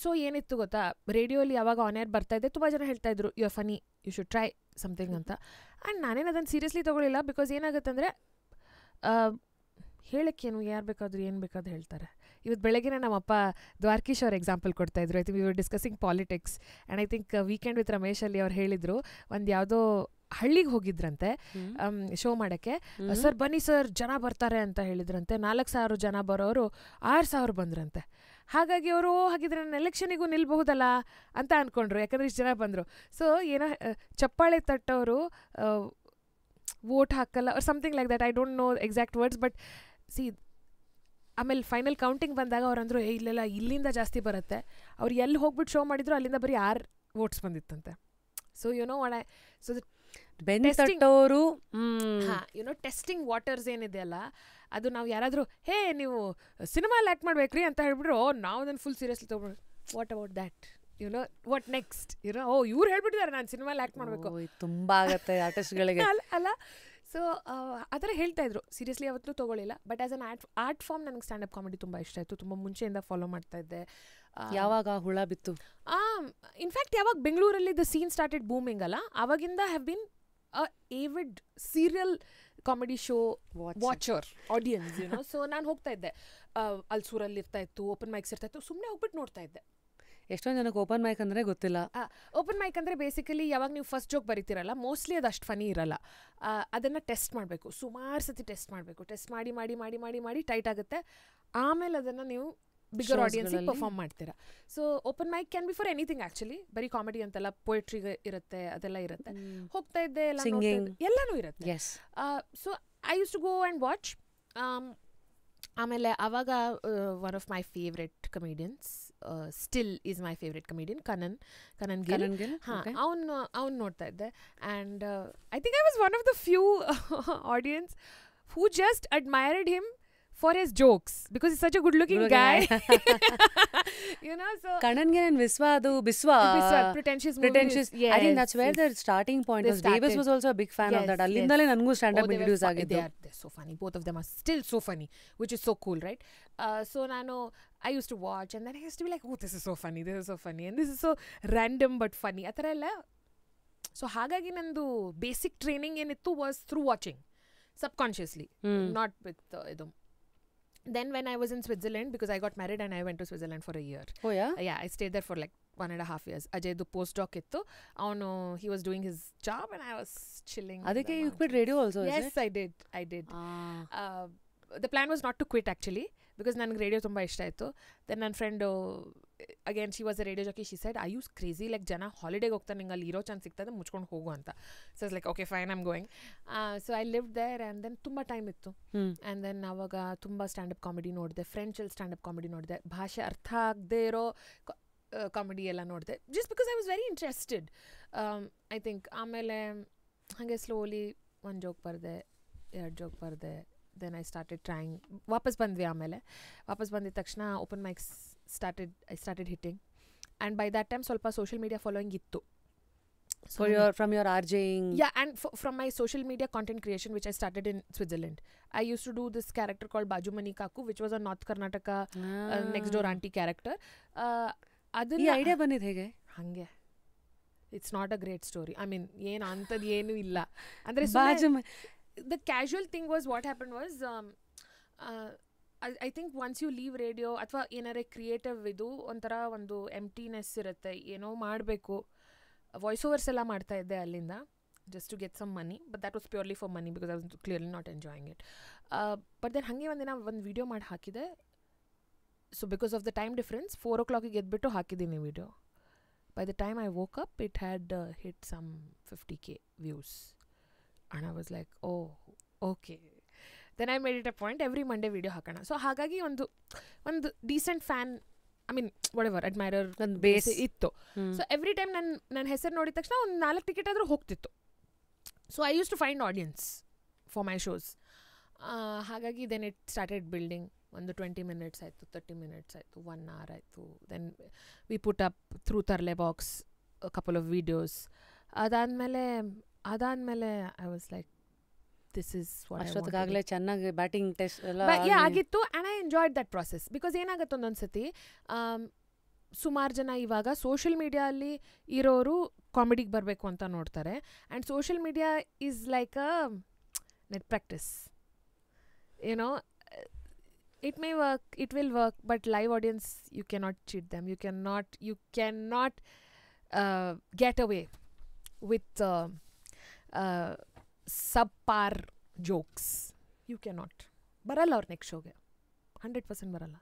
S1: so ಏನਿತ್ತು ಗೊತ್ತಾ, ರೇಡಿಯೋಲಿ ಯಾವಾಗ on air ಬರ್ತಾ ಇದೆ ತುಂಬ ಜನ ಹೇಳ್ತಾ ಇದ್ರು you are funny, you should try something ಅಂತ. And ನಾನೇನು ಅದನ್ನು ಸೀರಿಯಸ್ಲಿ ತೊಗೊಳಿಲ್ಲ. ಬಿಕಾಸ್ ಏನಾಗುತ್ತೆ ಅಂದರೆ ಹೇಳಕ್ಕೇನು, ಯಾರು ಬೇಕಾದರೂ ಏನು ಬೇಕಾದ್ರೂ ಹೇಳ್ತಾರೆ. ಇವತ್ತು ಬೆಳಗ್ಗೆ ನಮ್ಮಪ್ಪ ದ್ವಾರಕೀಶ್ ಅವ್ರ ಎಕ್ಸಾಂಪಲ್ ಕೊಡ್ತಾಯಿದ್ರು. I think we were discussing politics and I think Weekend with Ramesh ಅಲ್ಲಿ ಅವ್ರು ಹೇಳಿದರು, ಒಂದು ಯಾವುದೋ ಹಳ್ಳಿಗೆ ಹೋಗಿದ್ರಂತೆ ಶೋ ಮಾಡೋಕ್ಕೆ. ಸರ್ ಬನ್ನಿ ಸರ್ ಜನ ಬರ್ತಾರೆ ಅಂತ ಹೇಳಿದ್ರಂತೆ. 4,000 ಜನ ಬರೋರು 6,000 ಬಂದ್ರಂತೆ. ಹಾಗಾಗಿ ಅವರು ಹಾಗಿದ್ರೆ ನಾನು ಎಲೆಕ್ಷನಿಗೂ ನಿಲ್ಬಹುದಲ್ಲ ಅಂತ ಅಂದ್ಕೊಂಡ್ರು, ಯಾಕಂದರೆ ಇಷ್ಟು ಜನ ಬಂದರು. ಸೊ ಏನೋ ಚಪ್ಪಾಳೆ ತಟ್ಟವರು ವೋಟ್ ಹಾಕಲ್ಲ or something like that. I don't know exact words, but see ಆಮೇಲೆ ಫೈನಲ್ ಕೌಂಟಿಂಗ್ ಬಂದಾಗ ಅವ್ರು ಅಂದರು ಇಲ್ಲೆಲ್ಲ ಇಲ್ಲಿಂದ ಜಾಸ್ತಿ ಬರುತ್ತೆ. ಅವ್ರು ಎಲ್ಲಿ ಹೋಗ್ಬಿಟ್ಟು ಶೋ ಮಾಡಿದ್ರು ಅಲ್ಲಿಂದ ಬರೀ 6 ವೋಟ್ಸ್ ಬಂದಿತ್ತಂತೆ. ಸೊ ಸೊ ಟೆಸ್ಟಿಂಗ್ ವಾಟರ್ಸ್ ಏನಿದೆ ಅಲ್ಲ, ಅದು ನಾವು ಯಾರಾದರೂ ನೀವು ಸಿನಿಮಾಲ್ಲಿ ಆ್ಯಕ್ಟ್ ಮಾಡ್ಬೇಕ್ರಿ ಅಂತ ಹೇಳ್ಬಿಟ್ರು, ನಾವು ಅದನ್ನು ಫುಲ್ ಸೀರಿಯಸ್ಲಿ ತೊಗೊಂಡು what about that, what next, ಇವ್ರು ಹೇಳ್ಬಿಟ್ಟಿದ್ದಾರೆ ನಾನು ಸಿನಿಮಾಲ್ಲಿ ಆ್ಯಕ್ಟ್ ಮಾಡಬೇಕು.
S2: ತುಂಬ ಆಗುತ್ತೆ ಆರ್ಟಿಸ್ಟ್ಗಳಿಗೆ
S1: ಅಲ್ಲ. ಸೊ ಆ ಥರ ಹೇಳ್ತಾ ಇದ್ರು. ಸೀರಿಯಸ್ಲಿ ಯಾವತ್ತೂ ತೊಗೊಳ್ಳಿಲ್ಲ. But as an art form ನನಗೆ ಸ್ಟ್ಯಾಂಡಪ್ ಕಾಮಿಡಿ ತುಂಬ ಇಷ್ಟ ಆಯಿತು. ತುಂಬ ಮುಂಚೆಯಿಂದ ಫಾಲೋ ಮಾಡ್ತಾ ಇದ್ದೆ.
S2: ಯಾವಾಗ ಹುಳ ಬಿತ್ತು?
S1: ಇನ್ಫ್ಯಾಕ್ಟ್ ಯಾವಾಗ ಬೆಂಗಳೂರಲ್ಲಿ ದ ಸೀನ್ ಸ್ಟಾರ್ಟೆಡ್ ಬೂಮಿಂಗ್ ಅಲ್ಲ, ಆವಾಗಿಂದ have been avid serial comedy show watcher audience, so ನಾನು ಹೋಗ್ತಾ ಇದ್ದೆ. ಅಲ್ಸೂರಲ್ಲಿ ಇರ್ತಾ ಇತ್ತು, ಓಪನ್ ಮೈಕ್ಸ್ ಇರ್ತಾ ಇತ್ತು, ಸುಮ್ಮನೆ ಹೋಗ್ಬಿಟ್ಟು ನೋಡ್ತಾ ಇದ್ದೆ.
S2: ಎಷ್ಟೊಂದು ಜನಕ್ಕೆ ಓಪನ್ ಮೈಕ್ ಅಂದರೆ ಗೊತ್ತಿಲ್ಲ.
S1: ಓಪನ್ ಮೈಕ್ ಅಂದರೆ ಬೇಸಿಕಲಿ ಯಾವಾಗ ನೀವು ಫಸ್ಟ್ ಜೋಕ್ ಬರೀತಿರಲ್ಲ, ಮೋಸ್ಟ್ಲಿ ಅದು ಅಷ್ಟು ಫನಿ ಇರಲ್ಲ. ಅದನ್ನು ಟೆಸ್ಟ್ ಮಾಡಬೇಕು, ಸುಮಾರು ಸತಿ ಟೆಸ್ಟ್ ಮಾಡಬೇಕು. ಟೆಸ್ಟ್ ಮಾಡಿ ಮಾಡಿ ಮಾಡಿ ಮಾಡಿ ಮಾಡಿ ಟೈಟ್ ಆಗುತ್ತೆ. ಆಮೇಲೆ ಅದನ್ನು ನೀವು ಬಿಗರ್ ಆಡಿಯನ್ಸಿಗೆ ಪರ್ಫಾರ್ಮ್ ಮಾಡ್ತೀರಾ. So open mic can be for anything actually, ಬರೀ ಕಾಮಿಡಿ ಅಂತಲ್ಲ, ಪೊಯೆಟ್ರಿಗೆ ಇರುತ್ತೆ, ಅದೆಲ್ಲ ಇರುತ್ತೆ. ಹೋಗ್ತಾ ಇದ್ದೆ, ಎಲ್ಲನೂ ಇರುತ್ತೆ. So I use to go and watch. ಆಮೇಲೆ ಆವಾಗ one of my favourite comedians, still is my favourite comedian, Kanan Gill. ಅವ್ನು ನೋಡ್ತಾ ಇದ್ದೆ. And I think I was one of the few audience who just admired him for his jokes, because he's such a good looking guy. So
S2: Kanan Gill and Biswa
S1: pretentious.
S2: Yes, I think that's where the starting point was. Davis was also a big fan of that. Allindale nangu stand up introduce agiddu.
S1: They're so funny. Both of them are still so funny, which is so cool, right? So I used to watch, and then I used to be like, oh, this is so funny, and this is so random but funny. Athara ella. So ಹಾಗಾಗಿ ನಂದು basic training ಏನಿತ್ತು was through watching subconsciously, not with ಇದು. Then when I was in Switzerland, because I got married and I went to Switzerland for a year.
S2: Oh yeah?
S1: Yeah, I stayed there for like 1.5 years. Ajaydu postdoc ittu. He was doing his job and I was chilling.
S2: Adike you quit radio also?
S1: Yes, is it? I did. The plan was not to quit actually, because ನನಗೆ radio ತುಂಬ ಇಷ್ಟ ಆಯಿತು. Then ನನ್ನ friend again she was a radio Jackie. She said I use crazy, like ಜನ ಹಾಲಿಡೇಗೆ ಹೋಗ್ತಾರೆ, ನಿಂಗೆ ಅಲ್ಲಿ ಇರೋ ಚಾನ್ಸ್ ಸಿಗ್ತದೆ, ಮುಚ್ಕೊಂಡು ಹೋಗು ಅಂತ. So it's like okay fine, I'm going. So I live there and then ತುಂಬ ಟೈಮ್ ಇತ್ತು. ಆ್ಯಂಡ್ ದೆನ್ ಆವಾಗ ತುಂಬ ಸ್ಟ್ಯಾಂಡಪ್ ಕಾಮಿಡಿ ನೋಡಿದೆ. ಫ್ರೆಂಚಲ್ಲಿ ಸ್ಟ್ಯಾಂಡಪ್ ಕಾಮಿಡಿ ನೋಡಿದೆ. ಭಾಷೆ ಅರ್ಥ ಆಗದೆ ಇರೋ ಕಾಮಿಡಿ ಎಲ್ಲ ನೋಡಿದೆ, just because I was very interested. I think ಆಮೇಲೆ ಹಾಗೆ ಸ್ಲೋಲಿ 1 ಜೋಕ್ ಬರೆದೆ, 2 ಜೋಕ್ ಬರೆದೆ. Then I started trying. ವಾಪಸ್ ಬಂದ್ವಿ. ಆಮೇಲೆ ವಾಪಸ್ ಬಂದಿದ ತಕ್ಷಣ open mics I started hitting. And by that time ಸ್ವಲ್ಪ ಸೋಷಿಯಲ್ ಮೀಡಿಯಾ ಫಾಲೋಯಿಂಗ್ ಇತ್ತು.
S2: From your RJing?
S1: Yeah, and from my social media content creation, which I started in Switzerland. I used to do this character called Bajumani Kaku, which was a North Karnataka next door auntie character.
S2: ಈ idea ಬಂದಿದ್ದು ಹೇಗೆ?
S1: ಹಾಗೆ, it's not a great story. I mean ಏನು ಅಂಥದ್ದು ಏನೂ ಇಲ್ಲ. ಅಂದರೆ the casual thing was what happened was I think once you leave radio ಅಥವಾ ಏನಾರೇ ಕ್ರಿಯೇಟಿವ್ ಇದು ಒಂಥರ ಒಂದು ಎಂಪ್ಟಿನೆಸ್ ಇರುತ್ತೆ, ಏನೋ ಮಾಡಬೇಕು. ವಾಯ್ಸ್ ಓವರ್ಸ್ ಎಲ್ಲ ಮಾಡ್ತಾ ಇದ್ದೆ ಅಲ್ಲಿಂದ just to get some money, but that was purely for money because I was clearly not enjoying it. But then ಹಾಗೆ ಒಂದಿನ ಒಂದು ವಿಡಿಯೋ ಮಾಡಿ ಹಾಕಿದೆ. So because of the time difference 4 o'clock ಎದ್ಬಿಟ್ಟು ಹಾಕಿದ್ದೀನಿ video. By the time I woke up it had hit some 50k views and I was like, oh okay. Then I made it a point every Monday video ಹಾಕೋಣ. ಸೊ ಹಾಗಾಗಿ ಒಂದು decent fan, I mean whatever admirer base ಇತ್ತು. So every time ನನ್ನ ಹೆಸರು ನೋಡಿದ ತಕ್ಷಣ ಒಂದು 4 ಟಿಕೆಟ್ ಆದರೂ ಹೋಗ್ತಿತ್ತು. So I use to find audience for my shows. ಹಾಗಾಗಿ ದೆನ್ ಇಟ್ ಸ್ಟಾರ್ಟೆಡ್ ಬಿಲ್ಡಿಂಗ್. ಒಂದು 20 minutes ಆಯಿತು, 30 minutes ಆಯಿತು, 1 hour ಆಯಿತು. Then we put up through Tharle box couple of videos. ಅದಾದಮೇಲೆ I was like this is what
S2: ಅಷ್ಟೊತ್ತಿಗಾಗಲೇ ಚೆನ್ನಾಗಿ batting test ಎಲ್ಲ
S1: ಆಗಿತ್ತು. And I enjoyed that process. Because ಏನಾಗುತ್ತೆ ಒಂದೊಂದು ಸತಿ ಸುಮಾರು ಜನ ಇವಾಗ ಸೋಷಿಯಲ್ ಮೀಡಿಯಾಲ್ಲಿ ಇರೋರು ಕಾಮಿಡಿಗೆ ಬರಬೇಕು ಅಂತ ನೋಡ್ತಾರೆ. And social media is like a net practice, ಏನೋ it may work, it will work, but live audience you cannot cheat them. You cannot get away with subpar jokes. You cannot. ಬರಲ್ಲ ಅವ್ರ next ಶೋಗೆ 100% ಬರಲ್ಲ.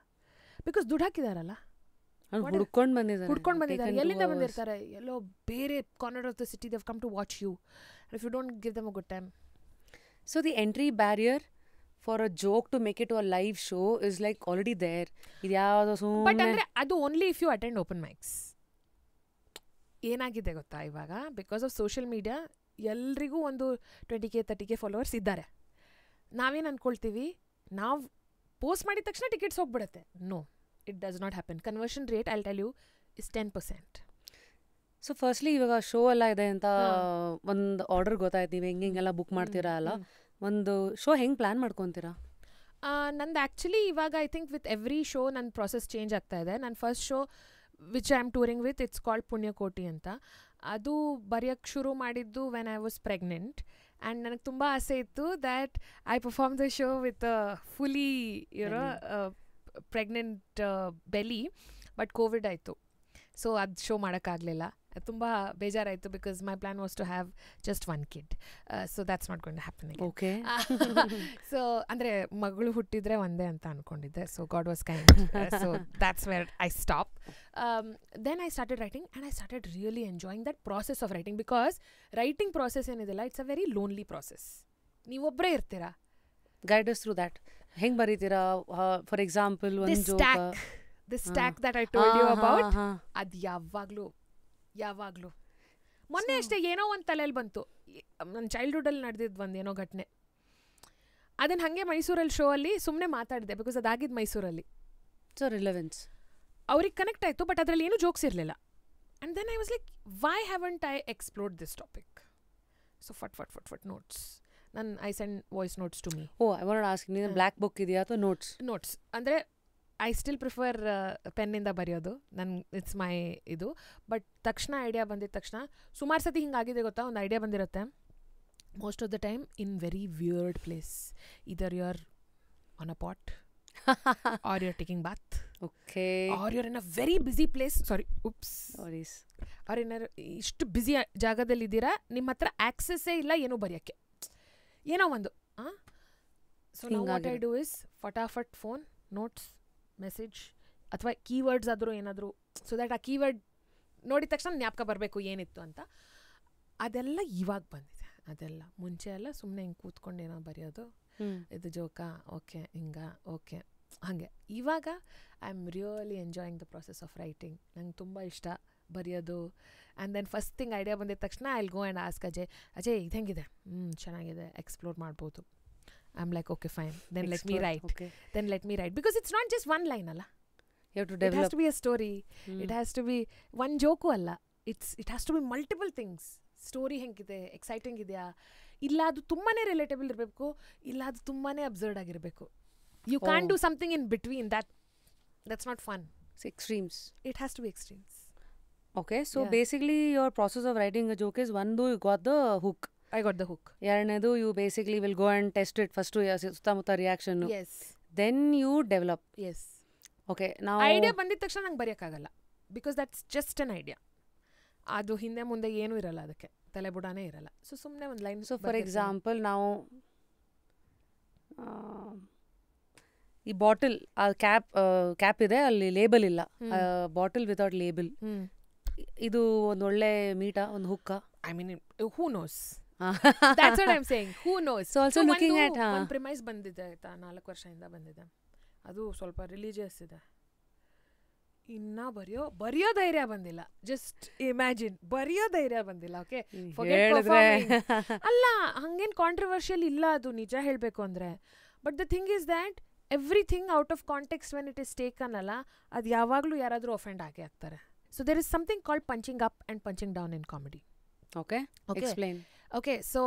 S1: Because ದುಡ್ಡು ಹಾಕಿದಾರಲ್ಲ,
S2: ಹುಡ್ಕೊಂಡು
S1: ಬಂದಿದ್ದಾರೆ. ಎಲ್ಲಿಂದ ಬಂದಿರ್ತಾರೆ? ಎಲ್ಲೋ ಬೇರೆ corner of the city they have come to watch you. If you don't give them a good time.
S2: So the entry barrier for a joke to make it to a live show is like already there.
S1: But andre adu only if you attend open mics. ಏನಾಗಿದೆ ಗೊತ್ತಾ ಇವಾಗ, because of social media ಎಲ್ರಿಗೂ ಒಂದು 20k 30k followers ಇದ್ದಾರೆ. ನಾವೇನು ಅಂದ್ಕೊಳ್ತೀವಿ, ನಾವು post ಮಾಡಿದ ತಕ್ಷಣ ಟಿಕೆಟ್ಸ್ ಹೋಗ್ಬಿಡುತ್ತೆ. No, it does not happen. Conversion rate I tell you is 10%.
S2: So firstly ಇವಾಗ ಶೋ ಎಲ್ಲ ಇದೆ ಅಂತ ಒಂದು ಆರ್ಡರ್ ಗೊತ್ತಾಯ್ತು, ನೀವು ಹಿಂಗೆಲ್ಲ ಬುಕ್ ಮಾಡ್ತೀರಾ ಅಲ್ಲ, ಒಂದು ಶೋ ಹೆಂಗೆ ಪ್ಲ್ಯಾನ್ ಮಾಡ್ಕೊತೀರಾ?
S1: ನಂದು ಆ್ಯಕ್ಚುಲಿ ಇವಾಗ I think with every show ನನ್ನ ಪ್ರಾಸೆಸ್ ಚೇಂಜ್ ಆಗ್ತಾ ಇದೆ. ನನ್ನ first show which I am touring with, it's called Punyakoti ಅಂತ. ಅದು ಬರೆಯೋಕ್ಕೆ ಶುರು ಮಾಡಿದ್ದು when I was pregnant. And ನನಗೆ ತುಂಬ ಆಸೆ ಇತ್ತು that I perform the show with fully you know pregnant belly. But covid ಆಯಿತು, ಸೊ ಅದು ಶೋ ಮಾಡೋಕ್ಕಾಗಲಿಲ್ಲ. ತುಂಬ ಬೇಜಾರಾಯಿತು because my plan was to have just 1 kid. So that's not going to happen.
S2: Okay.
S1: So ಅಂದರೆ ಮಗಳು ಹುಟ್ಟಿದ್ರೆ ಒಂದೇ ಅಂತ ಅಂದ್ಕೊಂಡಿದ್ದೆ. So god was kind. So that's where I stop. Then I started writing and I started really enjoying that process of writing. Because writing process ಏನಿದೆಲ್ಲ it's a very lonely process. ನೀವೊಬ್ಬರೇ ಇರ್ತೀರಾ.
S2: Guide us through that. ಹೆಂಗೆ ಬರೀತೀರಾ? For example ಒಂದು joke,
S1: the stack that I told you about, ಅದು ಯಾವಾಗಲೂ ಮೊನ್ನೆ ಅಷ್ಟೇ ಏನೋ ಒಂದು ತಲೆಯಲ್ಲಿ ಬಂತು. ನನ್ನ ಚೈಲ್ಡ್ಹುಡ್ಡಲ್ಲಿ ನಡೆದಿದ್ದು ಒಂದು ಏನೋ ಘಟನೆ, ಅದನ್ನು ಹಾಗೆ ಮೈಸೂರಲ್ಲಿ ಶೋ ಅಲ್ಲಿ ಸುಮ್ಮನೆ ಮಾತಾಡಿದೆ. ಬಿಕಾಸ್ ಅದಾಗಿದ್ದು ಮೈಸೂರಲ್ಲಿ.
S2: ಸೊ ರಿಲೆವೆನ್ಸ್
S1: ಅವ್ರಿಗೆ ಕನೆಕ್ಟ್ ಆಯಿತು, ಬಟ್ ಅದರಲ್ಲಿ ಏನೂ ಜೋಕ್ಸ್ ಇರಲಿಲ್ಲ. And then I was like, why haven't I explored this topic? So ಫಟ್ notes. I send voice notes to me.
S2: I want to ask, ನೀನು ಬ್ಲ್ಯಾಕ್ ಬುಕ್ ಇದೆಯಾ ಅಥವಾ ನೋಟ್ಸ್?
S1: ಅಂದರೆ ಐ ಸ್ಟಿಲ್ ಪ್ರಿಫರ್ ಪೆನ್ನಿಂದ ಬರೆಯೋದು. It's my ಇದು. But ತಕ್ಷಣ idea ಬಂದಿದ ತಕ್ಷಣ, ಸುಮಾರು ಸತಿ ಹಿಂಗಾಗಿದೆ ಗೊತ್ತಾ, ಒಂದು ಐಡಿಯಾ ಬಂದಿರುತ್ತೆ most of the time in very weird place. Either you are on a pot or you are taking bath,
S2: okay,
S1: are you are in a very busy place, or in ಇಷ್ಟು busy ಜಾಗದಲ್ಲಿದ್ದೀರಾ, ನಿಮ್ಮ ಹತ್ರ ಆಕ್ಸೆಸ್ಸೇ ಇಲ್ಲ ಏನೂ ಬರೆಯೋಕ್ಕೆ, ಏನೋ ಒಂದು. So now what I do is ಫಟಾಫಟ್ phone, notes, message ಅಥವಾ ಕೀವರ್ಡ್ಸ್ ಆದರೂ ಏನಾದರೂ, ಸೊ ದ್ಯಾಟ್ ಆ ಕೀವರ್ಡ್ ನೋಡಿದ ತಕ್ಷಣ ಜ್ಞಾಪಕ ಬರಬೇಕು ಏನಿತ್ತು ಅಂತ. ಅದೆಲ್ಲ ಇವಾಗ ಬಂದಿದೆ. ಅದೆಲ್ಲ ಮುಂಚೆ ಎಲ್ಲ ಸುಮ್ಮನೆ ಹಿಂಗೆ ಕೂತ್ಕೊಂಡು ಏನೋ ಬರೆಯೋದು, ಇದು ಜೋಕಾ, ಓಕೆ ಹಿಂಗ, ಓಕೆ ಹಾಗೆ. ಇವಾಗ I am really enjoying the process of writing. ನಂಗೆ ತುಂಬ ಇಷ್ಟ ಬರೆಯೋದು. And then first thing idea ಬಂದಿದ ತಕ್ಷಣ I will go and ask Ajay ಇದು ಹೆಂಗಿದೆ, ಚೆನ್ನಾಗಿದೆ, ಎಕ್ಸ್ಪ್ಲೋರ್ ಮಾಡ್ಬೋದು. I'm like, okay, fine. Then let me write. Okay. Then let me write. Because it's not just one line, alla.
S2: You have to develop.
S1: It has to be a story. It has to be one joke, alla. It has to be multiple things. Story ಹೆಂಗಿದೆ, exciting ಇದೆಯಾ, ಇಲ್ಲ ಅದು ತುಂಬಾ relatable ಇರಬೇಕು, ಇಲ್ಲ ಅದು ತುಂಬಾ absurd ಆಗಿರಬೇಕು. You can't do something in between. That's not fun.
S2: It's extremes.
S1: It has to be extremes.
S2: Okay, so basically your process of writing a joke is, one, you got the hook.
S1: I got the hook.
S2: ಎರಡನೇದು you basically will go and test it first ಸುತ್ತಮುತ್ತ ರಿಯಾಕ್ಷನ್ನು,
S1: Yes.
S2: Then you develop.
S1: Yes.
S2: Okay, ನಾವು
S1: idea ಬಂದಿದ ತಕ್ಷಣ ನಂಗೆ ಬರೆಯೋಕ್ಕಾಗಲ್ಲ, because that's just an idea. ಅದು ಹಿಂದೆ ಮುಂದೆ ಏನೂ ಇರಲ್ಲ, ಅದಕ್ಕೆ ತಲೆ ಬುಡಾನೇ ಇರಲ್ಲ. ಸೊ ಸುಮ್ಮನೆ ಒಂದು ಲೈನ್.
S2: ಸೊ ಫಾರ್ ಎಕ್ಸಾಂಪಲ್ ನಾವು ಈ ಬಾಟಲ್ ಕ್ಯಾಪ್ ಇದೆ, ಅಲ್ಲಿ ಲೇಬಲ್ ಇಲ್ಲ, ಬಾಟಲ್ ವಿತೌಟ್ ಲೇಬಲ್, ಇದು ಒಂದು ಒಳ್ಳೆ ಮೀಟಾ, ಒಂದು ಹುಕ್ಕ.
S1: I mean who knows, that's what I'm saying, who knows.
S2: So also looking at
S1: ಒಂದು ಪ್ರಿಮೈಸ್ ಬಂದಿದೆ ಆಯ್ತಾ, 4 ವರ್ಷದಿಂದ ಬಂದಿದೆ, ಅದು ಸ್ವಲ್ಪ ರಿಲಿಜಿಯಸ್ ಇದೆ. ಇನ್ನ ಬರೆಯೋ ಧೈರ್ಯ ಬಂದಿಲ್ಲ. ಜಸ್ಟ್ ಇಮ್ಯಾಜಿನ್, ಬರೆಯೋ ಧೈರ್ಯ ಬಂದಿಲ್ಲ. ಓಕೆ, ಅಲ್ಲ ಹಂಗೇನು ಕಾಂಟ್ರವರ್ಷಿಯಲ್ ಇಲ್ಲ ಅದು, ನಿಜ ಹೇಳಬೇಕು ಅಂದರೆ. But the thing is that everything out of context when it is taken ಅಲ್ಲ, ಅದು ಯಾವಾಗಲೂ ಯಾರಾದರೂ ಅಫೆಂಡ್ ಆಗೇ ಆಗ್ತಾರೆ. So there is something called punching up and punching down in comedy.
S2: Okay, explain.
S1: Okay, so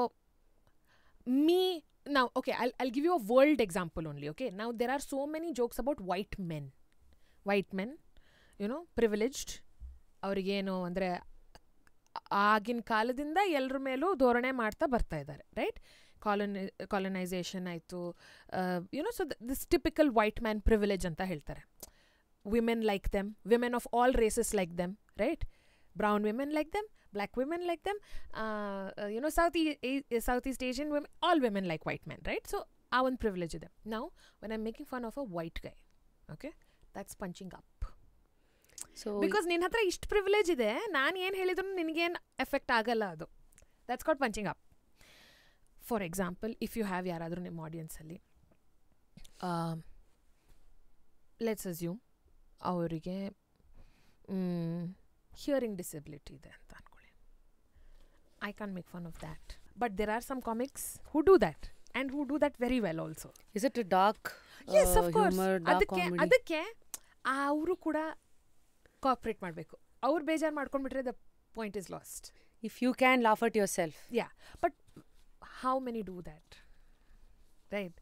S1: now, okay, I'll give you a world example only, okay? Now, there are so many jokes about white men, you know, privileged. ಅವ್ರಿಗೇನು ಅಂದರೆ ಆಗಿನ ಕಾಲದಿಂದ ಎಲ್ಲರ ಮೇಲೂ ಧೋರಣೆ ಮಾಡ್ತಾ ಬರ್ತಾ ಇದ್ದಾರೆ, ರೈಟ್? ಕಾಲನೈಸೇಷನ್ ಆಯಿತು, YONO. So this typical white man privilege ಅಂತ ಹೇಳ್ತಾರೆ. Women like them, women of all races like them, right? Brown women like them, black women like them, you know, Southeast Asian women, all women like white men, right? So our one privilege is there. Now when I'm making fun of a white guy, okay, that's punching up. So because nin hatra ishtu privilege ide, naan ಏನು ಹೇಳಿದ್ರು ನಿನಗೇನು effect ಆಗಲ್ಲ, ಅದು that's called punching up. For example, if you have ಯಾರಾದರೂ ನಿಮ್ಮ audience ಅಲ್ಲಿ, let's assume ಅವರಿಗೆ hearing disability ಇದೆ ಅಂತ ಅನ್ಕೊಳ್ಳಿ. I can't make fun of that. But there are some comics who do that, and who do that very well also.
S2: Is it a dark
S1: yes, of course.
S2: humor, dark comedy?
S1: ಅದಕ್ಕೆ ಅವರು ಕೂಡ cooperate ಮಾಡಬೇಕು. ಅವ್ರು ಬೇಜಾರು ಮಾಡ್ಕೊಂಡ್ಬಿಟ್ರೆ the point is lost.
S2: If you can laugh at yourself.
S1: Yeah, but how many do that? Right?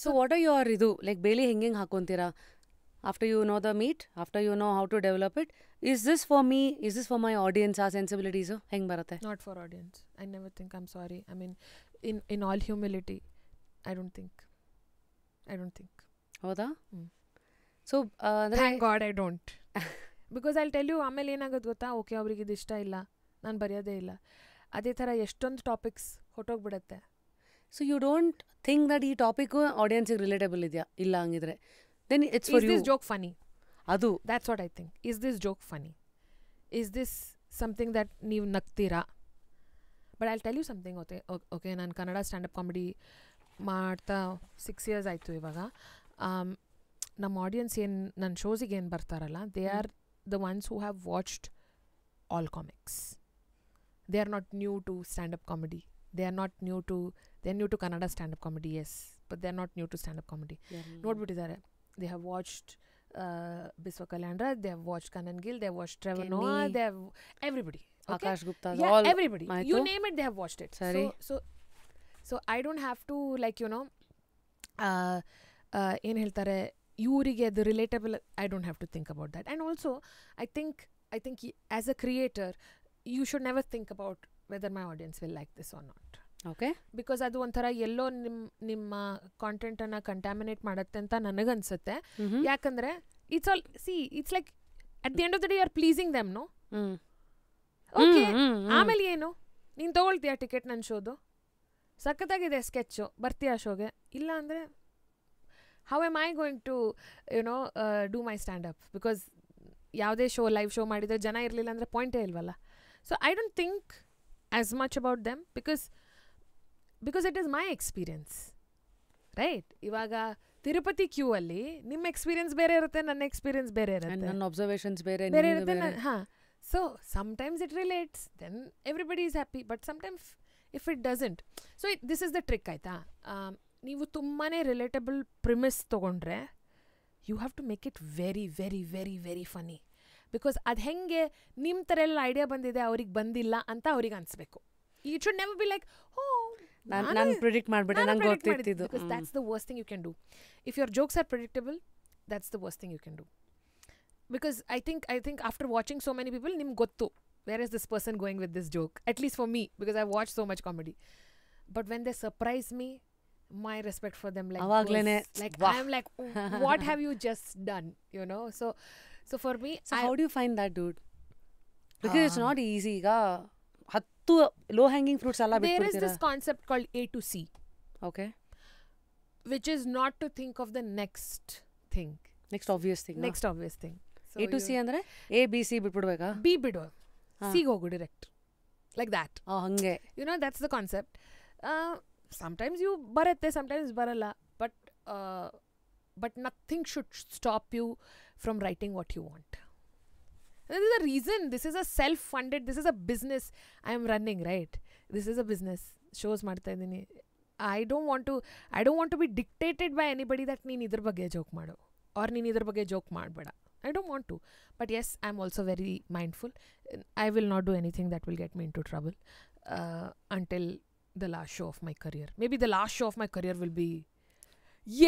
S1: So
S2: what are your ಇದು like ಬೇಲಿ ಹೆಂಗೆ ಹಾಕೊಂತೀರಾ? After you know the meat, after you know how to develop it, is this for me, is this for my audience, our sensibilities, ಹೆಂಗೆ ಬರುತ್ತೆ?
S1: Not for audience. I never think, I'm sorry. I mean, in all humility, I don't think.
S2: ಹೌದಾ? So
S1: thank God I don't. Because I'll tell you, ಆಮೇಲೆ ಏನಾಗೋದು ಗೊತ್ತಾ? Okay, ಅವ್ರಿಗೆ ಇದು ಇಷ್ಟ ಇಲ್ಲ, ನಾನು ಬರೆಯೋದೇ ಇಲ್ಲ. ಅದೇ ಥರ ಎಷ್ಟೊಂದು ಟಾಪಿಕ್ಸ್ ಹೊಟ್ಟೋಗ್ಬಿಡತ್ತೆ.
S2: So you don't think that ಈ ಟಾಪಿಕ್ಕು ಆಡಿಯನ್ಸಿಗೆ ರಿಲೇಟಬಲ್ ಇದೆಯಾ? ಇಲ್ಲ ಹಂಗಿದ್ರೆ then it's for you.
S1: Is this joke funny?
S2: Adu.
S1: That's what I think. Is this joke funny? Is this something that ನೀವು ನಗ್ತೀರಾ? But I'll tell you something, okay, ನಾನು Kannada stand up comedy ಮಾಡ್ತಾ 6 years ಆಯಿತು ಇವಾಗ. ನಮ್ಮ audience ಏನು ನನ್ನ ಶೋಸಿಗೆ ಏನು ಬರ್ತಾರಲ್ಲ, they are the ones who have watched all comics. They are not new to standup comedy. They are new to Kannada stand-up comedy, yes. But they are not new to stand-up comedy. ನೋಡ್ಬಿಟ್ಟಿದ್ದಾರೆ. They have watched Biswa Kalyandra, they have watched Kanan Gill, they have watched Trevor Noah, they have everybody. Okay?
S2: Akash Gupta,
S1: yeah,
S2: all
S1: everybody. You name it, they have watched it.
S2: Sorry.
S1: So I don't have to, like, you know, ಏನು ಹೇಳ್ತಾರೆ, ಇವರಿಗೆ ಅದು relatable, I don't have to think about that. And also, I think as a creator, you should never think about whether my audience will like this or not.
S2: Okay,
S1: because ಅದು ಒಂಥರ ಎಲ್ಲೋ ನಿಮ್ಮ ಕಾಂಟೆಂಟನ್ನು contaminate ಮಾಡುತ್ತೆ ಅಂತ ನನಗನ್ಸುತ್ತೆ. ಯಾಕಂದರೆ it's like at the end of the day you are pleasing them, no? Okay, ಆಮೇಲೆ ಏನು, ನೀನು ತೊಗೊಳ್ತೀಯಾ ಟಿಕೆಟ್ ನನ್ನ ಶೋದು? ಸಖತ್ತಾಗಿದೆ ಸ್ಕೆಚ್ಚು, ಬರ್ತೀಯಾ ಶೋಗೆ? ಇಲ್ಲ ಅಂದರೆ how am I going to you know do my standup? Because ಯಾವುದೇ ಶೋ, ಲೈವ್ ಶೋ ಮಾಡಿದರೆ ಜನ ಇರಲಿಲ್ಲ ಅಂದರೆ ಪಾಯಿಂಟೇ ಇಲ್ವಲ್ಲ. So I don't think as much about them because it is my experience, right? ಇವಾಗ ತಿರುಪತಿ ಕ್ಯೂ ಅಲ್ಲಿ ನಿಮ್ಮ ಎಕ್ಸ್ಪೀರಿಯನ್ಸ್ ಬೇರೆ ಇರುತ್ತೆ, ನನ್ನ ಎಕ್ಸ್ಪೀರಿಯನ್ಸ್ ಬೇರೆ ಇರುತ್ತೆ,
S2: ನನ್ನ ಅಬ್ಸರ್ವೇಷನ್ಸ್ ಬೇರೆ
S1: ಇರುತ್ತೆ. ಹಾಂ, so sometimes it relates, then everybody is happy. But sometimes if it doesn't, so this is the trick, ಆಯಿತಾ? ನೀವು ತುಂಬಾ ರಿಲೇಟಬಲ್ ಪ್ರಿಮಿಸ್ ತೊಗೊಂಡ್ರೆ you have to make it very very very very funny. Because ಅದು ಹೆಂಗೆ ನಿಮ್ಮ ಥರ ಎಲ್ಲ idea ಬಂದಿದೆ, ಅವ್ರಿಗೆ ಬಂದಿಲ್ಲ ಅಂತ ಅವ್ರಿಗೆ ಅನಿಸ್ಬೇಕು. You should never be like,
S2: ನಾನು ಪ್ರಿಡಿಕ್ಟ್ ಮಾಡಿಬಿಟ್ಟೆ, ನಂಗೆ ಗೊತ್ತಿತ್ತು.
S1: Because that's the worst thing you can do. If your jokes are predictable, that's the worst thing you can do. Because I think after watching so many people, ನಿಮ್ಗೆ ಗೊತ್ತು where is this person going with this joke? At least for me, because I've watched so much comedy. But when they surprise me, my respect for them like
S2: ಅವಾಗ್ಲೇನೆ
S1: goes, like
S2: ವಾಹ್.
S1: I'm like, "Oh, what have you just done?" You know. So for me,
S2: So how do you find that, dude? Because it's not easy. ಈಗ 10 low hanging fruits ಎಲ್ಲ
S1: there is
S2: ಬಿಟ್ಬಿಡ್ತೀರಾ.
S1: this concept called A to C,
S2: Okay.
S1: which is not to think of the next thing,
S2: Next obvious thing.
S1: next obvious thing. So
S2: A to C ಅಂದ್ರೆ A B C ಬಿಟ್ಬಿಡ್ಬೇಕಾ?
S1: B bido, C ಹೋಗು direct, like that.
S2: ಹಂಗೆ.
S1: You know, that's the concept. Sometimes you ಬರುತ್ತೆ, sometimes ಬರಲ್ಲ, but nothing should stop you from writing what you want. This is a reason. This is a self-funded, this is a business I am running, right? This is a business. Shows ಮಾಡ್ತಾ ಇದ್ದೀನಿ. I don't want to be dictated by anybody that ನೀನು ಇದ್ರ ಬಗ್ಗೆ joke ಮಾಡು or ನೀನು ಇದ್ರ ಬಗ್ಗೆ joke ಮಾಡಬೇಡ. I don't want to. But yes, I'm also very mindful. I will not do anything that will get me into trouble until the last show of my career. Maybe the last show of my career will be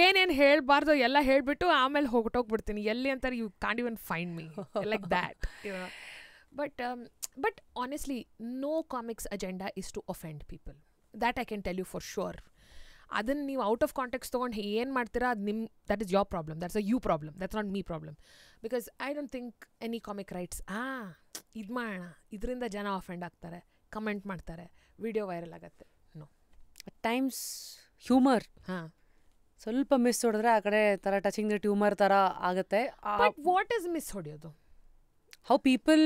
S1: ಏನೇನು ಹೇಳಬಾರ್ದು ಎಲ್ಲ ಹೇಳಿಬಿಟ್ಟು ಆಮೇಲೆ ಹೊರಟೋಗ್ಬಿಡ್ತೀನಿ ಎಲ್ಲಿ ಅಂತಾರೆ. You can't even find me like that, you know. But honestly no comics agenda is to offend people. That I can tell you for sure. ಅದನ್ನು ನೀವು ಔಟ್ ಆಫ್ ಕಾಂಟೆಕ್ಸ್ಟ್ ತೊಗೊಂಡು ಏನು ಮಾಡ್ತೀರಾ ಅದು that is your problem. That's a you problem, that's not me problem. Because I don't think any comic writes ಇದು ಮಾಡೋಣ ಇದರಿಂದ ಜನ ಅಫೆಂಡ್ ಆಗ್ತಾರೆ, ಕಮೆಂಟ್ ಮಾಡ್ತಾರೆ, ವಿಡಿಯೋ ವೈರಲ್ ಆಗುತ್ತೆ. ನೋ.
S2: ಅಟ್ ಟೈಮ್ಸ್ ಹ್ಯೂಮರ್ ಸ್ವಲ್ಪ ಮಿಸ್ ಹೊಡೆದ್ರೆ ಆ ಕಡೆ ಥರ ಟಚಿಂಗ್ ದ ಟ್ಯೂಮರ್ ಥರ ಆಗುತ್ತೆ.
S1: ಬಟ್ ವಾಟ್ ಇಸ್ ಮಿಸ್ ಹೊಡೆಯೋದು?
S2: How people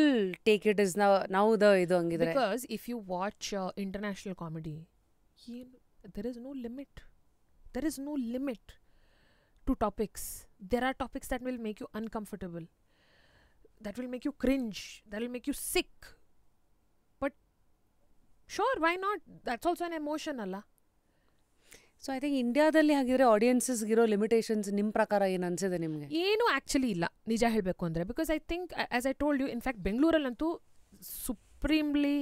S2: take it is ನಾವು ಇದು ಹಂಗಿದ್ರೆ.
S1: Because if you watch international comedy, there is no limit. There is no limit to topics. There are topics that will make you uncomfortable, that will make you cringe, that will make you sick. But sure, why not? That's also an emotion, Allah.
S2: So I think ಇಂಡಿಯಾದಲ್ಲಿ ಹಾಗಿದ್ರೆ ಆಡಿಯನ್ಸಸ್ಗಿರೋ limitations ನಿಮ್ಮ ಪ್ರಕಾರ ಏನು ಅನ್ಸಿದೆ ನಿಮಗೆ?
S1: ಏನು actually ಇಲ್ಲ ನಿಜ ಹೇಳಬೇಕು ಅಂದರೆ. Because I think as I told you, in fact ಬೆಂಗಳೂರಲ್ಲಂತೂ ಸುಪ್ರೀಮ್ಲಿ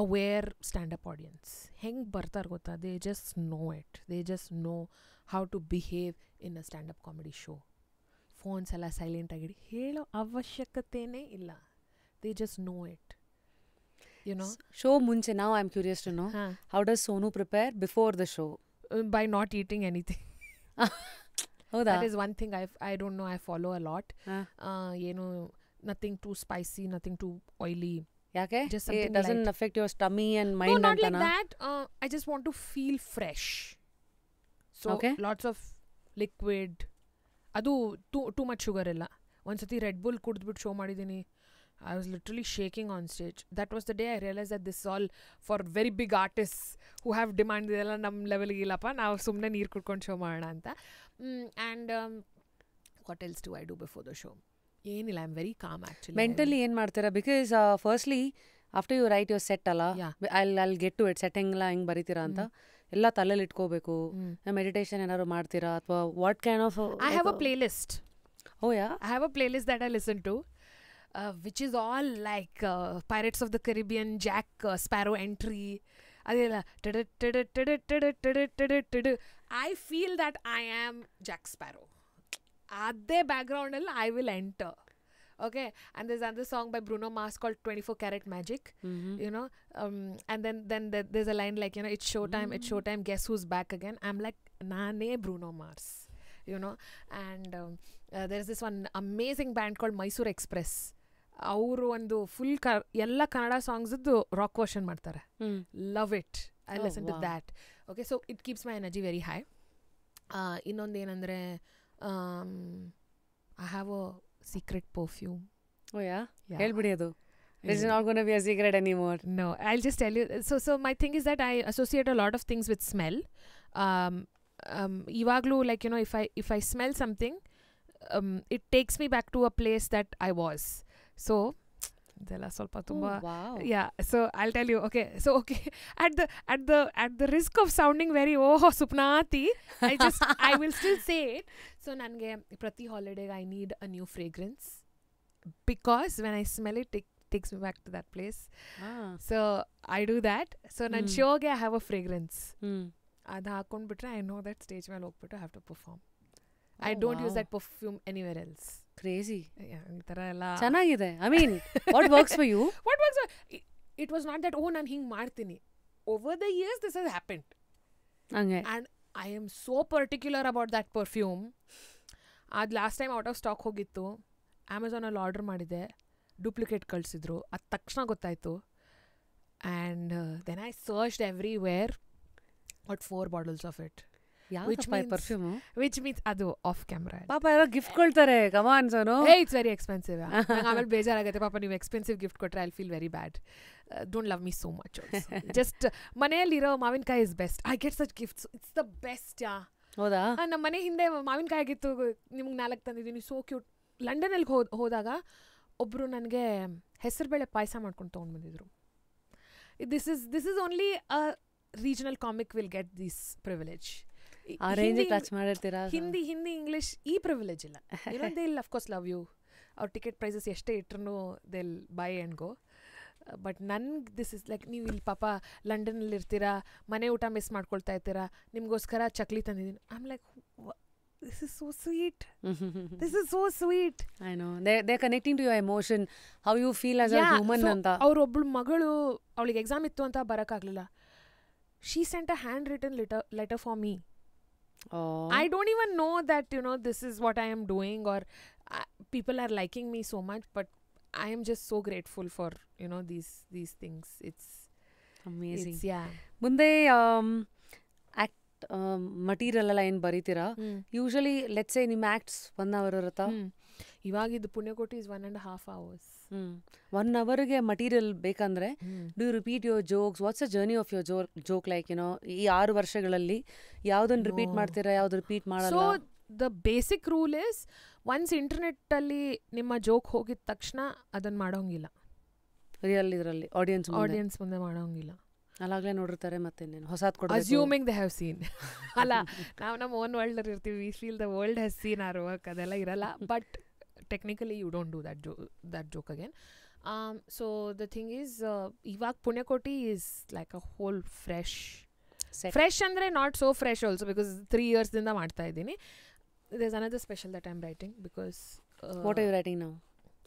S1: ಅವೇರ್ ಸ್ಟ್ಯಾಂಡಪ್ ಆಡಿಯನ್ಸ್. ಹೆಂಗೆ ಬರ್ತಾರೆ ಗೊತ್ತಾ? They just know it. They just know how to behave in a standup comedy show. Phones ಎಲ್ಲ ಸೈಲೆಂಟಾಗಿಡಿ, ಹೇಳೋ ಅವಶ್ಯಕತೆಯೇ ಇಲ್ಲ. They just know it. You know,
S2: show munche, now I'm curious to know, how does Sonu prepare before the show?
S1: By not eating anything. That is one thing I don't know, I follow a lot. Nothing too spicy, nothing too oily.
S2: Yake?
S1: Just something
S2: it doesn't
S1: light.
S2: affect your tummy and mind.
S1: No, not like that. I just want to feel fresh. So lots of liquid. Adu too much sugar illa. Once Red Bull kudbiಟ್ಟು show ಮಾಡಿದೀನಿ. I was literally shaking on stage. That was the day I realized that this is all for very big artists who have demand. Idella nam level ge illappa, ನಾವು ಸುಮ್ಮನೆ ನೀರು ಕುಡ್ಕೊಂಡು show ಮಾಡೋಣ ಅಂತ. And what else do I do before the show? ಏನಿಲ್ಲ, I am very calm actually.
S2: Mentally ಏನು ಮಾಡ್ತೀರಾ? Because firstly after you write your set ಅಲ್ಲ, I'll get to it, set ಹೆಂಗೆಲ್ಲ ಹೆಂಗೆ ಬರೀತೀರಾ ಅಂತ ಎಲ್ಲ ತಲೆಯಲ್ಲಿ ಇಟ್ಕೋಬೇಕು. ಮೆಡಿಟೇಷನ್ ಏನಾದ್ರು ಮಾಡ್ತೀರಾ ಅಥವಾ what kind of?
S1: I have a playlist.
S2: Oh yeah?
S1: I have a playlist that I listen to. Which is all like Pirates of the Caribbean, Jack Sparrow entry. Adela. I feel that I am Jack Sparrow. Adhe background I will enter. Okay, and there's another song by Bruno Mars called 24 Karat Magic. You know, and then there's a line like, you know, it's showtime, guess who's back again? I'm like, nane Bruno Mars, you know. And there's this one amazing band called Mysore Express. ಅವರು ಒಂದು full ಎಲ್ಲ ಕನ್ನಡ ಸಾಂಗ್ಸದ್ದು rock version ಮಾಡ್ತಾರೆ. Love it. I listen to that. Okay, so it keeps my energy very high. ಇನ್ನೊಂದು ಏನಂದರೆ, I have a secret perfume.
S2: Oh yeah, ಹೇಳ್ಬಿಡಿ ಅದು. It's not going to be a secret anymore.
S1: No, I'll just tell you. So my thing is that I associate a lot of things with smell. Ivaglu, like, you know, if I smell something, it takes me back to a place that I was. So ಇದೆಲ್ಲ ಸ್ವಲ್ಪ ತುಂಬ, yeah, so I'll tell you. Okay, so at the risk of sounding very supnati, I will still say it. So ನನಗೆ ಪ್ರತಿ ಹಾಲಿಡೇಗೆ I need a new fragrance, because when I smell it, it takes me back to that place. So I do that. So ನನ್ನ ಶೋಗೆ I have a fragrance. ಅದು ಹಾಕೊಂಡ್ಬಿಟ್ರೆ I know that stage ಮೇಲೆ ಹೋಗ್ಬಿಟ್ಟು I have to perform. I don't use that perfume anywhere else.
S2: Crazy.
S1: ಈ ಥರ ಎಲ್ಲ
S2: ಚೆನ್ನಾಗಿದೆ. I mean what works for you?
S1: What works it was not that ನಾನು ಹಿಂಗೆ ಮಾಡ್ತೀನಿ. Over the years this has happened.
S2: ಹಂಗೆ.
S1: And I am so particular about that perfume. ಅದು last time out of stock ಹೋಗಿತ್ತು. ಅಮೆಝಾನಲ್ಲಿ order ಮಾಡಿದೆ, duplicate ಕಳಿಸಿದ್ರು. ಅದು ತಕ್ಷಣ ಗೊತ್ತಾಯಿತು. And then I searched everywhere. got 4 bottles of it.
S2: Which
S1: means ಅದು ಆಫ್ ಕ್ಯಾಮ್ರಾ.
S2: ಪಾಪ ಎಲ್ಲ ಗಿಫ್ಟ್ ಕೊಡ್ತಾರೆ. Come on Sonu.
S1: It's very expensive. ನಂಗೆ ಆಮೇಲೆ ಬೇಜಾರಾಗುತ್ತೆ, ಪಾಪ ನೀವು ಎಕ್ಸ್ಪೆನ್ಸಿವ್ ಗಿಫ್ಟ್ ಕೊಟ್ಟರೆ I feel very bad. Don't love me so much. Just ಮನೆಯಲ್ಲಿರೋ ಮಾವಿನಕಾಯಿ is best. I get such gifts. It's the best.
S2: ಹೌದಾ?
S1: ನಮ್ಮ ಮನೆ ಹಿಂದೆ ಮಾವಿನಕಾಯಿ ಆಗಿತ್ತು, ನಿಮ್ಗೆ 4 ತಂದಿದ್ದೀನಿ, ಸೋ ಕ್ಯೂಟ್. ಲಂಡನಲ್ಲಿ ಹೋದಾಗ ಒಬ್ಬರು ನನಗೆ ಹೆಸರುಬೇಳೆ ಪಾಯಸ ಮಾಡ್ಕೊಂಡು ತೊಗೊಂಡು ಬಂದಿದ್ರು. This is only a regional comic will get this privilege.
S2: ಆ ರೇಂಜ್ ಟಚ್ ಮಾಡಿರ್ತೀರಾ?
S1: ಹಿಂದಿ ಇಂಗ್ಲಿಷ್ ಈ ಪ್ರಿವಿಲೇಜ್ ಇಲ್ಲ. they will of course love you. ಅವ್ರ ಟಿಕೆಟ್ ಪ್ರೈಸಸ್ ಎಷ್ಟೇ ಇಟ್ರು they will buy and go. But ನನ್ಗೆ ದಿಸ್ ಇಸ್ ಲೈಕ್, ನೀವು ಇಲ್ಲಿ ಪಾಪ ಲಂಡನಲ್ಲಿ ಇರ್ತೀರಾ, ಮನೆ ಊಟ ಮಿಸ್ ಮಾಡ್ಕೊಳ್ತಾ ಇರ್ತೀರಾ, ನಿಮಗೋಸ್ಕರ ಚಕ್ಲಿ ತಂದಿದ್ದೀನಿ. I am like, this is so sweet. This is so sweet.
S2: I know. They're connecting to your emotion, how you feel as a human ಅಂತ.
S1: ಅವ್ರೊಬ್ಳು ಮಗಳು, ಅವಳಿಗೆ ಎಕ್ಸಾಮ್ ಇತ್ತು ಅಂತ ಬರೋಕ್ಕಾಗಲಿಲ್ಲ. She sent a handwritten letter for me.
S2: Oh.
S1: I don't even know that, this is what I am doing, or people are liking me so much, but I am just so grateful for, these things. It's
S2: amazing.
S1: Yeah.
S2: ಮುಂದೆ act material ಎಲ್ಲ ಏನು ಬರೀತೀರಾ? Usually let's say ನಿಮ್ಮ acts 1 hour ಇರುತ್ತಾ?
S1: ಇವಾಗಿದ್ದು Punyakoti is 1.5 hours.
S2: 1 hourಗೆ material ಬೇಕಂದ್ರೆ do you repeat your jokes? What's a journey of your joke? Like ಈ 6 ವರ್ಷಗಳಲ್ಲಿ ಯಾವುದನ್ನು ರಿಪೀಟ್ ಮಾಡ್ತೀರಾ, ಯಾವ್ದು ರಿಪೀಟ್ ಮಾಡಲ್ಲ?
S1: So the basic rule is, once ಇಂಟರ್ನೆಟ್ಟಲ್ಲಿ ನಿಮ್ಮ ಜೋಕ್ ಹೋಗಿದ ತಕ್ಷಣ ಅದನ್ನು ಮಾಡೋಂಗಿಲ್ಲ.
S2: ರಿಯಲ್ ಇದರಲ್ಲಿ ಆಡಿಯನ್ಸ್
S1: ಮುಂದೆ ಮಾಡೋಂಗಿಲ್ಲ.
S2: ಅಲ್ಲಾಗಲೇ ನೋಡಿರ್ತಾರೆ, ಮತ್ತೆ ಹೊಸದು ಕೊಡಬೇಕು.
S1: Assuming they have seen. ಅಲ್ಲ, ನಾವು ನಮ್ಮ ಓನ್ ವರ್ಲ್ಡ್ ಇರ್ತೀವಿ, we feel the world has seen our work, ಅದೆಲ್ಲ ಇರಲ್ಲ. But technically you don't do that joke again. So the thing is, ivaag Punyakoti is like a whole fresh andre not so fresh also, because 3 years dinda ಮಾಡ್ತಾ ಇದ್ದೀನಿ. There's another special that I'm writing, because
S2: what are you writing now?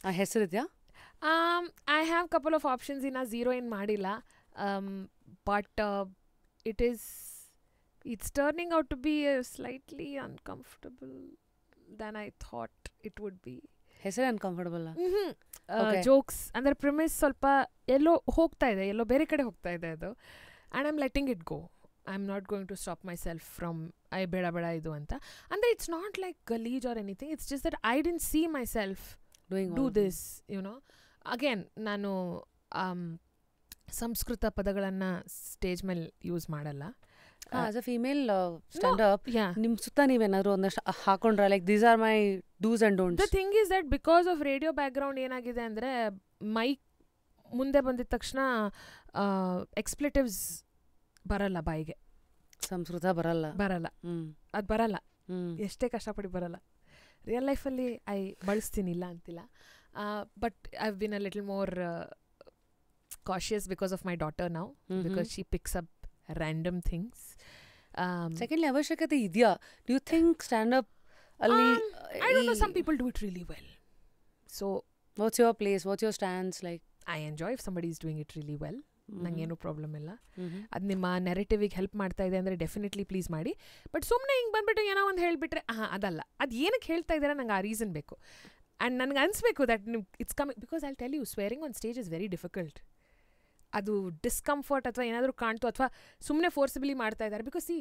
S2: ಆ ಹೆಸರು ಇದೆಯಾ?
S1: I have couple of options in a zero in ಮಾಡಿಲ್ಲ. But it's turning out to be slightly uncomfortable than I thought it would be.
S2: ಹೆಸರು uncomfortable?
S1: Jokes ಅಂದರೆ ಪ್ರಿಮಿಸ್ ಸ್ವಲ್ಪ ಎಲ್ಲೋ ಹೋಗ್ತಾ ಇದೆ, ಎಲ್ಲೋ ಬೇರೆ ಕಡೆ ಹೋಗ್ತಾ ಇದೆ ಅದು. And I am letting it go. I am not going to stop myself from ಬೇಡ ಇದು ಅಂತ. ಅಂದರೆ ಇಟ್ಸ್ ನಾಟ್ ಲೈಕ್ ಗಲೀಜ್ or anything, it's just that I didn't see myself do this. Again ನಾನು ಸಂಸ್ಕೃತ ಪದಗಳನ್ನು stage ಮೇಲೆ use ಮಾಡಲ್ಲ.
S2: As a female stand-up ನಿಮ್ಮ ಸುತ್ತ ನೀವೇನಾದ್ರು ಒಂದಷ್ಟು ಹಾಕೊಂಡ್ರ, like these are my do's and don'ts?
S1: The thing is that because of radio background ಏನಾಗಿದೆ ಅಂದರೆ, ಮೈಕ್ ಮುಂದೆ ಬಂದಿದ ತಕ್ಷಣ ಎಕ್ಸ್ಪ್ಲೇಟಿವ್ಸ್ ಬರಲ್ಲ ಬಾಯಿಗೆ.
S2: ಸಂಸ್ಕೃತ ಬರಲ್ಲ.
S1: ಅದು ಬರಲ್ಲ, ಎಷ್ಟೇ ಕಷ್ಟಪಡಿ ಬರಲ್ಲ. ರಿಯಲ್ ಲೈಫಲ್ಲಿ ಬಳಸ್ತೀನಿ, ಇಲ್ಲ ಅಂತಿಲ್ಲ. But I have been a little more cautious because of my daughter now, because she picks up random things.
S2: Secondly, avashyakate idya? Do you think stand up alli
S1: I don't know, some people do it really well. So
S2: what's your place, what's your stance like?
S1: I enjoy if somebody is doing it really well. ನಂಗೇನು problem ಇಲ್ಲ. ಅದು ನಿಮ್ಮ ನೆರೆಟಿವಿಗೆ help ಮಾಡ್ತಾ ಇದೆ ಅಂದರೆ definitely please ಮಾಡಿ. But ಸುಮ್ಮನೆ ಹಿಂಗೆ ಬಂದುಬಿಟ್ಟು ಏನೋ ಒಂದು ಹೇಳಿಬಿಟ್ರೆ ಅದಲ್ಲ. ಅದು ಏನಕ್ಕೆ ಹೇಳ್ತಾ ಇದ್ದೀರಾ, ನಂಗೆ ಆ ರೀಸನ್ ಬೇಕು. ಆ್ಯಂಡ್ ನನಗೆ ಅನಿಸ್ಬೇಕು that it's coming, because I tell you, swearing on stage is very difficult. ಅದು ಡಿಸ್ಕಂಫರ್ಟ್ ಅಥವಾ ಏನಾದರೂ ಕಾಣ್ತು, ಅಥವಾ ಸುಮ್ಮನೆ ಫೋರ್ಸಿಬಲಿ ಮಾಡ್ತಾ ಇದ್ದಾರೆ. Because see,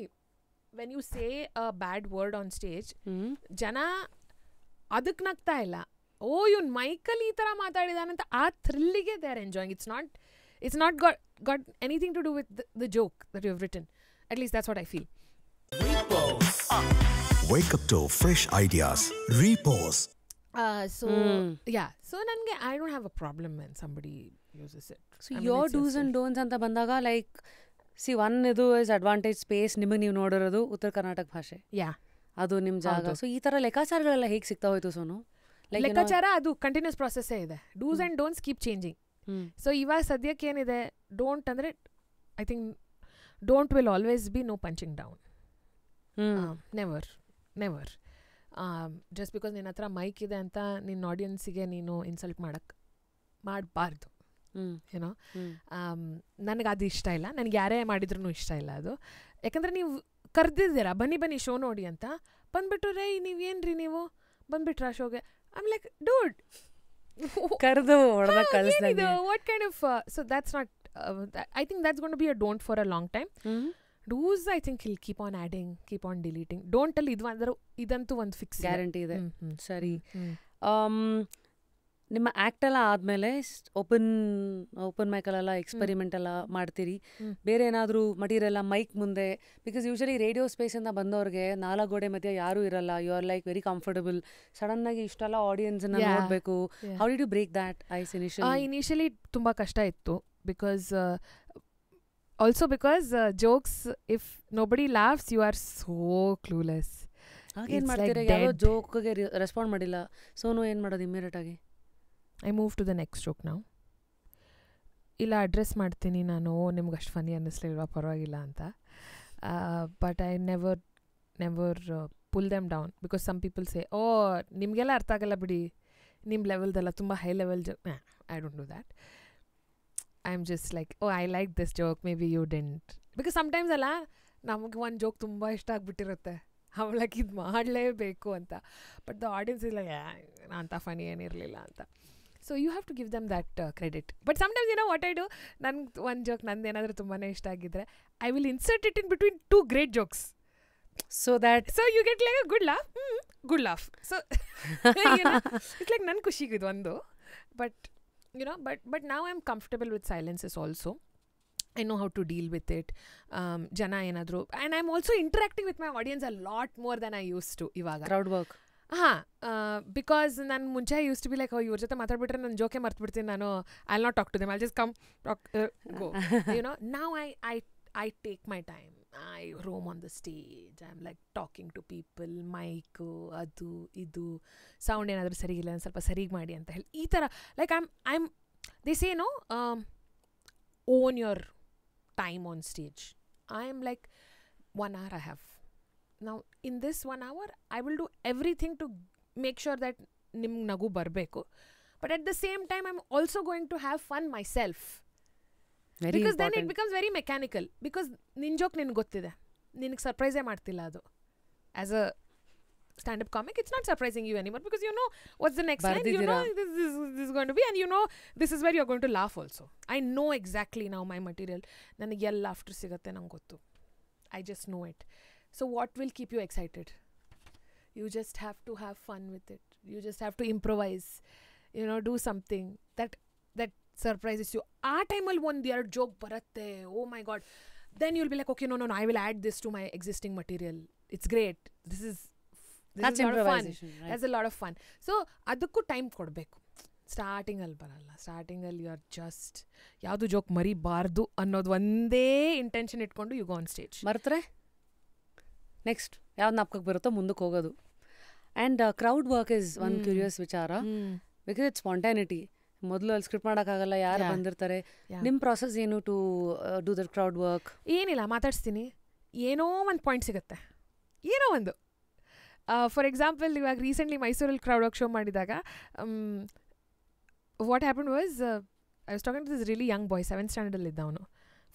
S1: when you say a bad word on stage, ಜನ ಅದಕ್ಕೆ ನಗ್ತಾ ಇಲ್ಲ, ಇವ್ನು ಮೈಕಲ್ಲಿ ಈ ಥರ ಮಾತಾಡಿದಾನಂತ ಆ ಥ್ರಿಲ್ಲಿಗೆ they are enjoying. It's not got anything to do with the joke that you have written. At least that's what I feel.
S4: Wake up to fresh ideas. Repose.
S1: So nange I don't have a problem when somebody uses it.
S2: So your do's and don'ts anta bandaga, like see, one idu is advantage space nimage ನೀವು ನೋಡಿರೋದು ಉತ್ತರ ಕರ್ನಾಟಕ ಭಾಷೆ. ಅದು ನಿಮ್ಮ ಜಾಗ. So ಈ ಥರ ಲೆಕ್ಕಾಚಾರಗಳೆಲ್ಲ ಹೇಗೆ ಸಿಗ್ತಾ ಹೋಯ್ತು ಸೋನು?
S1: ಲೆಕ್ಕಾಚಾರ ಅದು ಕಂಟಿನ್ಯೂಸ್ ಪ್ರಾಸೆಸ್ಸೇ ಇದೆ. Dos and don'ts keep changing. So ಇವಾಗ ಸದ್ಯಕ್ಕೆ ಏನಿದೆ, ಡೋಂಟ್ ಅಂದರೆ I think don't will always be no punching down. Never. Just because ನಿನ್ನ ಹತ್ರ ಮೈಕ್ ಇದೆ ಅಂತ ನಿನ್ನ ಆಡಿಯನ್ಸಿಗೆ ನೀನು ಇನ್ಸಲ್ಟ್ ಮಾಡಬಾರ್ದು. ಏನೋ ನನಗೆ ಅದು ಇಷ್ಟ ಇಲ್ಲ, ನನಗೆ ಯಾರೇ ಮಾಡಿದ್ರೂ ಇಷ್ಟ ಇಲ್ಲ ಅದು. ಯಾಕಂದರೆ ನೀವು ಕರೆದಿದ್ದೀರಾ ಬನ್ನಿ ಶೋ ನೋಡಿ ಅಂತ, ಬಂದ್ಬಿಟ್ಟು ರೇ ನೀವೇನ್ರಿ ನೀವು ಬಂದ್ಬಿಟ್ರಾ ಶೋಗೆ, ಐ ಆಮ್ ಲೈಕ್ ಡೂಡ್
S2: ಕರೆದು ಕಳಿಸ್ದಂಗೆ.
S1: What kind of so that's not I think that's going to be a don't for a long time. Does I think he'll keep on adding, keep on deleting. Don't ಅಲ್ಲಿ ಇದಂತೂ ಒಂದು fix
S2: guarantee ಇದೆ. ಸರಿ, ನಿಮ್ಮ act ಎಲ್ಲ ಆದಮೇಲೆ open ಮೈಕಲ್ಲೆಲ್ಲ experiment ಎಲ್ಲ ಮಾಡ್ತೀರಿ, ಬೇರೆ ಏನಾದರೂ ಮಟೀರಿಯಲ್ ಮೈಕ್ ಮುಂದೆ? ಬಿಕಾಸ್ ಯೂಶಲಿ ರೇಡಿಯೋ ಸ್ಪೇಸಿಂದ ಬಂದವ್ರಿಗೆ 4 ಗೋಡೆ ಮಧ್ಯೆ ಯಾರೂ ಇರಲ್ಲ, you are like very comfortable. ಸಡನ್ನಾಗಿ ಇಷ್ಟೆಲ್ಲ ಆಡಿಯನ್ಸನ್ನ ನೋಡಬೇಕು. How did you break that ice
S1: initially ತುಂಬ ಕಷ್ಟ ಇತ್ತು. Also because jokes, if nobody laughs you are so clueless.
S2: ಹಾಗೇನು ಮಾಡ್ತೀರಾ? ಯಾರೋ ಜೋಕ್ಗೆ ರೆಸ್ಪಾಂಡ್ ಮಾಡಿಲ್ಲ, ಸೋನು ಏನು ಮಾಡೋದು ಇಮ್ಮಿಡಿಯೇಟ್ ಆಗಿ?
S1: I move to the next joke ನಾವು. ಇಲ್ಲ ಅಡ್ರೆಸ್ ಮಾಡ್ತೀನಿ ನಾನು, ನಿಮ್ಗೆ ಅಷ್ಟು ಫನಿ ಅನ್ನಿಸ್ಲಿಲ್ವಾ ಪರವಾಗಿಲ್ಲ ಅಂತ. But I never pull them down because some people say oh ನಿಮಗೆಲ್ಲ ಅರ್ಥ ಆಗಲ್ಲ ಬಿಡಿ, ನಿಮ್ಮ ಲೆವೆಲ್ದೆಲ್ಲ ತುಂಬ high level joke. I don't do that. I am just like oh I like this joke, maybe you didn't. Because sometimes ಅಲ್ಲ ನಮಗೆ ಒಂದು ಜೋಕ್ ತುಂಬ ಇಷ್ಟ ಆಗಿಬಿಟ್ಟಿರುತ್ತೆ, ಅವಳಕ್ಕೆ ಇದು ಮಾಡಲೇಬೇಕು ಅಂತ. ಬಟ್ ದ ಆಡಿಯನ್ಸ್ ಇಲ್ಲ ಅಂಥ ಫನಿ ಏನಿರಲಿಲ್ಲ ಅಂತ. So you have to give them that credit. But sometimes ಏನೋ ವಾಟ್ ಐ ಡು, ನನಗೆ ಒಂದು ಜೋಕ್ ನಂದೇನಾದರೂ ತುಂಬಾ ಇಷ್ಟ ಆಗಿದ್ದರೆ I will insert it in between 2 great jokes.
S2: So
S1: you get like a good laugh. So it's like ನನ್ನ ಖುಷಿಗೆ ಇದು ಒಂದು. But now I'm comfortable with silences also. I know how to deal with it. Jana enadru, and I'm also interacting with my audience a lot more than I used to ivaga.
S2: Crowd work.
S1: Because ನಾನು ಮುಂಚೆ used to be like, ಇವ್ರ ಜೊತೆ ಮಾತಾಡ್ಬಿಟ್ರೆ ನಾನು ಜೋಕೆ ಮರ್ತ್ಬಿಡ್ತೀನಿ, ನಾನು I'll not talk to them, I'll just come talk, go. Now I take my time, I roam on the stage, I'm like talking to people, mic ಅದು ಇದು sound ಏನಾದರೂ ಸರಿಗಿಲ್ಲ ಸ್ವಲ್ಪ ಸರಿಗೆ ಮಾಡಿ ಅಂತ ಹೇಳಿ ಈ ಥರ. Like I'm they say no, own your time on stage. I'm like 1 hour I have. Now in this 1 hour I will do everything to make sure that ನಿಮ್ಗೆ ನಗು ಬರಬೇಕು. But at the same time I'm also going to have fun myself.
S2: Very
S1: because
S2: important.
S1: then it becomes very mechanical. Because ನಿನ್ನ joke ನಿನ್ಗೆ ಗೊತ್ತಿದೆ, ನಿನಗೆ ಸರ್ಪ್ರೈಸೇ ಮಾಡ್ತಿಲ್ಲ ಅದು. As a stand-up comic, it's not surprising you anymore because you know what's the next line, you know this is going to be, and you know this is where you're going to laugh also. I know exactly now my material, ನನಗೆ ಎಲ್ಲ laughter ಸಿಗುತ್ತೆ ನಂಗೆ ಗೊತ್ತು. I just know it. So what will keep you excited? You just have to have fun with it. You just have to improvise, do something that surprises you. ಆ ಟೈಮಲ್ಲಿ 1-2 joke ಬರುತ್ತೆ, oh my god, then you'll be like, okay, no, I will add this to my existing material. It's great. This is
S2: That's improvisation,
S1: fun.
S2: right?
S1: That's a lot of fun. So ಅದಕ್ಕೂ time ಕೊಡಬೇಕು. ಸ್ಟಾರ್ಟಿಂಗಲ್ಲಿ ಬರಲ್ಲ. ಸ್ಟಾರ್ಟಿಂಗಲ್ಲಿ you are just ಯಾವುದು joke ಮರಿಬಾರ್ದು ಅನ್ನೋದು ಒಂದೇ intention ಇಟ್ಕೊಂಡು ಯು ಗೋ ಆನ್ ಸ್ಟೇಜ್.
S2: ಮರೆತ್ರೆ ನೆಕ್ಸ್ಟ್ ಯಾವ್ದು ನಾಪ್ಕಕ್ಕೆ ಬರುತ್ತೋ ಮುಂದಕ್ಕೆ ಹೋಗೋದು. And crowd work is one curious ವಿಚಾರ. Because it's spontaneity. ಮೊದಲು ಅಲ್ಲಿ ಸ್ಕ್ರಿಪ್ಟ್ ಮಾಡೋಕ್ಕಾಗಲ್ಲ, ಯಾರು ಬಂದಿರ್ತಾರೆ. ನಿಮ್ಮ ಪ್ರಾಸೆಸ್ ಏನು to do that crowd work?
S1: ಏನಿಲ್ಲ, ಮಾತಾಡ್ಸ್ತೀನಿ, ಏನೋ ಒಂದು ಪಾಯಿಂಟ್ ಸಿಗುತ್ತೆ, ಏನೋ ಒಂದು. ಫಾರ್ ಎಕ್ಸಾಂಪಲ್ ಇವಾಗ ರೀಸೆಂಟ್ಲಿ ಮೈಸೂರಲ್ಲಿ ಕ್ರೌಡ್ ವರ್ಕ್ ಶೋ ಮಾಡಿದಾಗ what happen was I was talking to this really young boy, 7th ಸ್ಟ್ಯಾಂಡರ್ಡಲ್ಲಿದ್ದ ಅವನು.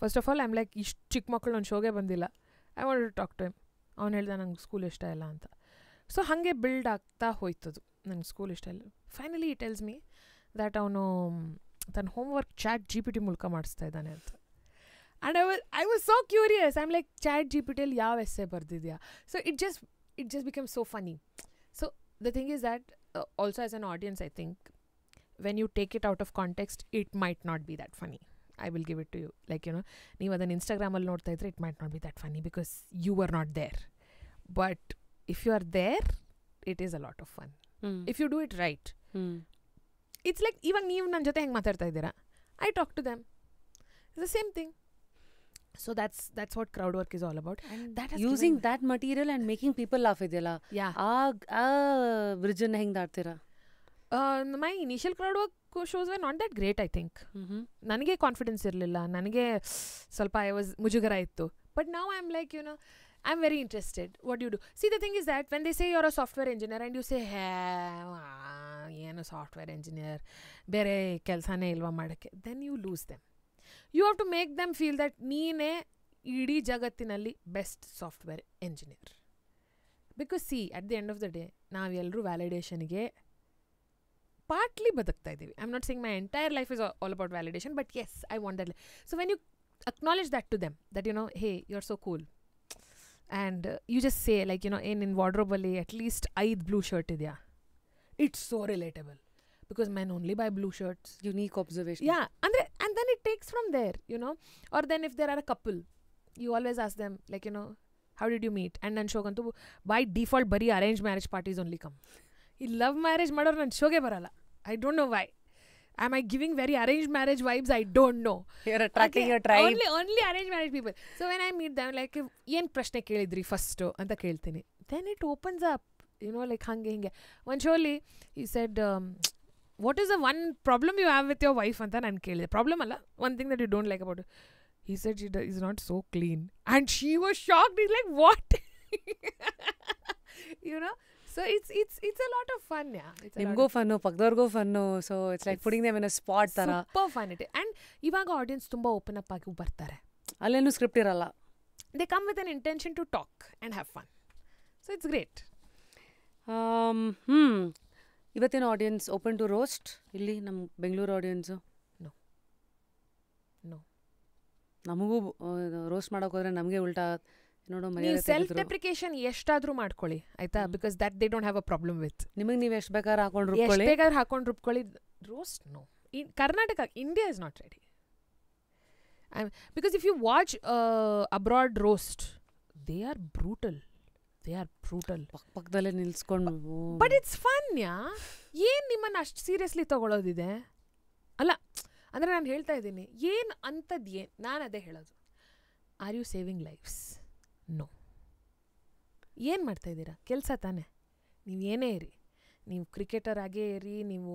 S1: First of all I am like, ಇಷ್ಟು ಚಿಕ್ಕ ಮಕ್ಕಳು ನನ್ನ ಶೋಗೆ ಬಂದಿಲ್ಲ, I want to talk to him. ಅವ್ನು ಹೇಳ್ದ ನಂಗೆ ಸ್ಕೂಲ್ ಇಷ್ಟ ಇಲ್ಲ ಅಂತ. ಸೊ ಹಾಗೆ ಬಿಲ್ಡ್ ಆಗ್ತಾ ಹೋಯ್ತದು, ನಂಗೆ ಸ್ಕೂಲ್ ಇಷ್ಟ ಇಲ್ಲ. ಫೈನಲಿ ಈ ಟೆಲ್ಸ್ ಮೀ ದ್ಯಾಟ್ ಅವನು ತನ್ನ ಹೋಮ್ವರ್ಕ್ ChatGPT ಮೂಲಕ ಮಾಡಿಸ್ತಾ ಇದ್ದಾನೆ ಅಂತ. And I was so curious. I am like, ChatGPTಯಲ್ಲಿ ಯಾವ ಎಸ್ಸೆ ಬರ್ದಿದ್ಯಾ? So it just becomes so funny. So the thing is that also as an audience, I think when you take it out of context, it might not be that funny. I will give it to you. Like, ನೀವು ಅದನ್ನು Instagram-ಅಲ್ಲಿ ನೋಡ್ತಾ ಇದ್ರೆ it might not be that funny because you were not there. But if you are there, it is a lot of fun. If you do it right. It's like, ಇವಾಗ ನೀವು ನನ್ನ ಜೊತೆ ಹೆಂಗೆ ಮಾತಾಡ್ತಾ ಇದ್ದೀರಾ, I talk to them. It's the same thing. So that's what crowd work is all about. And that has
S2: using that material and making people laugh ಇದೆಯಲ್ಲ, ಆ ಬ್ರಿಡ್ಜನ್ನು ಹೆಂಗೆ ದಾಟ್ತೀರಾ?
S1: My initial crowd work shows were not that great, I think. ನನಗೆ confidence ಇರಲಿಲ್ಲ, ನನಗೆ ಸ್ವಲ್ಪ ಮುಜುಗರ ಇತ್ತು. But now I'm like, I'm very interested. What do you do? See, the thing is that when they say you're a software engineer and you say, ಏನು software engineer, ಬೇರೆ ಕೆಲಸನೇ ಇಲ್ವಾ ಮಾಡೋಕ್ಕೆ, then you lose them. You have to make them feel that ನೀನೇ ಇಡೀ ಜಗತ್ತಿನಲ್ಲಿ best software engineer. Because see, at the end of the day ನಾವೆಲ್ಲರೂ ವ್ಯಾಲಿಡೇಷನ್ಗೆ ಪಾರ್ಟ್ಲಿ ಬದುಕ್ತಾ ಇದ್ದೀವಿ. I am not saying my entire life is all about validation, but yes, I want that. So when you acknowledge that to them, that hey, you're so cool, and you just say like, in wardrobe alli at least 5 blue shirt idya, it's so relatable because men only buy blue shirts.
S2: Unique observation.
S1: Yeah, and then it takes from there, or then if there are a couple, you always ask them like, how did you meet? And nan shogantu by default bari arranged marriage parties only come. ಈ love marriage ಮಾಡೋರು ನನ್ನ ಶೋಗೆ ಬರಲ್ಲ. I don't know why. Am I giving very arranged marriage vibes? I don't know.
S2: You're attracting your tribe.
S1: Only arranged marriage people. So when I meet them, like, ಏನು ಪ್ರಶ್ನೆ ಕೇಳಿದ್ರಿ first ಅಂತ ಕೇಳ್ತೀನಿ. Then it opens up, like ಹಂಗೆ ಹಿಂಗೆ. One showly, he said, what is the one problem you have with your wife ಅಂತ ನಾನು ಕೇಳಿದೆ. Problem ಅಲ್ಲ, one thing that you don't like about her. He said she is not so clean. And she was shocked. He's like, what? So it's a lot of fun, yeah.
S2: ನಿಮ್ಗೂ fun, ಪಕ್ಕದವ್ರಿಗೂ fun. So it's like putting them in a spot ತರ.
S1: Super fun it. And ಇವಾಗ audience ತುಂಬ open up ಆಗಿ ಬರ್ತಾರೆ.
S2: ಅಲ್ಲೇನು script ಇರಲ್ಲ.
S1: They come with an intention to talk and have fun. So it's great.
S2: ಇವತ್ತಿನ audience open to roast ಇಲ್ಲಿ ನಮ್ಮ ಬೆಂಗಳೂರು ಆಡಿಯನ್ಸು? ನೋ. ನಮಗೂ ರೋಸ್ಟ್ ಮಾಡೋಕೆ ಹೋದ್ರೆ ನಮಗೆ ಉಲ್ಟಾ ನೋಡೋ
S1: ನೀವು ಸೆಲ್ಫ್ ಡೆಪ್ರಿಕೇಶನ್ ಎಷ್ಟಾದ್ರೂ ಮಾಡ್ಕೊಳ್ಳಿ ಆಯ್ತಾ, because that they don't have a problem with.
S2: ನಿಮಗೆ ನೀವು ಎಷ್ಟು ಬೇಕಾದ್ರೆ
S1: ಹಾಕೊಂಡು ರುಬ್ಕೊಳ್ಳಿ. Roast no. In Karnataka, India is not ready. Because if you watch abroad roast, they are brutal.
S2: ಪಕ್ಕದಲ್ಲೇ ನಿಲ್ಸ್ಕೊಂಡು.
S1: But it's fun. ಏನು ನಿಮ್ಮನ್ನು ಅಷ್ಟು ಸೀರಿಯಸ್ಲಿ ತಗೊಳ್ಳೋದಿದೆ ಅಲ್ಲ. ಅಂದರೆ ನಾನು ಹೇಳ್ತಾ ಇದ್ದೀನಿ, ಏನು ಅಂಥದ್ದು ನಾನು ಅದೇ ಹೇಳೋದು. Are you saving lives? No. ಏನು ಮಾಡ್ತಾಯಿದ್ದೀರಾ? ಕೆಲಸ ತಾನೇ. ನೀವು ಏನೇ ಇರಿ, ನೀವು ಕ್ರಿಕೆಟರ್ ಆಗೇ ಇರಿ, ನೀವು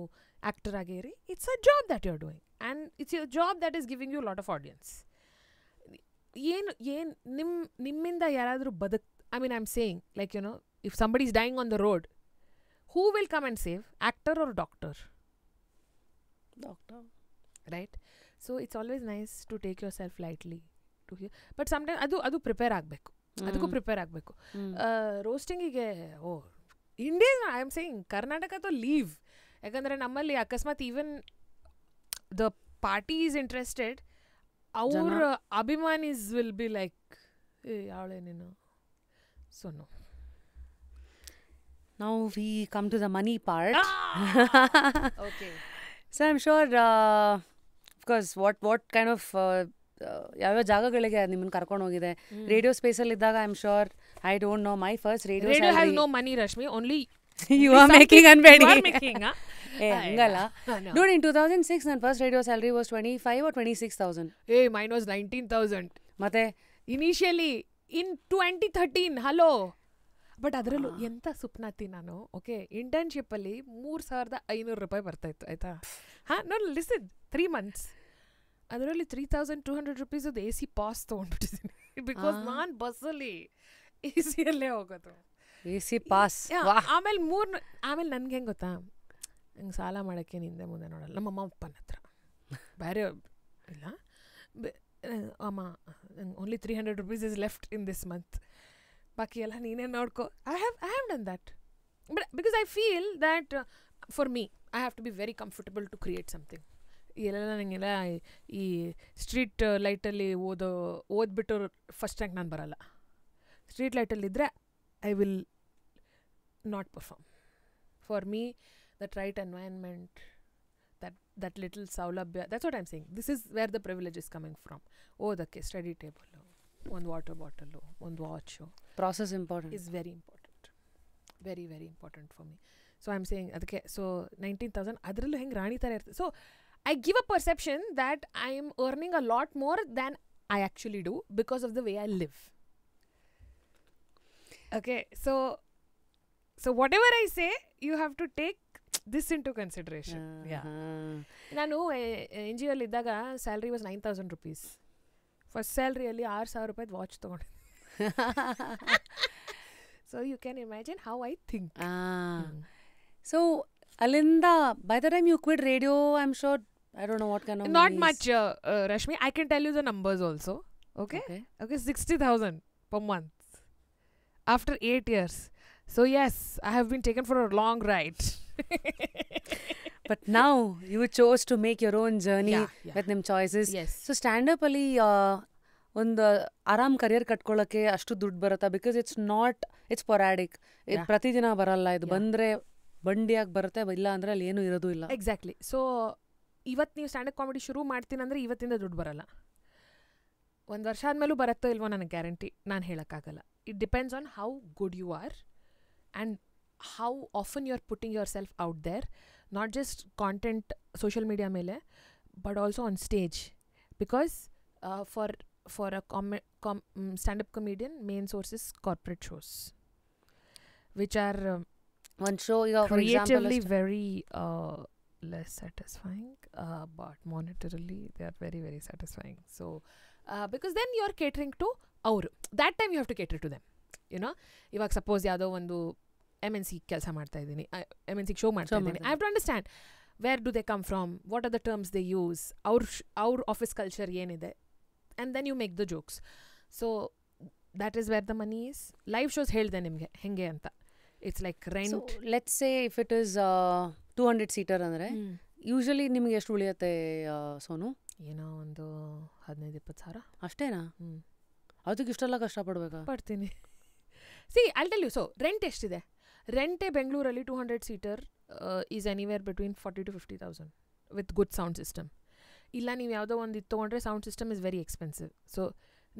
S1: ಆ್ಯಕ್ಟರ್ ಆಗೇ ಇರಿ, it's a job that you are doing and it's your job that is giving you lot of audience. ನಿಮ್ಮಿಂದ ಯಾರಾದರೂ I mean, I am saying like, if somebody is dying on the road, who will come and save? Actor or doctor? Right. So it's always nice to take yourself lightly. But sometime ಅದು prepare ಆಗಬೇಕು. ಅದಕ್ಕೂ prepare ಆಗಬೇಕು. ರೋಸ್ಟಿಂಗಿಗೆ India, I am saying Karnataka ತೋ leave. ಯಾಕಂದರೆ ನಮ್ಮಲ್ಲಿ ಅಕಸ್ಮಾತ್ even the party is interested, ಅವ್ರ ಅಭಿಮಾನೀಸ್ ವಿಲ್ ಬಿ ಲೈಕ್, ಯಾವಳೆ ನೀನು. So no.
S2: Now we come to the money part.
S1: Okay.
S2: So I'm sure, of course, what kind of ಯಾವ್ಯಾವ ಜಾಗಗಳಿಗೆ ನಿಮ್ಮನ್ನು ಕರ್ಕೊಂಡು ಹೋಗಿದೆ? ರೇಡಿಯೋ ಸ್ಪೇಸಲ್ಲಿ ಇದ್ದಾಗ I am sure, I don't know, my first radio
S1: has no money Rashmi, only
S2: you are making ಅನ್ಬೇಡಿ.
S1: ಹಂಗಲ್ಲ.
S2: ನೋಡಿ, in 2006 ನನ್ನ first radio salary was 25 or 26,000.
S1: Mine was 19,000.
S2: ಮತ್ತೆ
S1: ಇನಿಷಿಯಲಿ ಇನ್ 2013. ಹಲೋ. ಬಟ್ ಅದರಲ್ಲೂ ಎಂಥ ಸುಪ್ನಾತಿ ನಾನು. ಓಕೆ, ಇಂಟರ್ನ್ಶಿಪ್ಪಲ್ಲಿ 3,500 ರೂಪಾಯಿ ಬರ್ತಾಯಿತ್ತು ಆಯಿತಾ. ನೋ ಲಿಸನ್, 3 months ಅದರಲ್ಲಿ 3,200 rupees ಅದು AC ಪಾಸ್ ತೊಗೊಂಡ್ಬಿಟ್ಟಿದ್ದೀನಿ. ಬಿಕಾಸ್ ನಾನು ಬಸ್ಸಲ್ಲಿ AC-ಯಲ್ಲೇ ಹೋಗೋದು.
S2: AC pass.
S1: ಆಮೇಲೆ ನನಗೆ ಹೆಂಗೆ ಗೊತ್ತಾ, ಹಂಗೆ ಸಾಲ ಮಾಡೋಕ್ಕೆ ಹಿಂದೆ ಮುಂದೆ ನೋಡಲ್ಲ. ನಮ್ಮ ಅಮ್ಮ ಅಪ್ಪನ ಹತ್ರ ಬೇರೆ ಇಲ್ಲ. ಅಮ್ಮ, only 300 rupees is left in this month, ಬಾಕಿ ಎಲ್ಲ ನೀನೇ ನೋಡ್ಕೊ. I have done that. But because I feel that for me I have to be very comfortable to create something. ಎಲ್ಲ ನನಗೆಲ್ಲ ಈ ಸ್ಟ್ರೀಟ್ ಲೈಟಲ್ಲಿ ಓದ್ಬಿಟ್ಟು ಫಸ್ಟ್ ರ್ಯಾಂಕ್ ನಾನು ಬರಲ್ಲ. ಸ್ಟ್ರೀಟ್ ಲೈಟಲ್ಲಿದ್ದರೆ I will not perform. For me that right environment, that little ಸೌಲಭ್ಯ, that's what I am saying. This is where the privilege is coming from. ಓದೋಕ್ಕೆ ಸ್ಟಡಿ ಟೇಬಲ್ಲು, ಒಂದು ವಾಟರ್ ಬಾಟಲು, ಒಂದು watch.
S2: Process important
S1: is very important, very very important for me. So I am saying ಅದಕ್ಕೆ. So 19,000 ಅದರಲ್ಲೂ ಹೆಂಗೆ ರಾಣಿ ಥರ ಇರ್ತದೆ. So I give a perception that I am earning a lot more than I actually do because of the way I live. Okay, so whatever I say, you have to take this into consideration. Yeah. ನಾನು NGO ಅಲ್ಲಿ ಇದ್ದಾಗ salary was 9,000 rupees first ಸ್ಯಾಲ್ರಿಯಲ್ಲಿ 6,000 ರೂಪಾಯಿದು watch ತೊಗೊಂಡೆ. So you can imagine how I think.
S2: So ಅಲ್ಲಿಂದ by the time you quit radio I am sure I don't know what kind of
S1: Not
S2: movies.
S1: much, Rashmi. I can tell you the numbers also. Okay? Okay, 60,000 per month after 8 years. So yes, I have been taken for a long ride.
S2: But now you chose to make your own journey
S1: Yeah.
S2: with ನಿಮ್ಮ choices.
S1: Yes.
S2: So standup ಅಲ್ಲಿ ಒಂದು ಆರಾಮ್ career ಕಟ್ಕೊಳ್ಳೋಕ್ಕೆ ಅಷ್ಟು ದುಡ್ಡು ಬರುತ್ತಾ? Because it's sporadic. ಇದು ಪ್ರತಿದಿನ ಬರಲ್ಲ. ಇದು ಬಂದರೆ ಬಂಡಿಯಾಗಿ ಬರುತ್ತೆ, ಇಲ್ಲ ಅಂದರೆ ಅಲ್ಲಿ ಏನೂ ಇರೋದು ಇಲ್ಲ.
S1: ಎಕ್ಸಾಕ್ಟ್ಲಿ. ಸೊ ಇವತ್ತು ನೀವು ಸ್ಟ್ಯಾಂಡಪ್ ಕಾಮಿಡಿ ಶುರು ಮಾಡ್ತೀನಿ ಅಂದರೆ ಇವತ್ತಿಂದ ದುಡ್ಡು ಬರಲ್ಲ. 1 ವರ್ಷ ಆದಮೇಲೂ ಬರುತ್ತೋ ಇಲ್ವೋ ನನಗೆ ಗ್ಯಾರಂಟಿ ನಾನು ಹೇಳೋಕ್ಕಾಗಲ್ಲ. It depends on how good you are and how often you are putting yourself out there, not just content social media ಮೇಲೆ, but also on stage. Because for a standup comedian main source is corporate shows which are
S2: ಒಂದು show ಈಗ
S1: creatively very less satisfying, but monetarily they are very very satisfying. So because then you are catering to our that time you have to cater to them, you know. ಇವಾಗ suppose ಯಾವುದೋ ಒಂದು MNC ಕೆಲಸ ಮಾಡ್ತಾ ಇದ್ದೀನಿ, MNC show ಮಾಡ್ತಾ ಇದ್ದೀನಿ, I have to understand where do they come from, what are the terms they use, our office culture ಏನಿದೆ, and then you make the jokes. So that is where the money is. Live shows ಹೇಳ್ದೆ ನಿಮಗೆ ಹೆಂಗೆ ಅಂತ. It's like rent.
S2: So let's say if it is 200 seater ಅಂದರೆ usually ನಿಮಗೆ ಎಷ್ಟು ಉಳಿಯುತ್ತೆ ಸೋನು?
S1: ಏನೋ ಒಂದು 15-20 ಸಾವಿರ
S2: ಅಷ್ಟೇನಾ? ಅದಕ್ಕೆ ಇಷ್ಟೆಲ್ಲ ಕಷ್ಟಪಡ್ಬೇಕಾ?
S1: ಪಡ್ತೀನಿ. See I tell you. So rent ಎಷ್ಟಿದೆ? ರೆಂಟೇ ಬೆಂಗಳೂರಲ್ಲಿ 200 seater is anywhere between 40,000 to 50,000 with good sound system. ಇಲ್ಲ ನೀವು ಯಾವುದೋ ಒಂದು ಇದು ತೊಗೊಂಡ್ರೆ sound system is very expensive. So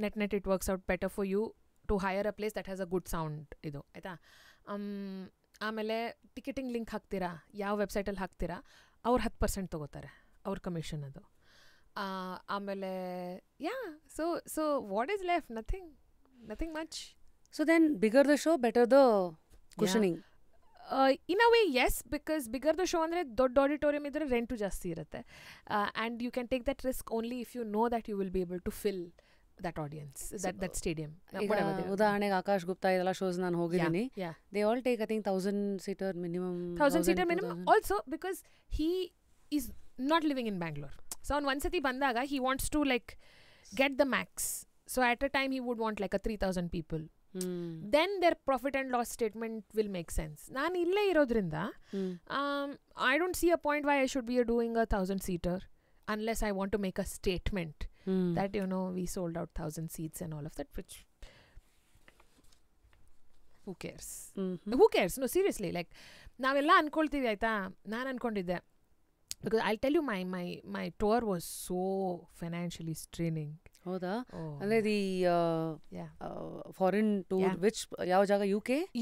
S1: net it works out better for you to hire a place that has a good sound. ಇದು ಆಯಿತಾ? ಆಮೇಲೆ ticketing link ಹಾಕ್ತೀರಾ, ಯಾವ ವೆಬ್ಸೈಟಲ್ಲಿ ಹಾಕ್ತೀರಾ, ಅವ್ರು 10% ತೊಗೋತಾರೆ, ಅವ್ರ ಕಮಿಷನ್ ಅದು. ಆಮೇಲೆ so what is left? Nothing much. So
S2: then bigger the show better the cushioning.
S1: In a way yes, because bigger the show ಅಂದರೆ ದೊಡ್ಡ ಆಡಿಟೋರಿಯಂ ಇದ್ದರೆ ರೆಂಟು ಜಾಸ್ತಿ ಇರುತ್ತೆ, and you can take that risk only if you know that you will be able to fill that audience, that stadium.
S2: ಉದಾಹರಣೆಗೆ ಆಕಾಶ್ ಗುಪ್ತಾ ಇದೆಲ್ಲ shows ನಾನು ಹೋಗಿದ್ದೀನಿ. They all take I think 1,000 seater minimum.
S1: 1,000 seater minimum also because he is not living in Bangalore. So on one sati bandaga he wants to like get the max. So at a time he would want like a 3,000 people. Then their profit and loss statement will make sense. ನಾನು ಇಲ್ಲೇ ಇರೋದ್ರಿಂದ I don't see a point why I should be doing a 1,000 seater unless I want to make a statement that, you know, we sold out 1,000 seats and all of that, which who cares? Who cares? No, seriously, like ನಾವೆಲ್ಲ ಅನ್ಕೊಳ್ತೀವಿ ಆಯ್ತಾ. ನಾನು ಅನ್ಕೊಂಡಿದ್ದೆ because I'll tell you my tour was so financially straining.
S2: ಹೌದಾ? ಅಂದ್ರೆ the foreign tour which ಯಾವ ಜಾಗ?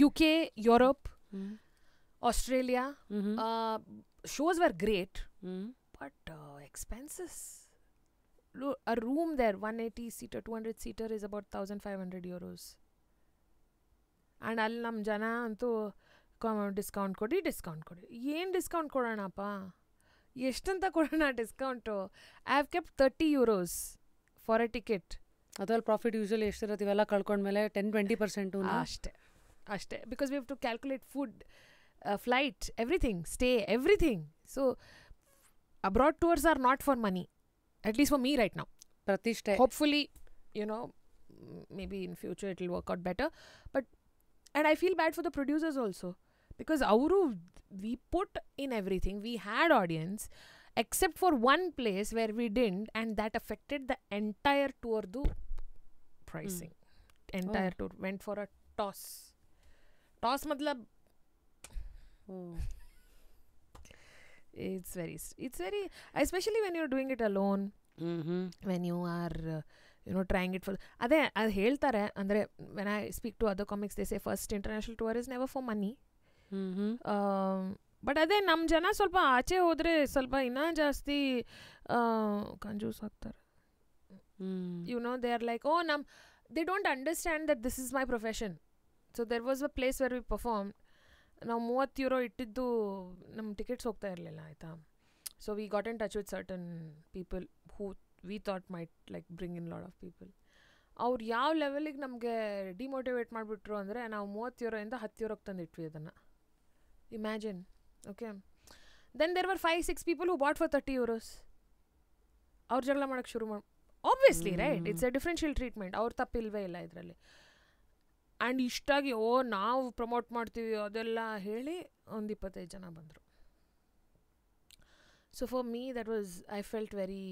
S2: UK, Europe, Australia. Shows were great, but expenses. A room there, 180 seater, 200 seater is about 1,500 euros. And ಅಲ್ಲಿ ನಮ್ಮ ಜನ ಅಂತೂ discount ಕೊಡಿ. ಏನು ಡಿಸ್ಕೌಂಟ್ ಕೊಡೋಣಪ್ಪ? ಎಷ್ಟಂತ ಕೊಡೋಣ discount? I have kept 30 euros for a ticket. ಅದ್ರಲ್ಲಿ ಪ್ರಾಫಿಟ್ ಯೂಶಲಿ ಎಷ್ಟಿರುತ್ತೆ? ಇವೆಲ್ಲ ಕಳ್ಕೊಂಡ್ಮೇಲೆ 10-20%
S1: ಅಷ್ಟೇ. Because we have to calculate food, flight, everything, stay, everything. So abroad tours are not for money. At least for me right now.
S2: Pratishta.
S1: Hopefully, you know, maybe in future it will work out better. And I feel bad for the producers also. Because we put in everything. We had audience. Except for one place where we didn't. And that affected the entire tour pricing. Entire tour went for a toss. Toss matlab... It's very especially when you're doing it alone, when you are you know trying it for ಅದು ಹೇಳ್ತಾರೆ ಅಂದರೆ when I speak to other comics they say first international tour is never for money. But ಅದೇ ನಮ್ಮ ಜನ ಸ್ವಲ್ಪ ಆಚೆ ಹೋದರೆ ಸ್ವಲ್ಪ ಇನ್ನೂ ಜಾಸ್ತಿ ಕಂಜೂಸ್ ಆಗ್ತಾರೆ. you know they are like they don't understand that this is my profession. So there was a place where we performed. ನಾವು 30 euro ಇಟ್ಟಿದ್ದು ನಮ್ಮ ಟಿಕೆಟ್ಸ್ ಹೋಗ್ತಾ ಇರಲಿಲ್ಲ ಆಯಿತಾ. So we got in touch with certain people who we thought might like bring in lot of people. ಅವ್ರು ಯಾವ ಲೆವೆಲಿಗೆ ನಮಗೆ demotivate ಮಾಡಿಬಿಟ್ರು ಅಂದರೆ ನಾವು 30 ಯೂರೋಯಿಂದ 10 ಯೂರೋಗೆ ತಂದಿಟ್ವಿ ಅದನ್ನು. Imagine. Okay, then there were 5-6 people who bought for 30 euros. ಅವ್ರು ಜಗಳ ಮಾಡೋಕ್ಕೆ ಶುರು ಮಾಡಿ, obviously right, it's a differential treatment, ಅವ್ರ ತಪ್ಪಿಲ್ವೇ ಇಲ್ಲ ಇದರಲ್ಲಿ. ಆ್ಯಂಡ್ ಇಷ್ಟಾಗಿ ನಾವು ಪ್ರಮೋಟ್ ಮಾಡ್ತೀವಿ ಅದೆಲ್ಲ ಹೇಳಿ ಒಂದು 25 ಜನ ಬಂದರು. So for me that was, I felt very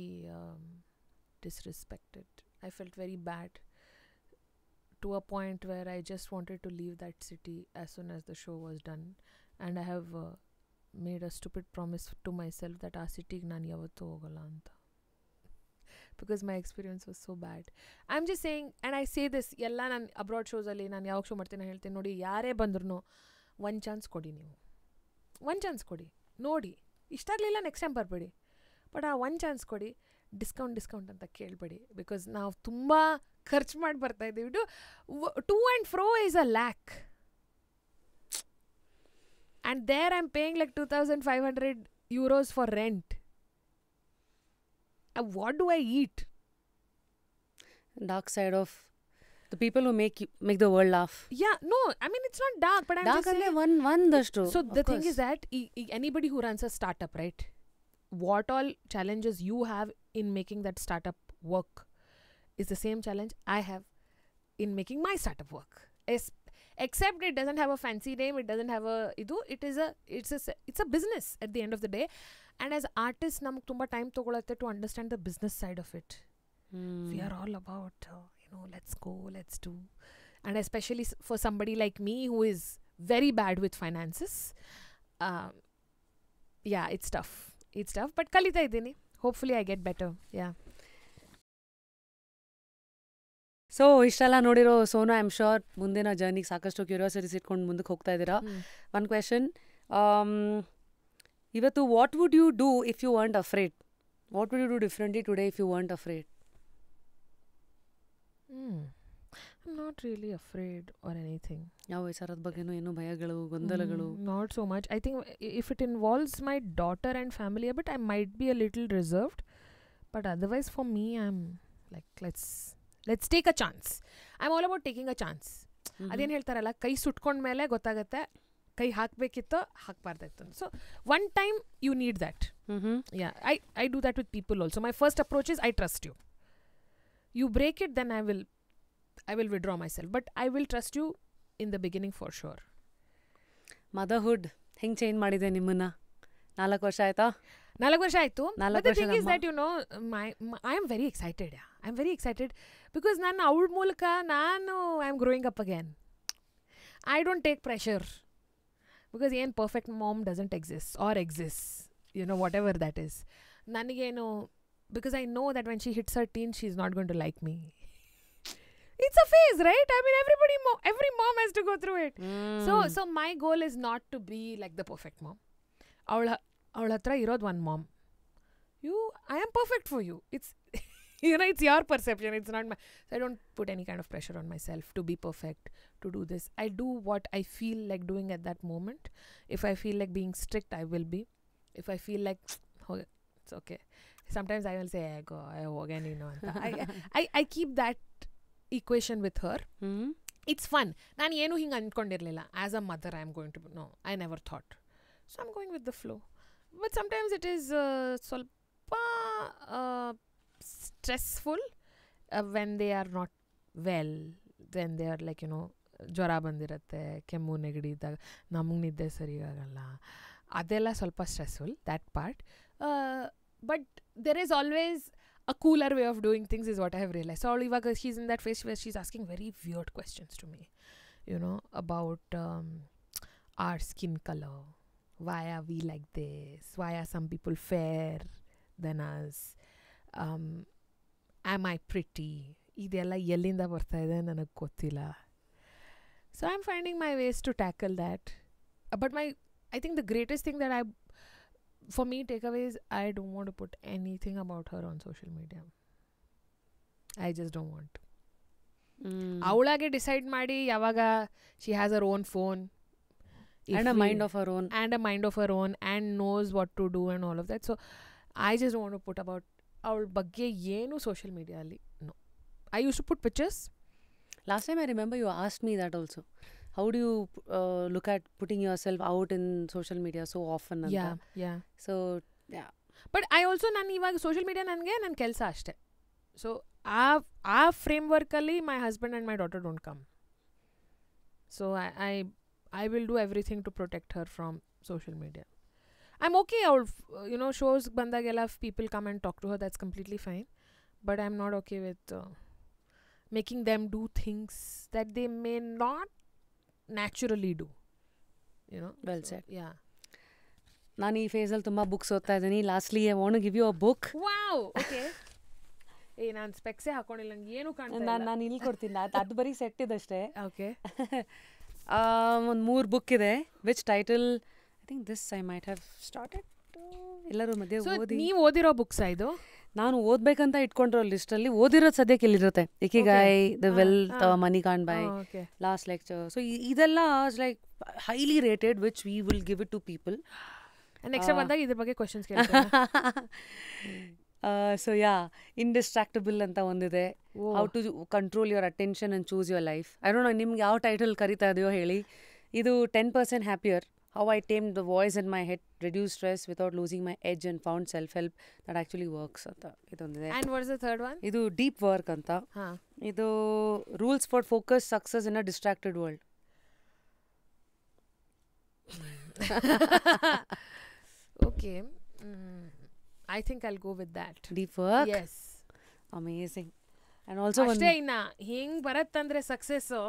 S1: disrespected. I felt very bad to a point where I just wanted to leave that city as soon as the show was done. And I have made a stupid promise to myself that ಆ ಸಿಟಿಗೆ ನಾನು ಯಾವತ್ತೂ ಹೋಗಲ್ಲ ಅಂತ. Because my experience was so bad. I'm just saying, and I say this, ಎಲ್ಲ ನಾನು abroad ಶೋಸಲ್ಲಿ ನಾನು ಯಾವಾಗ ಶೋ ಮಾಡ್ತೀನಿ ಹೇಳ್ತೀನಿ, ನೋಡಿ ಯಾರೇ ಬಂದ್ರೂ ಒಂದು ಚಾನ್ಸ್ ಕೊಡಿ, ನೀವು ಒಂದು ಚಾನ್ಸ್ ಕೊಡಿ, ನೋಡಿ ಇಷ್ಟ ಆಗಲಿಲ್ಲ ನೆಕ್ಸ್ಟ್ ಟೈಮ್ ಬರಬೇಡಿ, ಬಟ್ ಆ ಒಂದು ಚಾನ್ಸ್ ಕೊಡಿ. ಡಿಸ್ಕೌಂಟ್ ಅಂತ ಕೇಳಬೇಡಿ, ಬಿಕಾಸ್ ನಾವು ತುಂಬ ಖರ್ಚು ಮಾಡಿ ಬರ್ತಾ ಇದ್ದೀವಿ. To and fro is a lack, and there I am paying like 2500 euros for rent. What do I eat?
S2: Dark side of the people who make the world laugh.
S1: Yeah, no, I mean it's not dark, but I'm just saying.
S2: ಒಂದಷ್ಟು.
S1: So the thing is that anybody who runs a startup, right? What all challenges you have in making that startup work is the same challenge I have in making my startup work. Except it doesn't have a fancy name, it doesn't have a it's a business at the end of the day. And as artists namge tumba time togolutte to understand the business side of it. We are all about let's go, let's do. And especially for somebody like me who is very bad with finances, yeah, it's tough, but kalita idini. Hopefully I get better. Yeah.
S2: So ಇಷ್ಟೆಲ್ಲ ನೋಡಿರೋ Sonu, I am sure ಮುಂದಿನ ಜರ್ನಿಗೆ ಸಾಕಷ್ಟು ಕ್ಯೂರಿಯಾಸಿಟೀಸ್ ಇಟ್ಕೊಂಡು ಮುಂದಕ್ಕೆ ಹೋಗ್ತಾ ಇದ್ದೀರಾ. One question, ಇವತ್ತು what would you do if you weren't afraid? What would you do differently today if you weren't afraid?
S1: I'm not really afraid or anything.
S2: ಯಾವ ವಿಚಾರದ ಬಗ್ಗೆನೂ ಏನು ಭಯಗಳು, ಗೊಂದಲಗಳು?
S1: Not so much. I think if it involves my daughter and family a bit, I might be a little reserved. But otherwise for me, I'm like, let's take a chance. I'm all about taking a chance. ಅದೇನು ಹೇಳ್ತಾರಲ್ಲ, ಕೈ ಸುಟ್ಕೊಂಡ ಮೇಲೆ ಗೊತ್ತಾಗುತ್ತೆ ಕೈ ಹಾಕಬೇಕಿತ್ತೋ ಹಾಕಬಾರ್ದಾಯ್ತು. So one time you need that. Yeah, I do that with people also. My first approach is I trust you. You break it, then I will withdraw myself. But I will trust you in the beginning for sure.
S2: Motherhood ಹೆಂಗೆ change ಮಾಡಿದೆ ನಿಮ್ಮನ್ನ? 4 ವರ್ಷ ಆಯ್ತಾ?
S1: 4 ವರ್ಷ ಆಯಿತು. But the thing is that, I am very excited. Yeah. I am very excited because ನಾನು ಅವಳ ಮೂಲಕ I am growing up again. I don't take pressure because ಏನು perfect mom doesn't exist or exists. Whatever that is. ನನಗೇನು, because I know that when she hits her teens, she's not going to like me. It's a phase, right? I mean, every mom has to go through it. So my goal is not to be like the perfect mom. Avಳ hatra irod one mom. I am perfect for you. It's it's your perception. It's not my. So I don't put any kind of pressure on myself to be perfect, to do this. I do what I feel like doing at that moment. If I feel like being strict, I will be. If I feel like, it's okay. Sometimes I will say, go, again, I keep that equation with her. It's fun. ನಾನು ಏನು ಹಿಂಗೆ ಅಂದ್ಕೊಂಡಿರಲಿಲ್ಲ. As a mother, I am going to, no, I never thought. So I'm going with the flow. But sometimes it is ಸ್ವಲ್ಪ stressful when they are not well. When they are like, ಜ್ವರ ಬಂದಿರುತ್ತೆ, ಕೆಮ್ಮು ನೆಗಡಿ ಇದ್ದಾಗ ನಮಗೆ ನಿದ್ದೆ ಸರಿಯಾಗಲ್ಲ, ಅದೆಲ್ಲ ಸ್ವಲ್ಪ stressful, that part. But there is always a cooler way of doing things is what I have realized. So ivaga she's in that phase where she's asking very weird questions to me, about our skin color. Why are we like this? Why are some people fairer than us? Am I pretty? ಇದೆಲ್ಲ ಎಲ್ಲಿಂದ ಬರ್ತಾ ಇದೆ ನನಗೆ ಗೊತ್ತಿಲ್ಲ. So I'm finding my ways to tackle that. But I think the greatest thing that for me, takeaways, I don't want to put anything about her on social media. I just don't want to. ಅವಳಾಗೆ decide ಮಾಡಿ ಯಾವಾಗ she has her own phone
S2: and a mind of her own
S1: and knows what to do and all of that. So I just don't want to put ಅವಳ ಬಗ್ಗೆ ಏನು social ಮೀಡಿಯಲ್ಲಿ no. I use to put pictures.
S2: Last time I remember you asked me that also. How do you look at putting yourself out in social media so often?
S1: Yeah
S2: So, yeah.
S1: But I also ನಾನು ಇವಾಗ social media ನನಗೆ ನನ್ನ ಕೆಲಸ ಅಷ್ಟೇ. So ಆ ಫ್ರೇಮ್ವರ್ಕಲ್ಲಿ my husband and my daughter don't come. So I will do everything to protect her from social media. I am okay ಅವಳು ಶೋಸ್ಗೆ ಬಂದಾಗೆಲ್ಲ people come and talk to her, that's completely fine. But I am not okay with making them do things that they may not naturally do, you know.
S2: Well said.
S1: Yeah.
S2: ನಾನು ಈ ಫೇಸಲ್ಲಿ ತುಂಬ books ಓದ್ತಾ ಇದ್ದೀನಿ. Lastly I want to give you a book.
S1: Wow, okay. ನಾನು ಸ್ಪೆಕ್ಸೇ ಹಾಕೊಂಡಿಲ್ಲ, ನಂಗೆ ಏನು ಕಾಣ್ತಾ
S2: ನಾನು ಇಲ್ಲಿ ಕೊಡ್ತೀನಿ. ಅದು ಬರೀ ಸೆಟ್ ಇದಷ್ಟೇ.
S1: ಓಕೆ.
S2: ಒಂದು 3 ಬುಕ್ ಇದೆ. Which title I think this I might have started. ಎಲ್ಲರೂ ಮಧ್ಯೆ ಓದಿ.
S1: ನೀವು ಓದಿರೋ ಬುಕ್ಸ್ ಇದು?
S2: ನಾನು ಓದ್ಬೇಕಂತ ಇಟ್ಕೊಂಡಿರೋ ಲಿಸ್ಟಲ್ಲಿ ಓದಿರೋದು ಸದ್ಯಕ್ಕೆ ಇಲ್ಲಿರುತ್ತೆ. Ikigai, the wealth, money can't buy, last lecture. So ಇದೆಲ್ಲ like highly rated, which we will give it to people.
S1: Next ಬಂದಾಗ ಇದ್ರ ಬಗ್ಗೆ ಕ್ವಶನ್ಸ್ ಕೇಳ್ತೀನಿ.
S2: ಸೊ ಯಾ, ಇಂಡಿಸ್ಟ್ರಾಕ್ಟಬಲ್ ಅಂತ ಒಂದಿದೆ. How to control your attention and choose your life. I don't know ನಿಮ್ಗೆ ಯಾವ title ಕರಿತಾ ಇದೆಯೋ ಹೇಳಿ. ಇದು 10% happier. How I tamed the voice in my head, reduced stress without losing my edge and found self-help that actually works ಅಂತ ಇದೊಂದಿದೆ.
S1: And what is the third one?
S2: ಇದು deep work ಅಂತ. ಇದು rules for focus success in a distracted world.
S1: Okay. I think I'll go with that.
S2: Deep work?
S1: Yes.
S2: Amazing. And also
S1: ಅಷ್ಟೇ ಇನ್ನ ಹಿಂಗ್ ಬರತ್ತಂದ್ರೆ success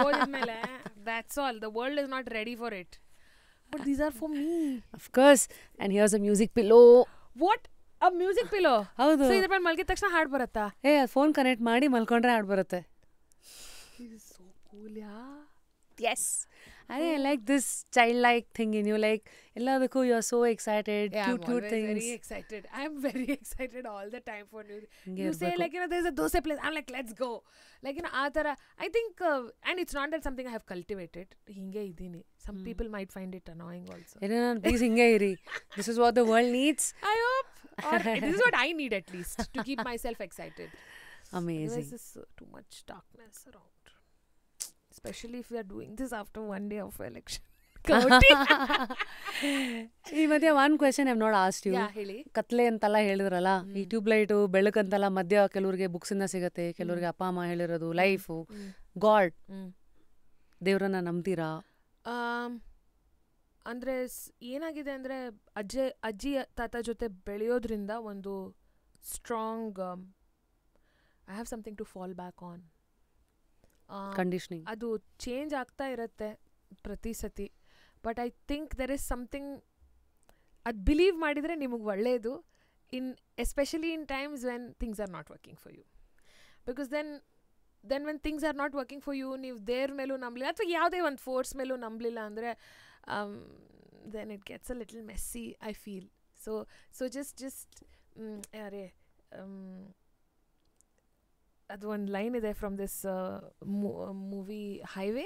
S1: ಓದಿದ್ಮೇಲೆ that's all. The world is not ready for it. But these are for me.
S2: Of course. And here's a music pillow.
S1: What? A music pillow?
S2: ಹೌದು.
S1: So ಇದ್ರ ಮೇಲೆ ಮಲ್ಗಿದ ತಕ್ಷಣ ಹಾಡು ಬರುತ್ತಾ?
S2: Phone connect ಮಾಡಿ ಮಲ್ಕೊಂಡ್ರೆ ಹಾಡು ಬರುತ್ತೆ.
S1: This is so cool, yeah.
S2: Yes. I like this childlike thing in you. Like, elladukku you're so excited.
S1: Yeah,
S2: cute
S1: I'm
S2: things.
S1: very excited. I'm very excited all the time for news. You say like, there's a dosa place. I'm like, let's go. Like, athara. I think, and it's not that something I have cultivated. Hinge idini. Some people might find it annoying also.
S2: Please hinge iri. This is what the world needs.
S1: I hope. Or this is what I need at least to keep myself excited.
S2: Amazing.
S1: This is too much darkness around. Especially if we are doing this after one day of election.
S2: ಈ ಮಧ್ಯೆ one question I have not asked you.
S1: ಹೇಳಿ.
S2: ಕತ್ಲೆ ಅಂತೆಲ್ಲ ಹೇಳಿದ್ರಲ್ಲ, ಈ tube light ಬೆಳಕಂತೆಲ್ಲ ಮಧ್ಯ ಕೆಲವ್ರಿಗೆ books ಇಂದ ಸಿಗತ್ತೆ, ಕೆಲವ್ರಿಗೆ ಅಪ್ಪ ಅಮ್ಮ ಹೇಳಿರೋದು, ಲೈಫು, ಗಾಡ್, ದೇವ್ರನ್ನ ನಂಬ್ತೀರಾ?
S1: ಅಂದರೆ ಏನಾಗಿದೆ ಅಂದರೆ ಅಜ್ಜಿ ತಾತ ಜೊತೆ ಬೆಳೆಯೋದ್ರಿಂದ ಒಂದು strong I have something to fall back on.
S2: Conditioning
S1: ಅದು ಚೇಂಜ್ ಆಗ್ತಾ ಇರುತ್ತೆ ಪ್ರತಿ ಸತಿ. But I think there is something, ಅದು ಬಿಲೀವ್ ಮಾಡಿದರೆ ನಿಮಗೆ ಒಳ್ಳೆಯದು. Especially in times when things are not working for you. Because then when things are not working for you, ನೀವು ದೇವ್ರ ಮೇಲೂ ನಂಬಲಿಲ್ಲ ಅಥವಾ ಯಾವುದೇ ಒಂದು ಫೋರ್ಸ್ ಮೇಲೂ ನಂಬಲಿಲ್ಲ ಅಂದರೆ then it gets a little messy, I feel. So just ಅರೆ ಅದು ಒಂದು ಲೈನ್ ಇದೆ from this movie Highway.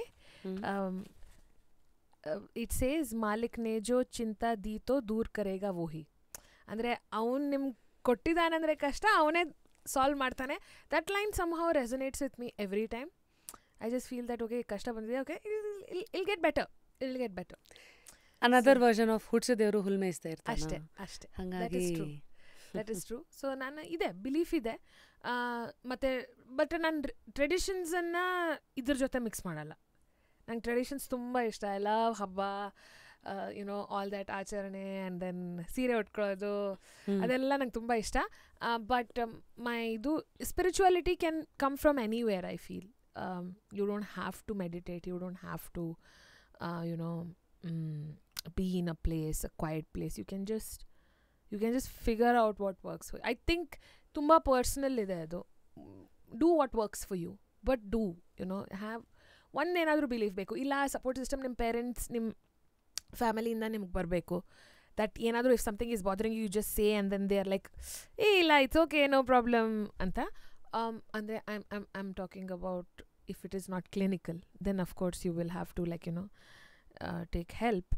S1: It says ಮಾಲಿಕ್ ನೇ ಜೋ ಚಿಂತಾ ದೀತೋ ದೂರ್ ಕರೇಗಾ ವೋಹಿ. ಅಂದರೆ ಅವನು ನಿಮ್ಗೆ ಕೊಟ್ಟಿದ್ದಾನಂದರೆ ಕಷ್ಟ ಅವನೇ ಸಾಲ್ವ್ ಮಾಡ್ತಾನೆ. That line somehow resonates with me every time. I just feel that okay ಕಷ್ಟ ಬಂದಿದೆ, okay I'll get better.
S2: Another version of ಹುಡ್ಸದೇವರು ಹುಲ್ ಮೇಯಿಸ್ತಾ ಇರ್ತಾರೆ.
S1: ಅಷ್ಟೇ
S2: ಹಾಗಾಗಿ
S1: ದಟ್ ಇಸ್ ಟ್ರೂ. ಸೊ ನಾನು ಇದೆ ಬಿಲೀಫ್ ಇದೆ. ಬಟ್ ನಾನು ಟ್ರೆಡಿಷನ್ಸನ್ನು ಇದ್ರ ಜೊತೆ ಮಿಕ್ಸ್ ಮಾಡಲ್ಲ. ನಂಗೆ ಟ್ರೆಡಿಷನ್ಸ್ ತುಂಬ ಇಷ್ಟ. ಎಲ್ಲ ಹಬ್ಬ, ಆಲ್ ದ್ಯಾಟ್ ಆಚರಣೆ ಆ್ಯಂಡ್ ದೆನ್ ಸೀರೆ ಉಟ್ಕೊಳ್ಳೋದು ಅದೆಲ್ಲ ನಂಗೆ ತುಂಬ ಇಷ್ಟ. ಬಟ್ ಇದು spirituality can come from anywhere. I feel you don't have to meditate, you don't have to be in a place, a quiet place. You can just figure out what works for you. I think tumba personal ide adu. Do what works for you, but have one enadru belief beku. Illa support system nim parents nim family inda nimge barbeku, that enadru if something is bothering you, you just say and then they are like, hey illa it's okay, no problem anta. And I'm talking about if it is not clinical, then of course you will have to take help.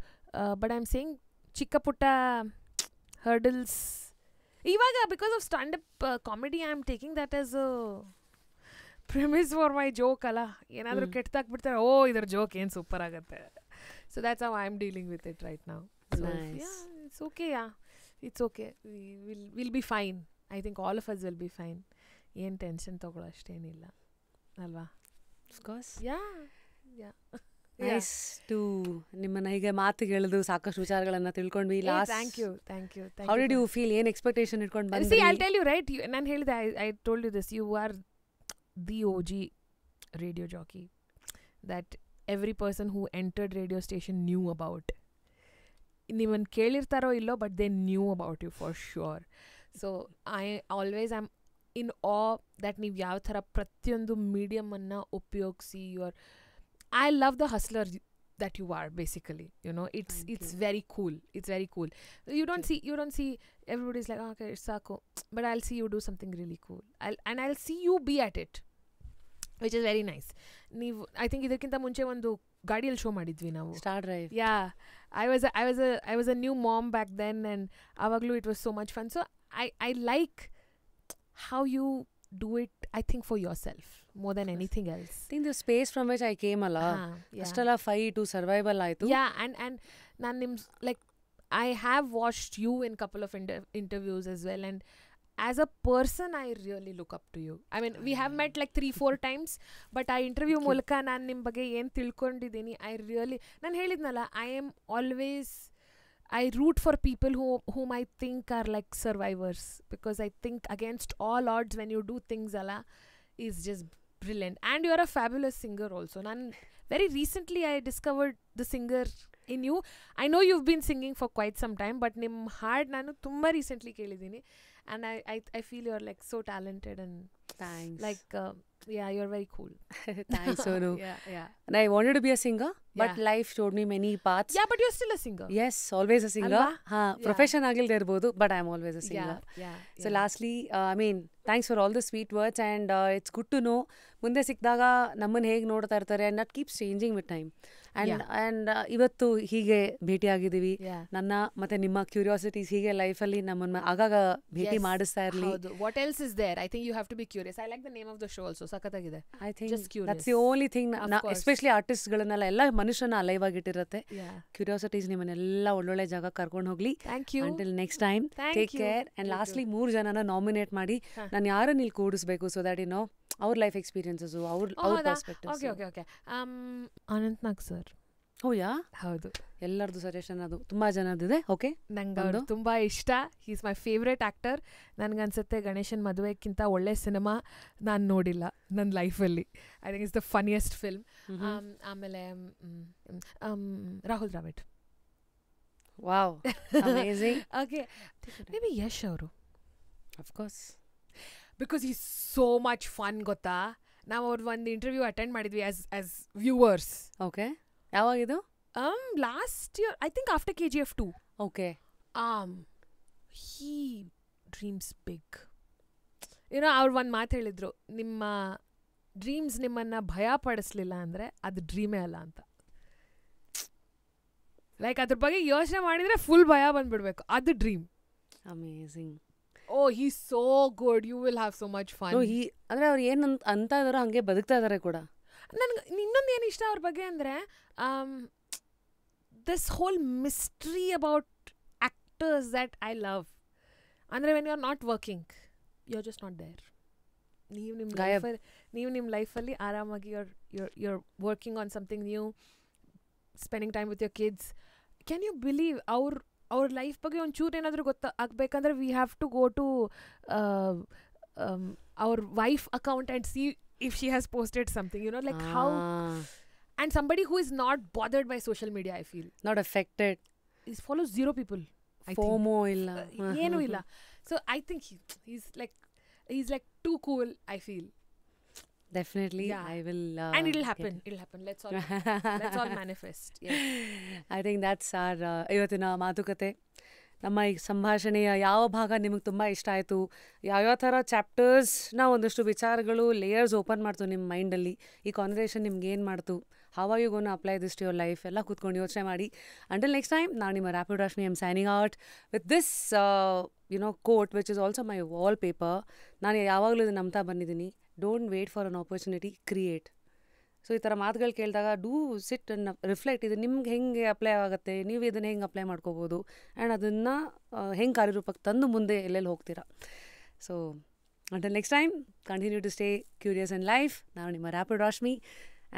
S1: But I'm saying chikka putta hurdles ಇವಾಗ because of stand up comedy I am taking that as premise for my joke ಅಲ್ಲ. ಏನಾದರೂ ಕೆಟ್ಟದಾಗ್ಬಿಡ್ತಾರೆ, ಓ ಇದ್ರ joke ಏನು super ಆಗುತ್ತೆ. So that's how I am dealing with it right now. It's okay, it's okay, will be fine. I think all of us will be fine. ಏನು tension ತಗೊಳ್ಳೋ ಅಷ್ಟೇನಿಲ್ಲ ಅಲ್ವಾ?
S2: ನೈಸ್ ಟು ನಿಮ್ಮನ್ನ ಹೀಗೆ ಮಾತಿಗೆ ಹೇಳಿದ್ರು, ಸಾಕಷ್ಟು ವಿಚಾರಗಳನ್ನ ತಿಳ್ಕೊಂಡ್ವಿ.
S1: Thank you.
S2: How did you feel? ಏನು ಎಕ್ಸ್ಪೆಕ್ಟೇಷನ್ ಇಟ್ಕೊಂಡು ಬಂದ್ರಿ?
S1: See, I'll tell you, right? ನಾನು ಹೇಳಿದೆ, I told you this. You are the OG radio jockey that every person who entered radio station knew about. ನೀವನ್ ಕೇಳಿರ್ತಾರೋ ಇಲ್ಲೋ, but they knew about you for sure. So I always am in ಆ that ನೀವು ಯಾವ ಥರ ಪ್ರತಿಯೊಂದು ಮೀಡಿಯಮನ್ನು ಉಪಯೋಗಿಸಿ I love the hustler that you are, basically. You know, it's very cool. It's very cool. You don't see everybody's like, okay, it's sako, but I'll see you do something really cool. I'll see you be at it, which is very nice. I think idakkinta munche ಒಂದು ಗಾಡಿಯಲ್ಲಿ show ಮಾಡಿದ್ವಿ ನಾವು,
S2: star drive.
S1: I was a new mom back then, and avaglu it was so much fun. So I like how you do it, I think, for yourself more than anything else.
S2: I think the space from which I came ala astala fight to survival aitu.
S1: And nan nim, like, I have watched you in couple of interviews as well, and as a person I really look up to you. I mean, we have met like 3-4 times, but I interview ಮೂಲಕ ನಾನು ನಿಮ್ಮ ಬಗ್ಗೆ ಏನು ತಿಳ್ಕೊಂಡಿದ್ದೀನಿ, I really, ನಾನು ಹೇಳಿದ್ನಲ್ಲ, I root for people whom I think are like survivors, because I think against all odds when you do things ala is just brilliant. And you're a fabulous singer also. Very recently I discovered the singer in you. I know you've been singing for quite some time, but nim haad nanu tumba recently kelidini, and I feel you're like so talented, and
S2: thanks,
S1: like you're very cool.
S2: Thanks Sonu.
S1: Yeah
S2: And I wanted to be a singer, but life showed me many paths.
S1: Yeah, but you're still a singer.
S2: Yes, always a singer. Profession agilde irbodu, but I'm always a singer. So lastly, I mean, thanks for all the sweet words, and it's good to know ಮುಂದೆ ಸಿಕ್ಕಿದಾಗ ನಮ್ಮನ್ನು ಹೇಗೆ ನೋಡ್ತಾ ಇರ್ತಾರೆ, and that keeps changing with time. And ಇವತ್ತು ಹೀಗೆ ಭೇಟಿಯಾಗಿದ್ದೀವಿ. ನನ್ನ ಮತ್ತೆ ನಿಮ್ಮ ಕ್ಯೂರಿಯಾಸಿಟೀಸ್ ಹೀಗೆ ಲೈಫಲ್ಲಿ ನಮ್ಮನ್ನ ಆಗಾಗ ಭೇಟಿ ಮಾಡಿಸ್ತಾ ಇರಲಿ.
S1: What else is there? I think you have to be curious. I like the name of the show also. ಸಖತ್ತಾಗಿದೆ.
S2: I think
S1: just curious.
S2: That's the only thing. Especially ಆರ್ಟಿಸ್ಟ್ಗಳನ್ನೆಲ್ಲ ಎಲ್ಲ ಮನುಷ್ಯನ ಅಲೈವ್ ಆಗಿಟ್ಟಿರುತ್ತೆ. ಕ್ಯೂರಿಯಾಸಿಟೀಸ್ ನಿಮ್ಮನ್ನೆಲ್ಲ ಒಳ್ಳೊಳ್ಳೆ ಜಾಗ ಕರ್ಕೊಂಡು ಹೋಗ್ಲಿ.
S1: Thank you.
S2: Until next time, take care. And lastly, 3 ಜನನ nominate ಮಾಡಿ ನಾನು ಯಾರನ್ನ ಇಲ್ಲಿ ಕೂಡಿಸ್ಬೇಕು, so that you know our life experiences, our perspectives.
S1: Okay. Anantnag sir. ಹೌದು,
S2: ಎಲ್ಲರದು ಸಜೆಷನ್, ಅದು ತುಂಬಾ ಜನದಿದೆ. ಓಕೆ,
S1: ನಂಗೆ ಅವ್ರು ತುಂಬಾ ಇಷ್ಟ. Is my favourite actor. ನನ್ಗನ್ಸುತ್ತೆ ಗಣೇಶನ್ ಮದುವೆಕ್ಕಿಂತ ಒಳ್ಳೆ ಸಿನಿಮಾ ನಾನು ನೋಡಿಲ್ಲ ನನ್ನ ಲೈಫಲ್ಲಿ. I think it's the funniest film. ಆಮೇಲೆ Rahul Dravid.
S2: Wow, amazing.
S1: Okay, maybe Yash ಅವರು,
S2: of course,
S1: because is so much fun. ಗೊತ್ತಾ, ನಾವು ಅವ್ರ ಒಂದು ಇಂಟರ್ವ್ಯೂ ಅಟೆಂಡ್ ಮಾಡಿದ್ವಿ ಆಸ್ ವ್ಯೂವರ್ಸ್.
S2: ಓಕೆ, ಯಾವಾಗಿದು?
S1: Last year, I think after KGF 2.
S2: Okay.
S1: He dreams big. You know, ಅವ್ರು ಒಂದು ಮಾತು ಹೇಳಿದ್ರು, ನಿಮ್ಮ ಡ್ರೀಮ್ಸ್ ನಿಮ್ಮನ್ನು ಭಯ ಪಡಿಸ್ಲಿಲ್ಲ ಅಂದರೆ ಅದು ಡ್ರೀಮೇ ಅಲ್ಲ ಅಂತ. ಲೈಕ್ ಅದ್ರ ಬಗ್ಗೆ ಯೋಚನೆ ಮಾಡಿದರೆ ಫುಲ್ ಭಯ ಬಂದ್ಬಿಡ್ಬೇಕು, ಅದು dream.
S2: Amazing.
S1: he's so good. You will have so much fun.
S2: ಅಂದರೆ ಅವ್ರು ಏನು ಅಂತ ಇದಾರೋ ಹಂಗೆ ಬದುಕ್ತಾ ಇದ್ದಾರೆ ಕೂಡ.
S1: ನನಗೆ ಇನ್ನೊಂದು ಏನು ಇಷ್ಟ ಅವ್ರ ಬಗ್ಗೆ ಅಂದರೆ, this whole mystery about actors that I love. ಅಂದರೆ when you're not working, you're just not there. ನೀವು ನಿಮ್ಮ ಲೈಫಲ್ಲಿ ಆರಾಮಾಗಿ you're working on something new, spending time with your kids. Can you believe ಅವ್ರ ಲೈಫ್ ಬಗ್ಗೆ ಒಂಚೂರು ಏನಾದರೂ ಗೊತ್ತಾಗಬೇಕಂದ್ರೆ we have to go to our wife account and see if she has posted something, you know, like how. And somebody who is not bothered by social media, I feel.
S2: Not affected.
S1: He follows 0 people.
S2: FOMO illa.
S1: ಏನು ಇಲ್ಲ. So I think he's like too cool, I feel.
S2: Definitely. I will.
S1: And it'll happen. Let's all manifest. Yeah.
S2: I think that's our ಇವತ್ತಿನ ಮಾತುಕತೆ. ನಮ್ಮ ಈ ಸಂಭಾಷಣೆಯ ಯಾವ ಭಾಗ ನಿಮಗೆ ತುಂಬ ಇಷ್ಟ ಆಯಿತು, ಯಾವ್ಯಾವ ಥರ ಚಾಪ್ಟರ್ಸ್ನ ಒಂದಷ್ಟು ವಿಚಾರಗಳು ಲೇಯರ್ಸ್ ಓಪನ್ ಮಾಡ್ತು ನಿಮ್ಮ ಮೈಂಡಲ್ಲಿ, ಈ ಕಾನ್ವರ್ಸೇಷನ್ ನಿಮ್ಗೆ ಏನು ಮಾಡ್ತು, how are you gonna apply this to your life ಎಲ್ಲ ಕೂತ್ಕೊಂಡು ಯೋಚನೆ ಮಾಡಿ. ಅಂಟಿಲ್ ನೆಕ್ಸ್ಟ್ ಟೈಮ್, ನಾನು ನಿಮ್ಮ rapid Rashmi I'm signing out with this quote which is also my wallpaper. ನಾನು ಯಾವಾಗಲೂ ಇದು ನಂಬ್ತಾ ಬಂದಿದ್ದೀನಿ, don't wait for an opportunity, create. So ಈ ಥರ ಮಾತುಗಳು ಕೇಳಿದಾಗ ಡೂ ಸಿಟ್ ಅಂಡ್ ರಿಫ್ಲೆಕ್ಟ್, ಇದು ನಿಮ್ಗೆ ಹೆಂಗೆ ಅಪ್ಲೈ ಆಗುತ್ತೆ, ನೀವು ಇದನ್ನು ಹೆಂಗೆ ಅಪ್ಲೈ ಮಾಡ್ಕೋಬೋದು, ಆ್ಯಂಡ್ ಅದನ್ನು ಹೆಂಗೆ ಕಾರ್ಯರೂಪಕ್ಕೆ ತಂದು ಮುಂದೆ ಎಲ್ಲೆಲ್ಲಿ ಹೋಗ್ತೀರಾ. So until next time, continue to stay curious in life. ನಾನು ನಿಮ್ಮ rapid Rashmi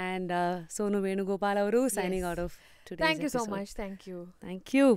S2: and Sonu Venugopal avaru signing out of today's episode.
S1: Thank you so much. Thank you.
S2: Thank you.